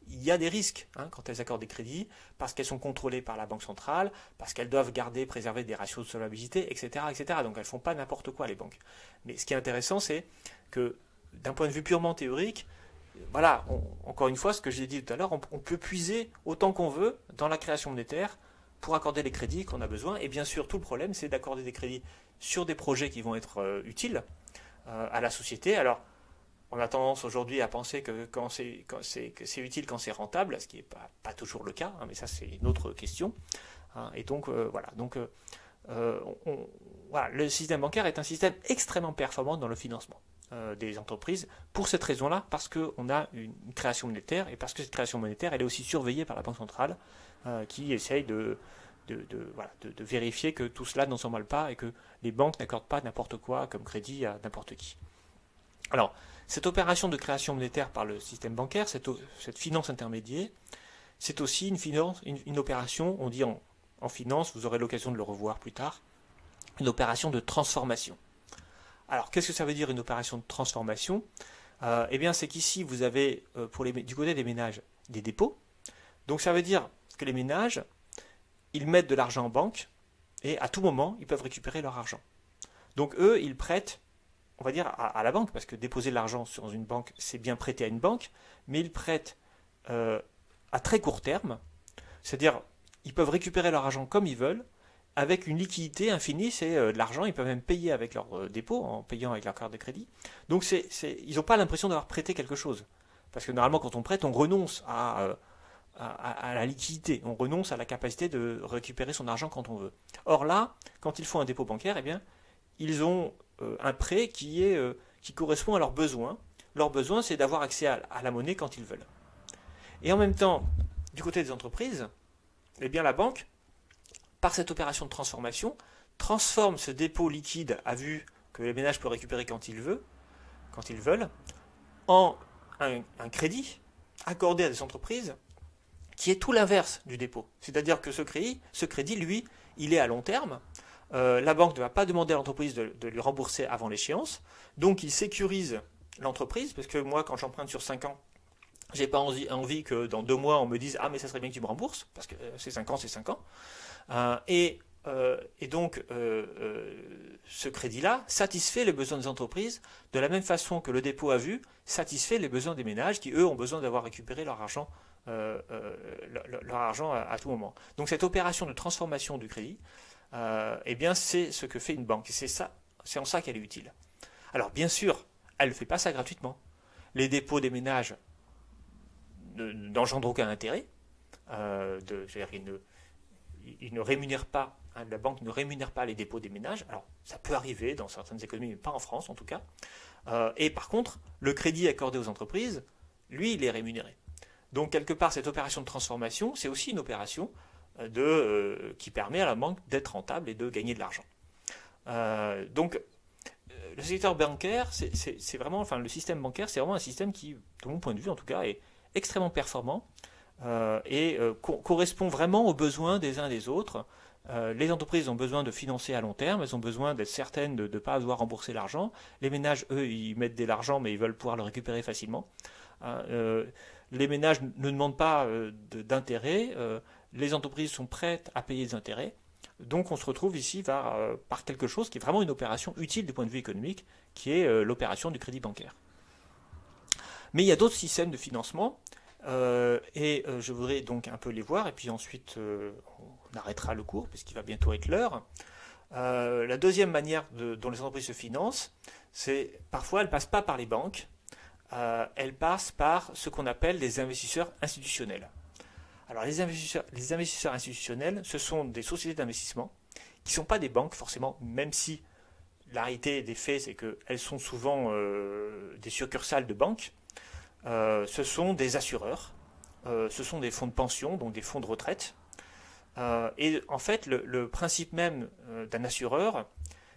y a des risques quand elles accordent des crédits, parce qu'elles sont contrôlées par la Banque centrale, parce qu'elles doivent préserver des ratios de solvabilité, etc., etc. Donc elles ne font pas n'importe quoi, les banques. Mais ce qui est intéressant, c'est que d'un point de vue purement théorique, voilà, encore une fois, ce que j'ai dit tout à l'heure, on peut puiser autant qu'on veut dans la création monétaire pour accorder les crédits qu'on a besoin. Et bien sûr, tout le problème, c'est d'accorder des crédits sur des projets qui vont être utiles à la société. Alors, on a tendance aujourd'hui à penser que c'est utile quand c'est rentable, ce qui n'est pas toujours le cas, mais ça c'est une autre question. Et donc voilà. Donc le système bancaire est un système extrêmement performant dans le financement des entreprises pour cette raison-là, parce qu'on a une création monétaire et parce que cette création monétaire elle est aussi surveillée par la Banque centrale qui essaye de vérifier que tout cela n'en s'emballe pas et que les banques n'accordent pas n'importe quoi comme crédit à n'importe qui. Alors, cette opération de création monétaire par le système bancaire, cette finance intermédiaire, c'est aussi une opération, on dit en finance, vous aurez l'occasion de le revoir plus tard, une opération de transformation. Alors, qu'est-ce que ça veut dire une opération de transformation ? Eh bien, c'est qu'ici, vous avez, du côté des ménages, des dépôts. Donc, ça veut dire que les ménages, ils mettent de l'argent en banque et à tout moment, ils peuvent récupérer leur argent. Donc, eux, ils prêtent, on va dire, à la banque, parce que déposer de l'argent sur une banque, c'est bien prêter à une banque, mais ils prêtent à très court terme, c'est-à-dire, ils peuvent récupérer leur argent comme ils veulent, avec une liquidité infinie, c'est de l'argent, ils peuvent même payer avec leur dépôt, en payant avec leur carte de crédit. Donc, ils n'ont pas l'impression d'avoir prêté quelque chose. Parce que normalement, quand on prête, on renonce à à la liquidité, on renonce à la capacité de récupérer son argent quand on veut. Or là, quand ils font un dépôt bancaire, eh bien, ils ont un prêt qui correspond à leurs besoins. Leur besoin, c'est d'avoir accès à la monnaie quand ils veulent. Et en même temps, du côté des entreprises, eh bien, la banque, par cette opération de transformation, transforme ce dépôt liquide à vue que les ménages peuvent récupérer quand ils veulent, en un crédit accordé à des entreprises qui est tout l'inverse du dépôt. C'est-à-dire que ce crédit, lui, il est à long terme. La banque ne va pas demander à l'entreprise de lui rembourser avant l'échéance. Donc, il sécurise l'entreprise, parce que moi, quand j'emprunte sur 5 ans, j'ai pas envie que dans 2 mois, on me dise « Ah, mais ça serait bien que tu me rembourses », parce que c'est 5 ans, c'est 5 ans. Et donc, ce crédit-là satisfait les besoins des entreprises de la même façon que le dépôt à vue satisfait les besoins des ménages qui, eux, ont besoin d'avoir récupéré leur argent à tout moment. Donc, cette opération de transformation du crédit, eh bien, c'est ce que fait une banque. Et c'est en ça qu'elle est utile. Alors, bien sûr, elle ne fait pas ça gratuitement. Les dépôts des ménages n'engendrent aucun intérêt. Ils ne rémunèrent pas, la banque ne rémunère pas les dépôts des ménages. Alors, ça peut arriver dans certaines économies, mais pas en France en tout cas. Et par contre, le crédit accordé aux entreprises, lui, il est rémunéré. Donc, quelque part, cette opération de transformation, c'est aussi une opération qui permet à la banque d'être rentable et de gagner de l'argent. Donc, le secteur bancaire, c'est vraiment, enfin, le système bancaire, c'est vraiment un système qui, de mon point de vue en tout cas, est extrêmement performant et correspond vraiment aux besoins des uns des autres. Les entreprises ont besoin de financer à long terme, elles ont besoin d'être certaines de ne pas devoir rembourser l'argent. Les ménages, eux, ils mettent de l'argent, mais ils veulent pouvoir le récupérer facilement. Les ménages ne demandent pas d'intérêt, les entreprises sont prêtes à payer des intérêts. Donc on se retrouve ici par quelque chose qui est vraiment une opération utile du point de vue économique, qui est l'opération du crédit bancaire. Mais il y a d'autres systèmes de financement, et je voudrais donc un peu les voir, et puis ensuite on arrêtera le cours, puisqu'il va bientôt être l'heure. La deuxième manière dont les entreprises se financent, c'est parfois elles ne passent pas par les banques, elles passent par ce qu'on appelle les investisseurs institutionnels. Alors les investisseurs institutionnels, ce sont des sociétés d'investissement qui ne sont pas des banques forcément, même si la réalité des faits, c'est qu'elles sont souvent des succursales de banques. Ce sont des assureurs, ce sont des fonds de pension, donc des fonds de retraite. Et en fait, le principe même d'un assureur,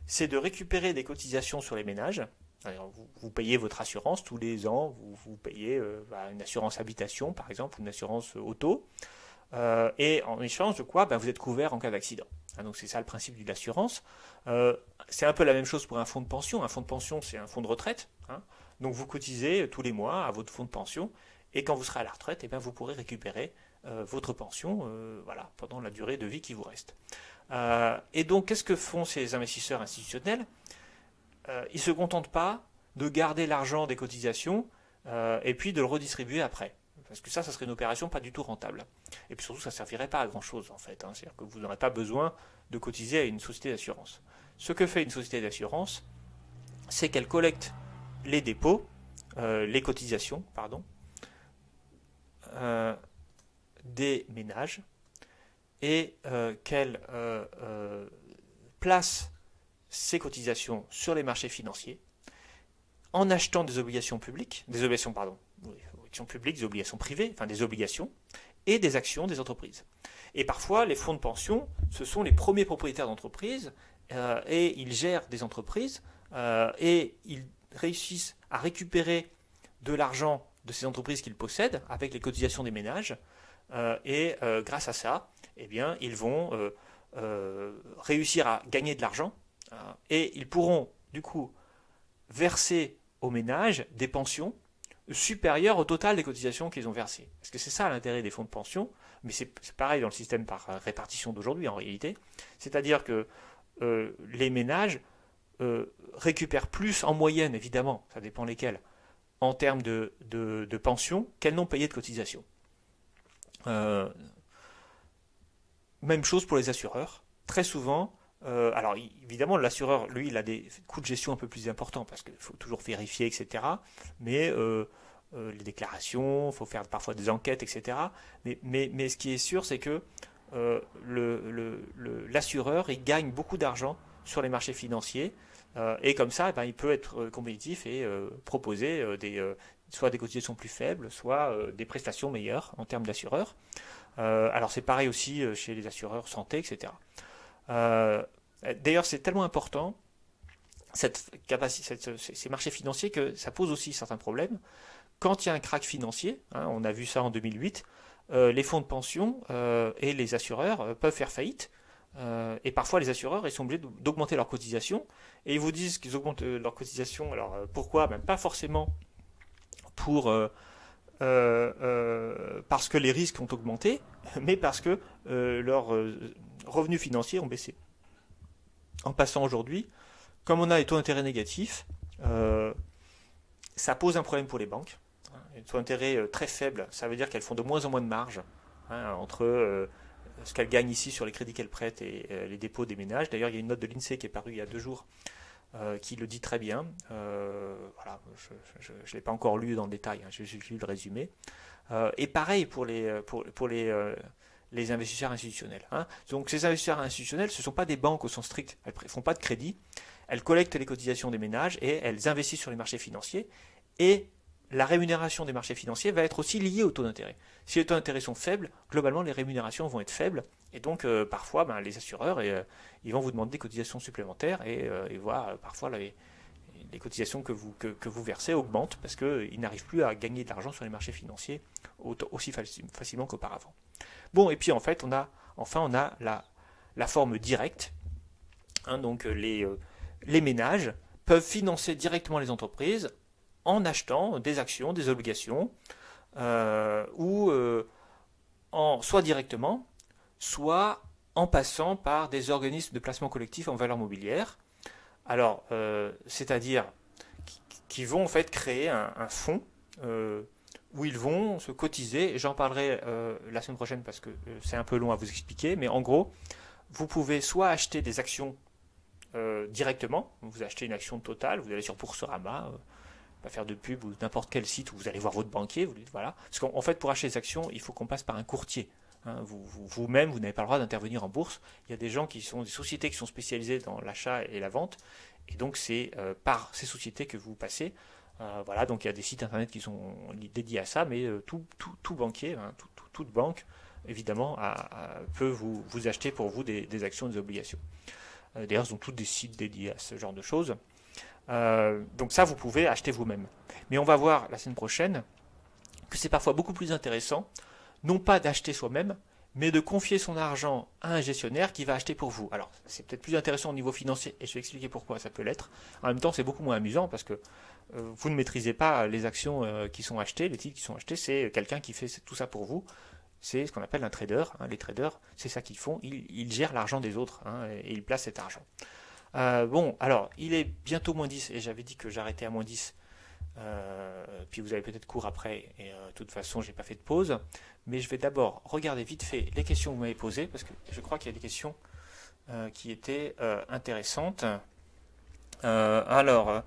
c'est de récupérer des cotisations sur les ménages. Alors, vous payez votre assurance tous les ans, vous payez une assurance habitation par exemple, ou une assurance auto, et en échange de quoi vous êtes couvert en cas d'accident. Donc c'est ça le principe de l'assurance. C'est un peu la même chose pour un fonds de pension. Un fonds de pension, c'est un fonds de retraite. Donc vous cotisez tous les mois à votre fonds de pension, et quand vous serez à la retraite, vous pourrez récupérer votre pension pendant la durée de vie qui vous reste. Et donc qu'est-ce que font ces investisseurs institutionnels ? Ils ne se contentent pas de garder l'argent des cotisations et puis de le redistribuer après. Parce que ça serait une opération pas du tout rentable. Et puis surtout, ça ne servirait pas à grand-chose en fait. C'est-à-dire que vous n'aurez pas besoin de cotiser à une société d'assurance. Ce que fait une société d'assurance, c'est qu'elle collecte les dépôts, les cotisations, des ménages et qu'elle place ces cotisations sur les marchés financiers en achetant des obligations publiques, des obligations privées, enfin des obligations et des actions des entreprises. Et parfois, les fonds de pension, ce sont les premiers propriétaires d'entreprises et ils gèrent des entreprises et ils réussissent à récupérer de l'argent de ces entreprises qu'ils possèdent avec les cotisations des ménages et grâce à ça, ils vont réussir à gagner de l'argent et ils pourront du coup verser aux ménages des pensions supérieures au total des cotisations qu'ils ont versées. Parce que c'est ça l'intérêt des fonds de pension, mais c'est pareil dans le système par répartition d'aujourd'hui en réalité. C'est-à-dire que les ménages récupèrent plus en moyenne, évidemment, ça dépend lesquels, en termes de pension qu'elles n'ont payé de cotisations. Même chose pour les assureurs. Très souvent, alors évidemment l'assureur, lui, il a des coûts de gestion un peu plus importants parce qu'il faut toujours vérifier, etc. Mais les déclarations, il faut faire parfois des enquêtes, etc. Mais ce qui est sûr, c'est que l'assureur, il gagne beaucoup d'argent sur les marchés financiers, et comme ça, il peut être compétitif et proposer soit des cotisations plus faibles, soit des prestations meilleures en termes d'assureurs. Alors c'est pareil aussi chez les assureurs santé, etc. D'ailleurs, c'est tellement important ces marchés financiers que ça pose aussi certains problèmes. Quand il y a un krach financier, on a vu ça en 2008, les fonds de pension et les assureurs peuvent faire faillite. Et parfois, les assureurs ils sont obligés d'augmenter leurs cotisations. Et ils vous disent qu'ils augmentent leurs cotisations. Alors pourquoi? Pas forcément parce que les risques ont augmenté, mais parce que leurs revenus financiers ont baissé. En passant aujourd'hui, comme on a des taux d'intérêt négatifs, ça pose un problème pour les banques. Les taux d'intérêt très faibles, ça veut dire qu'elles font de moins en moins de marge entre ce qu'elles gagnent ici sur les crédits qu'elles prêtent et les dépôts des ménages. D'ailleurs, il y a une note de l'INSEE qui est parue il y a 2 jours qui le dit très bien. Voilà, je ne l'ai pas encore lu dans le détail, j'ai juste lu le résumé. Et pareil pour les investisseurs institutionnels. Donc ces investisseurs institutionnels, ce ne sont pas des banques au sens strict, elles ne font pas de crédit, elles collectent les cotisations des ménages et elles investissent sur les marchés financiers. Et la rémunération des marchés financiers va être aussi liée au taux d'intérêt. Si les taux d'intérêt sont faibles, globalement les rémunérations vont être faibles. Et donc parfois les assureurs ils vont vous demander des cotisations supplémentaires et voir parfois les cotisations que vous versez augmentent parce qu'ils n'arrivent plus à gagner de l'argent sur les marchés financiers aussi facilement qu'auparavant. Bon, et puis en fait on a la forme directe. Donc les ménages peuvent financer directement les entreprises en achetant des actions, des obligations, ou soit directement, soit en passant par des organismes de placement collectif en valeur mobilière. Alors, c'est-à-dire qui vont en fait créer un fonds où ils vont se cotiser. J'en parlerai la semaine prochaine parce que c'est un peu long à vous expliquer, mais en gros, vous pouvez soit acheter des actions directement, vous achetez une action totale, vous allez sur Boursorama, pas faire de pub ou n'importe quel site où vous allez voir votre banquier, vous dites voilà. Parce qu'en fait, pour acheter des actions, il faut qu'on passe par un courtier. Vous-même, vous n'avez pas le droit d'intervenir en bourse. Il y a des gens qui sont des sociétés qui sont spécialisées dans l'achat et la vente, et donc c'est par ces sociétés que vous passez. Voilà, donc il y a des sites internet qui sont dédiés à ça, mais tout banquier, toute banque, évidemment, peut vous acheter pour vous des actions et des obligations. D'ailleurs, ils ont tous des sites dédiés à ce genre de choses. Donc ça, vous pouvez acheter vous-même. Mais on va voir la semaine prochaine que c'est parfois beaucoup plus intéressant, non pas d'acheter soi-même, mais de confier son argent à un gestionnaire qui va acheter pour vous. Alors, c'est peut-être plus intéressant au niveau financier, et je vais expliquer pourquoi ça peut l'être. En même temps, c'est beaucoup moins amusant, parce que vous ne maîtrisez pas les actions qui sont achetées, les titres qui sont achetés, c'est quelqu'un qui fait tout ça pour vous. C'est ce qu'on appelle un trader. Les traders, c'est ça qu'ils font, ils gèrent l'argent des autres, et ils placent cet argent. Bon, alors, il est bientôt moins 10, et j'avais dit que j'arrêtais à moins 10. Puis vous avez peut-être cours après, et de toute façon, j'ai pas fait de pause. Mais je vais d'abord regarder vite fait les questions que vous m'avez posées, parce que je crois qu'il y a des questions qui étaient intéressantes. Alors,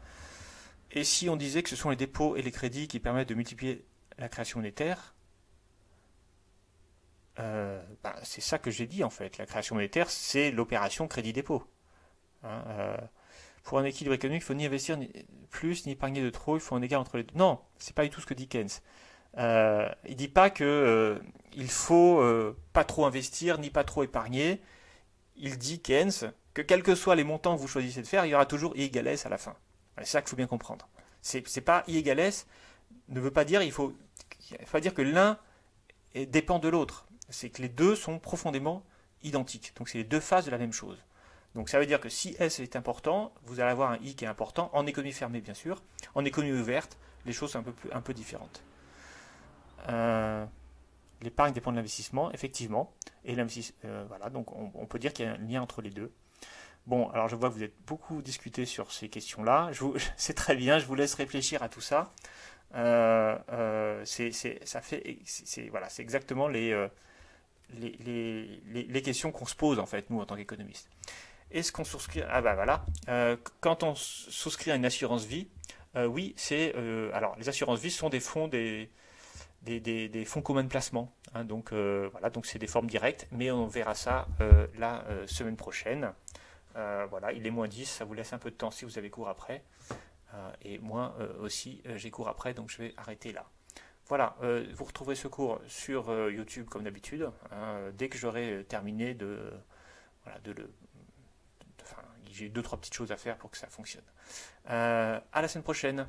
et si on disait que ce sont les dépôts et les crédits qui permettent de multiplier la création monétaire? C'est ça que j'ai dit en fait. La création monétaire, c'est l'opération crédit-dépôt. Pour un équilibre économique, il faut ni investir plus, ni épargner de trop, il faut un écart entre les deux. Non, c'est pas du tout ce que dit Keynes. Il dit pas que il faut pas trop investir, ni pas trop épargner. Il dit, Keynes, que quels que soient les montants que vous choisissez de faire, il y aura toujours I égale S à la fin. C'est ça qu'il faut bien comprendre. C'est pas I égale S ne veut pas dire il faut pas dire que l'un dépend de l'autre. C'est que les deux sont profondément identiques. Donc c'est les deux faces de la même chose. Donc ça veut dire que si S est important, vous allez avoir un I qui est important, en économie fermée bien sûr. En économie ouverte, les choses sont un peu différentes. L'épargne dépend de l'investissement, effectivement. Et voilà, donc on peut dire qu'il y a un lien entre les deux. Bon, alors je vois que vous êtes beaucoup discuté sur ces questions-là. C'est très bien, je vous laisse réfléchir à tout ça. C'est exactement les questions qu'on se pose en fait, nous, en tant qu'économistes. Est-ce qu'on souscrit... Ah bah voilà. Quand on souscrit à une assurance vie, Oui, alors les assurances vie sont des fonds des fonds communs de placement, hein. Donc voilà, donc c'est des formes directes, mais on verra ça la semaine prochaine. Voilà, il est -10, ça vous laisse un peu de temps si vous avez cours après. Et moi aussi, j'ai cours après, donc je vais arrêter là. Voilà, vous retrouverez ce cours sur YouTube comme d'habitude, hein, dès que j'aurai terminé voilà, enfin, j'ai deux, trois petites choses à faire pour que ça fonctionne. À la semaine prochaine.